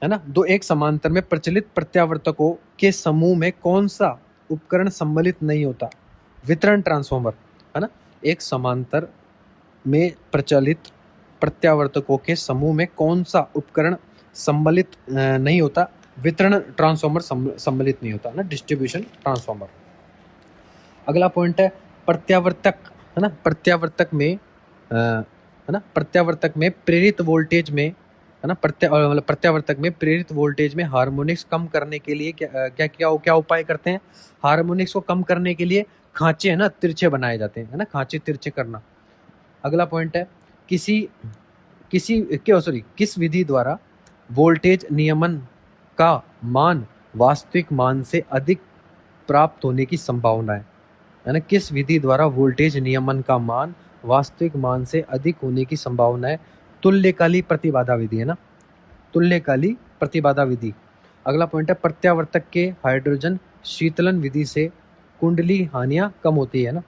है ना, दो एक समांतर में प्रचलित प्रत्यावर्तकों के समूह में कौन सा उपकरण सम्मिलित नहीं होता? वितरण ट्रांसफॉर्मर है ना, एक समांतर में प्रचलित प्रत्यावर्तकों के समूह में कौन सा उपकरण सम्मिलित नहीं होता? वितरण ट्रांसफॉर्मर सम्मिलित नहीं होता ना, डिस्ट्रीब्यूशन ट्रांसफॉर्मर। अगला पॉइंट है प्रत्यावर्तक है ना, प्रत्यावर्तक में प्रेरित वोल्टेज में है ना, प्रत्यावर्तक में प्रेरित वोल्टेज में हार्मोनिक्स कम करने के लिए क्या उपाय करते हैं? हार्मोनिक्स को कम करने के लिए खांचे है ना तिरछे बनाए जाते हैं, है ना, खांचे तिरछे करना। अगला पॉइंट है किस विधि द्वारा वोल्टेज नियमन का मान वास्तविक मान से अधिक प्राप्त होने की संभावना है ना, किस विधि द्वारा वोल्टेज नियमन का मान वास्तविक मान से अधिक होने की संभावना है? तुल्यकाली प्रतिबाधा विधि है ना, तुल्यकाली प्रतिबाधा विधि। अगला पॉइंट है प्रत्यावर्तक के हाइड्रोजन शीतलन विधि से कुंडली हानियां कम होती है ना,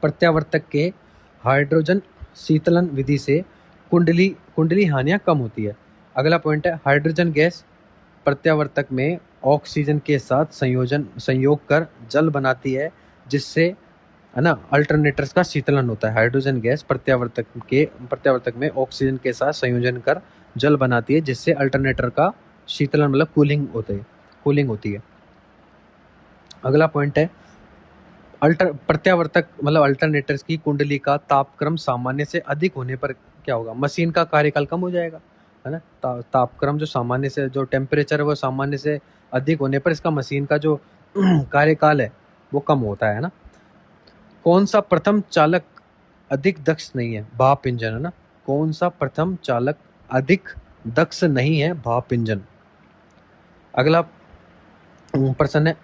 प्रत्यावर्तक के हाइड्रोजन शीतलन विधि से कुंडली हानियां कम होती है। अगला पॉइंट है हाइड्रोजन गैस प्रत्यावर्तक में ऑक्सीजन के साथ संयोग कर जल बनाती है, जिससे है ना अल्टरनेटर्स का शीतलन होता है। हाइड्रोजन गैस प्रत्यावर्तक में ऑक्सीजन के साथ संयोजन कर जल बनाती है, जिससे अल्टरनेटर का शीतलन मतलब कूलिंग होती है। अगला पॉइंट है प्रत्यावर्तक मतलब अल्टरनेटर्स की कुंडली का तापक्रम सामान्य से अधिक होने पर क्या होगा? मशीन का कार्यकाल कम हो जाएगा है ना, तापक्रम जो टेम्परेचर है वो सामान्य से अधिक होने पर इसका मशीन का जो कार्यकाल है वो कम होता है ना। कौन सा प्रथम चालक अधिक दक्ष नहीं है? भाप इंजन है ना, कौन सा प्रथम चालक अधिक दक्ष नहीं है? भाप इंजन। अगला प्रश्न है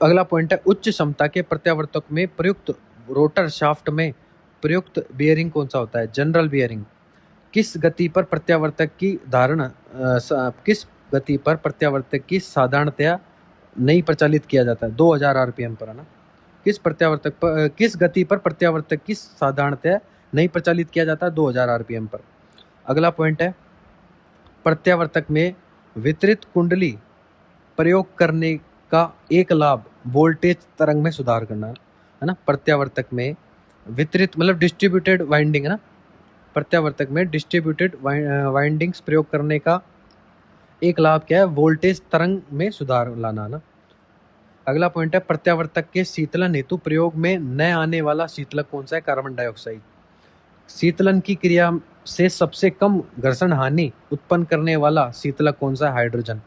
अगला पॉइंट है उच्च क्षमता के प्रत्यावर्तक में प्रयुक्त रोटर शाफ्ट में प्रयुक्त बियरिंग कौन सा होता है? General bearing. किस गति पर प्रत्यावर्तक की साधारणतया नहीं प्रचालित किया जाता है? 2000 आरपीएम पर है ना, किस गति पर प्रत्यावर्तक की साधारणतया नहीं प्रचालित किया जाता है? 2000 आरपीएम पर। अगला पॉइंट है प्रत्यावर्तक में वितरित कुंडली प्रयोग करने का एक लाभ वोल्टेज तरंग में सुधार करना है ना, प्रत्यावर्तक में वितरित मतलब डिस्ट्रीब्यूटेड वाइंडिंग है ना, प्रत्यावर्तक में डिस्ट्रीब्यूटेड वाइंडिंग्स प्रयोग करने का एक लाभ क्या है? वोल्टेज तरंग में सुधार लाना ना। अगला पॉइंट है प्रत्यावर्तक के शीतलन हेतु प्रयोग में न आने वाला शीतलक कौन सा है? Carbon dioxide. शीतलन की क्रिया से सबसे कम घर्षण हानि उत्पन्न करने वाला शीतलक कौन सा है? हाइड्रोजन।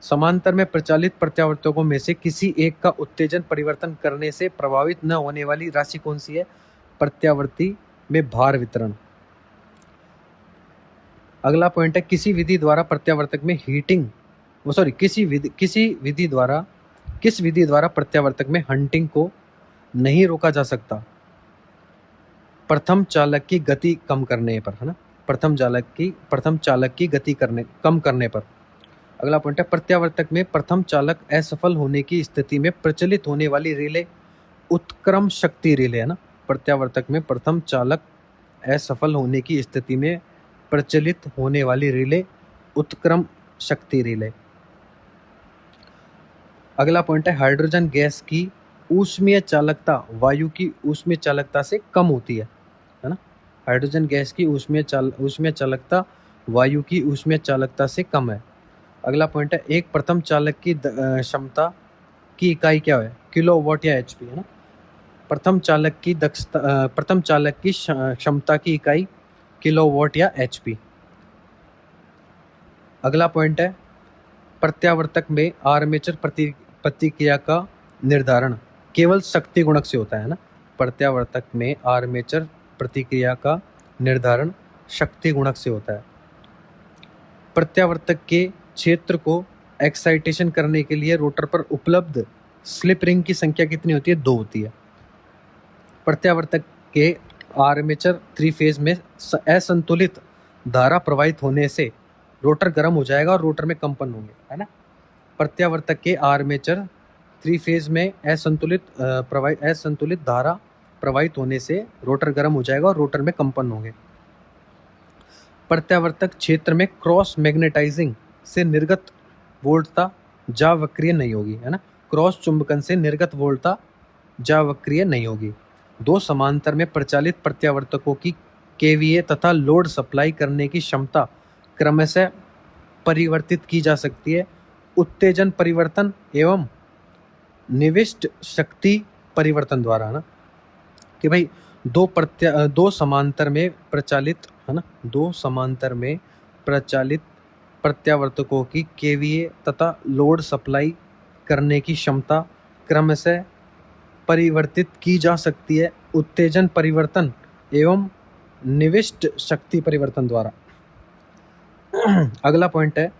समांतर में प्रचालित प्रत्यावर्तकों में से किसी एक का उत्तेजन परिवर्तन करने से प्रभावित न होने वाली राशि कौन सी है? प्रत्यावर्ती में भार वितरण। अगला पॉइंट है किसी विधि द्वारा प्रत्यावर्तक में किस विधि द्वारा प्रत्यावर्तक में हंटिंग को नहीं रोका जा सकता? प्रथम चालक की गति कम करने पर है ना, प्रथम चालक की गति कम करने पर। अगला पॉइंट है प्रत्यावर्तक में प्रथम चालक असफल होने की स्थिति में प्रचलित होने वाली रिले उत्क्रम शक्ति रिले है ना, प्रत्यावर्तक में प्रथम चालक असफल होने की स्थिति में प्रचलित होने वाली रिले उत्क्रम शक्ति रिले। अगला पॉइंट है हाइड्रोजन गैस की ऊष्मीय चालकता वायु की ऊष्मीय चालकता से कम होती है ना, हाइड्रोजन गैस की ऊष्मीय चालकता वायु की ऊष्मीय चालकता से कम है। अगला पॉइंट है एक प्रथम चालक की क्षमता की इकाई क्या है? किलोवाट या एचपी है ना, प्रथम चालक की क्षमता की इकाई किलोवाट या एचपी। अगला पॉइंट है प्रत्यावर्तक में आर्मेचर प्रतिक्रिया का निर्धारण केवल शक्ति गुणक से होता है ना, प्रत्यावर्तक में आर्मेचर प्रतिक्रिया का निर्धारण शक्ति गुणक से होता है। प्रत्यावर्तक के क्षेत्र को एक्साइटेशन करने के लिए रोटर पर उपलब्ध स्लिप रिंग की संख्या कितनी होती है? 2 होती है। प्रत्यावर्तक के आर्मेचर 3 फेज में असंतुलित धारा प्रवाहित होने से रोटर गर्म हो जाएगा और रोटर में कंपन होंगे है ना, प्रत्यावर्तक के आर्मेचर 3 फेज में असंतुलित धारा प्रवाहित होने से रोटर गर्म हो जाएगा और रोटर में कंपन होंगे। प्रत्यावर्तक क्षेत्र में क्रॉस मैग्नेटाइजिंग से निर्गत वोल्टता जा वक्रीय नहीं होगी है ना, क्रॉस चुंबकन से निर्गत वोल्टता जावक्रिय नहीं होगी। दो समांतर में प्रचालित प्रत्यावर्तकों की केवीए तथा लोड सप्लाई करने की क्षमता क्रमशः परिवर्तित की जा सकती है उत्तेजन परिवर्तन एवं निविष्ट शक्ति परिवर्तन द्वारा, है ना। कि भाई दो समांतर में प्रचालित, है ना, दो समांतर में प्रचालित प्रत्यावर्तकों की केवीए तथा लोड सप्लाई करने की क्षमता क्रमशः परिवर्तित की जा सकती है उत्तेजन परिवर्तन एवं निविष्ट शक्ति परिवर्तन द्वारा। अगला पॉइंट है,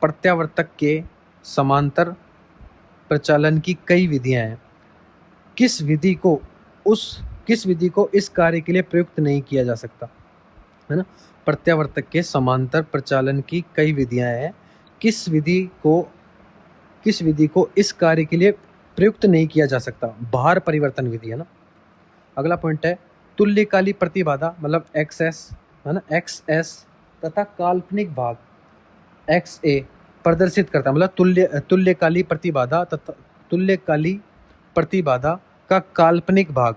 प्रत्यावर्तक के समांतर प्रचालन की कई विधियां हैं। किस विधि को इस कार्य के लिए प्रयुक्त नहीं किया जा सकता, है ना। प्रत्यावर्तक के समांतर प्रचालन की कई विधियां हैं, किस विधि को इस कार्य के लिए प्रयुक्त नहीं किया जा सकता, भार परिवर्तन विधि, है ना। अगला पॉइंट है, तुल्यकाली प्रतिबाधा मतलब XS, है ना, XS तथा काल्पनिक भाग XA प्रदर्शित करता है, मतलब तुल्यकाली प्रतिबाधा तथा तुल्यकाली प्रतिबाधा का काल्पनिक भाग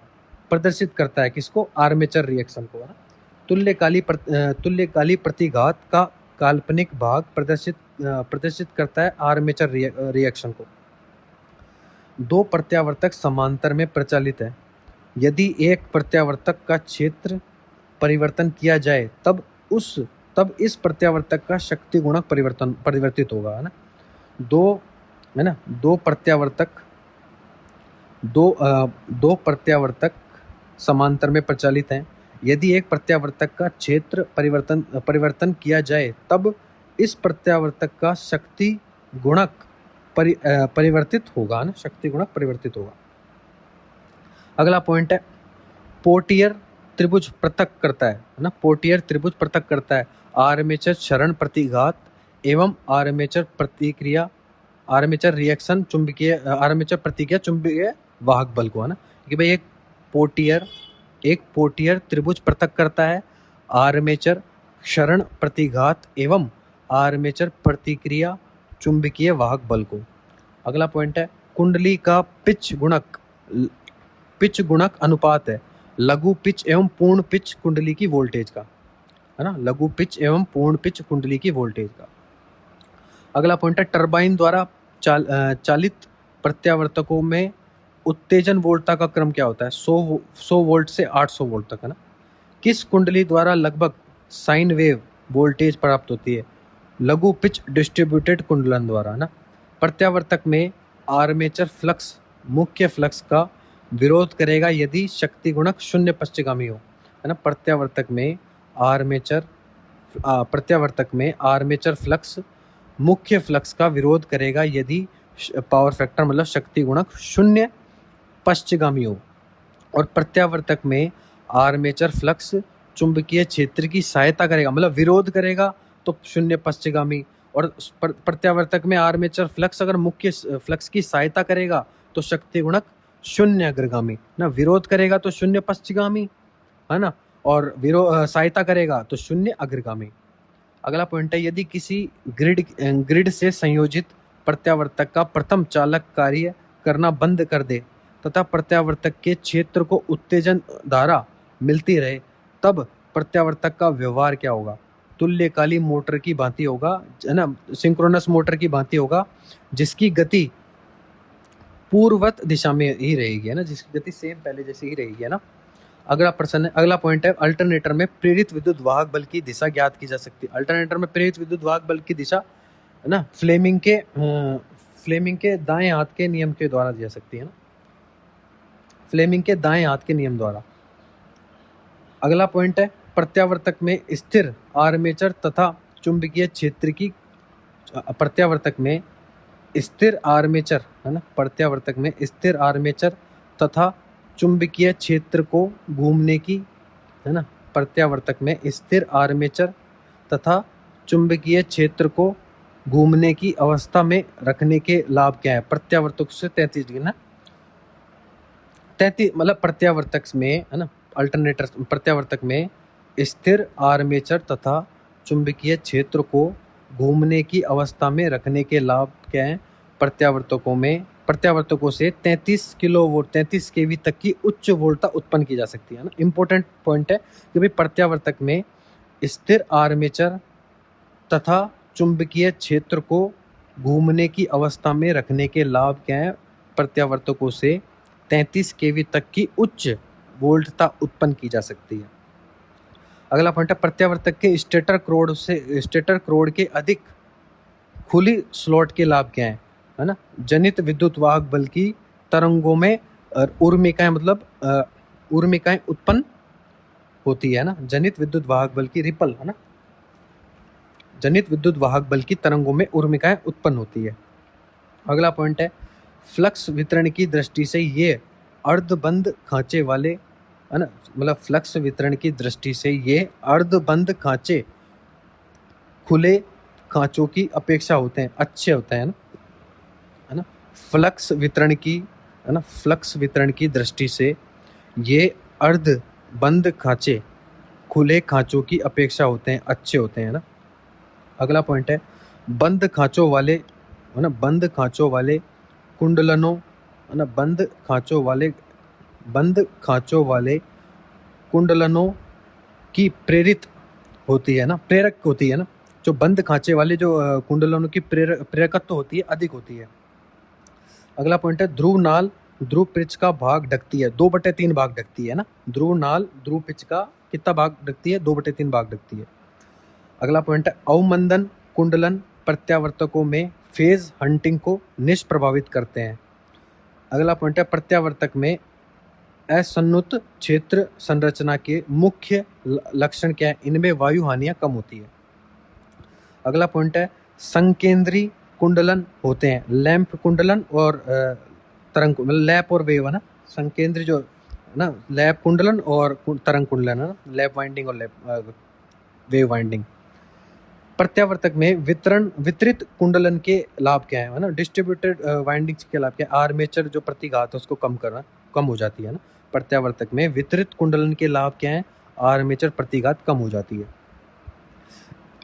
प्रदर्शित करता है किसको, आर्मेचर रिएक्शन को, है ना। तुल्यकाली प्रतिघात का काल्पनिक भाग प्रदर्शित करता है आर्मेचर रिएक्शन को। दो प्रत्यावर्तक समांतर में प्रचालित है, यदि एक प्रत्यावर्तक का क्षेत्र परिवर्तन किया जाए तब इस प्रत्यावर्तक का शक्ति गुणक परिवर्तित होगा, है ना। दो प्रत्यावर्तक समांतर में प्रचालित हैं, यदि एक प्रत्यावर्तक का क्षेत्र परिवर्तन किया जाए तब इस प्रत्यावर्तक का शक्ति गुणक परिवर्तित होगा, ना, शक्ति गुणक परिवर्तित होगा। अगला पॉइंट है, पोर्टियर त्रिभुज पृथक करता है ना, पोर्टियर त्रिभुज पृथक करता है आर्मेचर क्षरण प्रतिघात एवं आर्मेचर रिएक्शन आर्मेचर प्रतिक्रिया चुंबकीय वाहक बल को, है ना। कि भाई एक पोर्टियर त्रिभुज पृथक करता है आर्मेचर क्षरण प्रतिघात एवं आर्मेचर प्रतिक्रिया चुंबकीय वाहक बल को। अगला पॉइंट है, कुंडली का पिच गुणक अनुपात है लघु पिच एवं पूर्ण पिच कुंडली की वोल्टेज का, है ना, लघु पिच एवं पूर्ण पिच कुंडली की वोल्टेज का। अगला पॉइंट है, टरबाइन द्वारा चालित प्रत्यावर्तकों में उत्तेजन वोल्टता का क्रम क्या होता है, 100 वोल्ट से 800 वोल्ट तक, है ना। किस कुंडली द्वारा लगभग साइन वेव वोल्टेज प्राप्त होती है, लघु पिच डिस्ट्रीब्यूटेड कुंडलन द्वारा, है ना। प्रत्यावर्तक में आर्मेचर फ्लक्स मुख्य फ्लक्स का विरोध करेगा यदि शक्ति गुणक शून्य पश्चगामी हो, है ना। प्रत्यावर्तक में आर्मेचर फ्लक्स मुख्य फ्लक्स का विरोध करेगा यदि पावर फैक्टर मतलब शक्ति गुणक शून्य पश्चगामी हो। और प्रत्यावर्तक में आर्मेचर फ्लक्स चुंबकीय क्षेत्र की सहायता करेगा, मतलब विरोध करेगा तो शून्य पश्चगामी, और प्रत्यावर्तक में आर्मेचर फ्लक्स अगर मुख्य फ्लक्स की सहायता करेगा तो शक्ति गुणक शून्य अग्रगामी, ना। विरोध करेगा तो शून्य पश्चगामी, है ना, और सहायता करेगा तो शून्य अग्रगामी। अगला पॉइंट है, यदि किसी ग्रिड से संयोजित प्रत्यावर्तक का प्रथम चालक कार्य करना बंद कर दे तथा प्रत्यावर्तक के क्षेत्र को उत्तेजन धारा मिलती रहे तब प्रत्यावर्तक का व्यवहार क्या होगा, तुल्यकाली मोटर की भांति होगा, है ना, सिंक्रोनस मोटर की भांति होगा, जिसकी गति पूर्ववत दिशा में ही रहेगी, है ना, जिसकी गति सेम पहले जैसी ही रहेगी, है ना। अगला पॉइंट है, अल्टरनेटर में प्रेरित विद्युत वाहक बल की दिशा ज्ञात की जा सकती है। अल्टरनेटर में प्रेरित विद्युत वाहक बल की दिशा, है ना, फ्लेमिंग के दाएं हाथ के नियम के द्वारा दी जा सकती है, ना, फ्लेमिंग के दाएं हाथ के नियम द्वारा। अगला पॉइंट है, प्रत्यावर्तक में स्थिर आर्मेचर तथा चुंबकीय क्षेत्र की प्रत्यावर्तक में स्थिर आर्मेचर, है ना, प्रत्यावर्तक में स्थिर आर्मेचर तथा चुंबकीय क्षेत्र को घूमने की, है ना, प्रत्यावर्तक में स्थिर आर्मेचर तथा चुंबकीय क्षेत्र को घूमने की अवस्था में रखने के लाभ क्या है, प्रत्यावर्तक से 33 डिग्री, ना, 33 मतलब प्रत्यावर्तक में, है ना, प्रत्यावर्तक में स्थिर आर्मेचर तथा चुंबकीय क्षेत्र को घूमने की अवस्था में रखने के लाभ क्या है, प्रत्यावर्तकों में प्रत्यावर्तकों से 33 किलोवाट 33 केवी तक की उच्च वोल्टता उत्पन्न की जा सकती है ना। इंपॉर्टेंट पॉइंट है कि भाई प्रत्यावर्तक में स्थिर आर्मेचर तथा चुंबकीय क्षेत्र को घूमने की अवस्था में रखने के लाभ क्या है। प्रत्यावर्तकों से 33 केवी तक की उच्च वोल्टता उत्पन्न की जा सकती है। अगला पॉइंट है प्रत्यावर्तक के स्टेटर क्रोड के अधिक खुली स्लॉट के लाभ क्या है ना। जनित विद्युत वाहक बल की तरंगों में उर्मिकाएं उर्मिकाएं उत्पन्न होती है ना। जनित विद्युत वाहक बल की रिपल है ना। जनित विद्युत वाहक बल की तरंगों में उर्मिकाएं उत्पन्न होती है। अगला पॉइंट है फ्लक्स वितरण की दृष्टि से ये अर्धबंद खांचे वाले है ना। मतलब फ्लक्स वितरण की दृष्टि से ये अर्धबंद खांचे खुले खांचों की अपेक्षा होते हैं, अच्छे होते हैं है ना। फ्लक्स वितरण की दृष्टि से ये अर्धबंद खांचे खुले खांचों की अपेक्षा होते हैं, अच्छे होते हैं ना। अगला पॉइंट है बंद खांचों वाले है ना। बंद खांचों वाले कुंडलनों है ना। बंद खांचों वाले कुंडलनों की प्रेरक होती है ना। जो बंद खांचे वाले जो कुंडलनों की प्रेरकत्व होती है, अधिक होती है। अगला पॉइंट है ध्रुव नाल ध्रुव पिच का भाग ढकती है, 2/3 भाग ढकती है ना। ध्रुव नाल ध्रुव पिच का कितना भाग ढकती है, 2/3 भाग ढकती है। अगला पॉइंट है अवमंदन कुंडलन प्रत्यावर्तकों में फेज हंटिंग को निष्प्रभावित करते हैं। अगला पॉइंट है प्रत्यावर्तक में असंनुत क्षेत्र संरचना के मुख्य लक्षण क्या है। इनमें वायु हानियां कम होती है। अगला पॉइंट है संकेंद्री कुंडलन होते हैं, लैंप कुंडलन और तरंग लैप और वेव है ना। संकेंद्री जो है ना, लैप कुंडलन और तरंग कुंडलन है ना। लैप वाइंडिंग और वेव वाइंडिंग। प्रत्यावर्तक में वितरित कुंडलन के लाभ क्या है ना। डिस्ट्रीब्यूटेड वाइंडिंग्स के लाभ क्या है। आर्मेचर जो प्रतिघात है उसको कम हो जाती है ना। प्रत्यावर्तक में वितरित कुंडलन के लाभ क्या है। आर्मेचर प्रतिघात कम हो जाती है।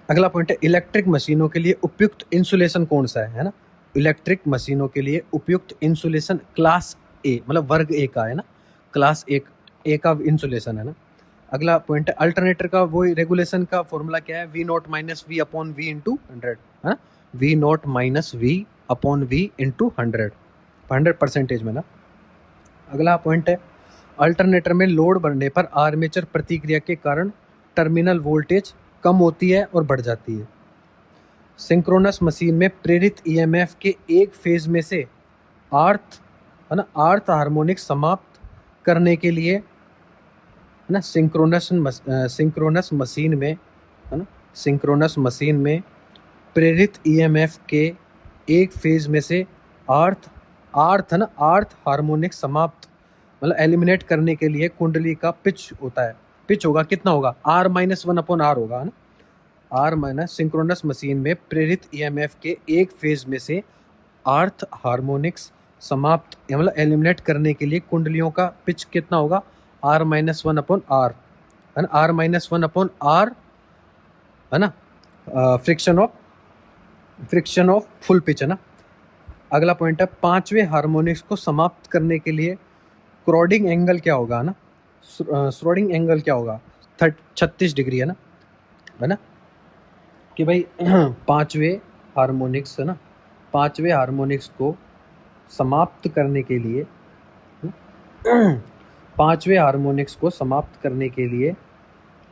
अगला पॉइंट है इलेक्ट्रिक मशीनों के लिए उपयुक्त इंसुलेशन कौन सा है ना। इलेक्ट्रिक मशीनों के लिए उपयुक्त इंसुलेशन क्लास ए मतलब वर्ग ए का है ना। क्लास ए का इंसुलेशन है ना। अगला पॉइंट है अल्टरनेटर का वो रेगुलेशन का फॉर्मूला क्या है। V0 - V upon V into 100 है ना। V0 - V upon V into 100% में ना। अगला पॉइंट है अल्टरनेटर में लोड बढ़ने पर आर्मेचर प्रतिक्रिया के कारण टर्मिनल वोल्टेज कम होती है और बढ़ जाती है। सिंक्रोनस मशीन में प्रेरित ईएमएफ के एक फेज में से अर्थ हार्मोनिक समाप्त करने के लिए है ना। सिंक्रोनस मशीन में प्रेरित ईएमएफ के एक फेज में से अर्थ हार्मोनिक समाप्त मतलब एलिमिनेट करने के लिए कुंडली का पिच होता है। पिच होगा कितना होगा, R-1/R होगा है ना। सिंक्रोनस मशीन में प्रेरित ईएमएफ के एक फेज में से अर्थ हार्मोनिक्स समाप्त मतलब एलिमिनेट करने के लिए कुंडलियों का पिच कितना होगा, R-1/R है ना। R-1/R है ना। फ्रिक्शन ऑफ फुल पिच है ना। अगला पॉइंट है पांचवें हार्मोनिक्स को समाप्त करने के लिए क्रोडिंग एंगल क्या होगा ना। श्रोडिंग एंगल क्या होगा, 36 डिग्री है ना। कि भाई पांचवें हार्मोनिक्स है ना। पांचवें हार्मोनिक्स को समाप्त करने के लिए पांचवें हार्मोनिक्स को समाप्त करने के लिए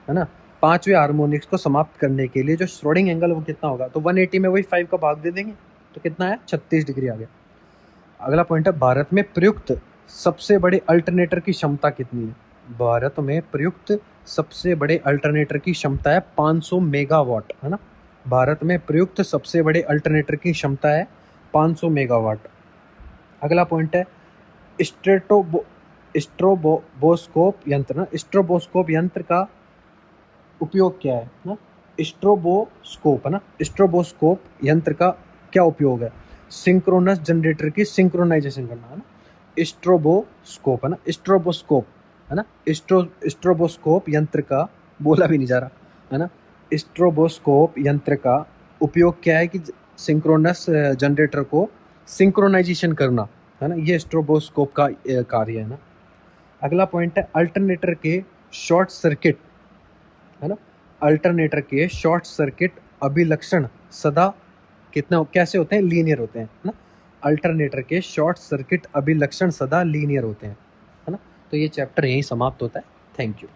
है ना। पांचवें हार्मोनिक्स को समाप्त करने के लिए जो श्रोडिंग एंगल वो कितना होगा, तो 180 में वही 5 का भाग दे देंगे तो कितना है, 36 डिग्री आ गया। अगला पॉइंट है भारत में प्रयुक्त सबसे बड़े अल्टरनेटर की क्षमता कितनी है। भारत में प्रयुक्त सबसे बड़े अल्टरनेटर की क्षमता है 500 मेगावाट है ना। भारत में प्रयुक्त सबसे बड़े अल्टरनेटर की क्षमता है 500 मेगावाट। अगला पॉइंट है स्ट्रोबोस्कोप यंत्र ना। स्ट्रोबोस्कोप यंत्र का उपयोग क्या है ना। स्ट्रोबोस्कोप है ना। स्ट्रोबोस्कोप यंत्र का क्या उपयोग है, सिंक्रोनस जनरेटर की सिंक्रोनाइजेशन करना है ना। स्ट्रोबोस्कोप है ना। स्ट्रोबोस्कोप है ना। स्ट्रोबोस्कोप यंत्र का बोला भी नहीं जा रहा है ना। स्ट्रोबोस्कोप यंत्र का उपयोग क्या है कि सिंक्रोनस जनरेटर को सिंक्रोनाइजेशन करना है ना, ये स्ट्रोबोस्कोप का कार्य है ना। अगला पॉइंट है अल्टरनेटर के शॉर्ट सर्किट, है ना, अल्टरनेटर के शॉर्ट सर्किट अभिलक्षण सदा कितना कैसे होते हैं, लीनियर होते हैं, है ना। अल्टरनेटर के शॉर्ट सर्किट अभिलक्षण सदा लीनियर होते हैं, है ना। तो ये चैप्टर यहीं समाप्त होता है। Thank you.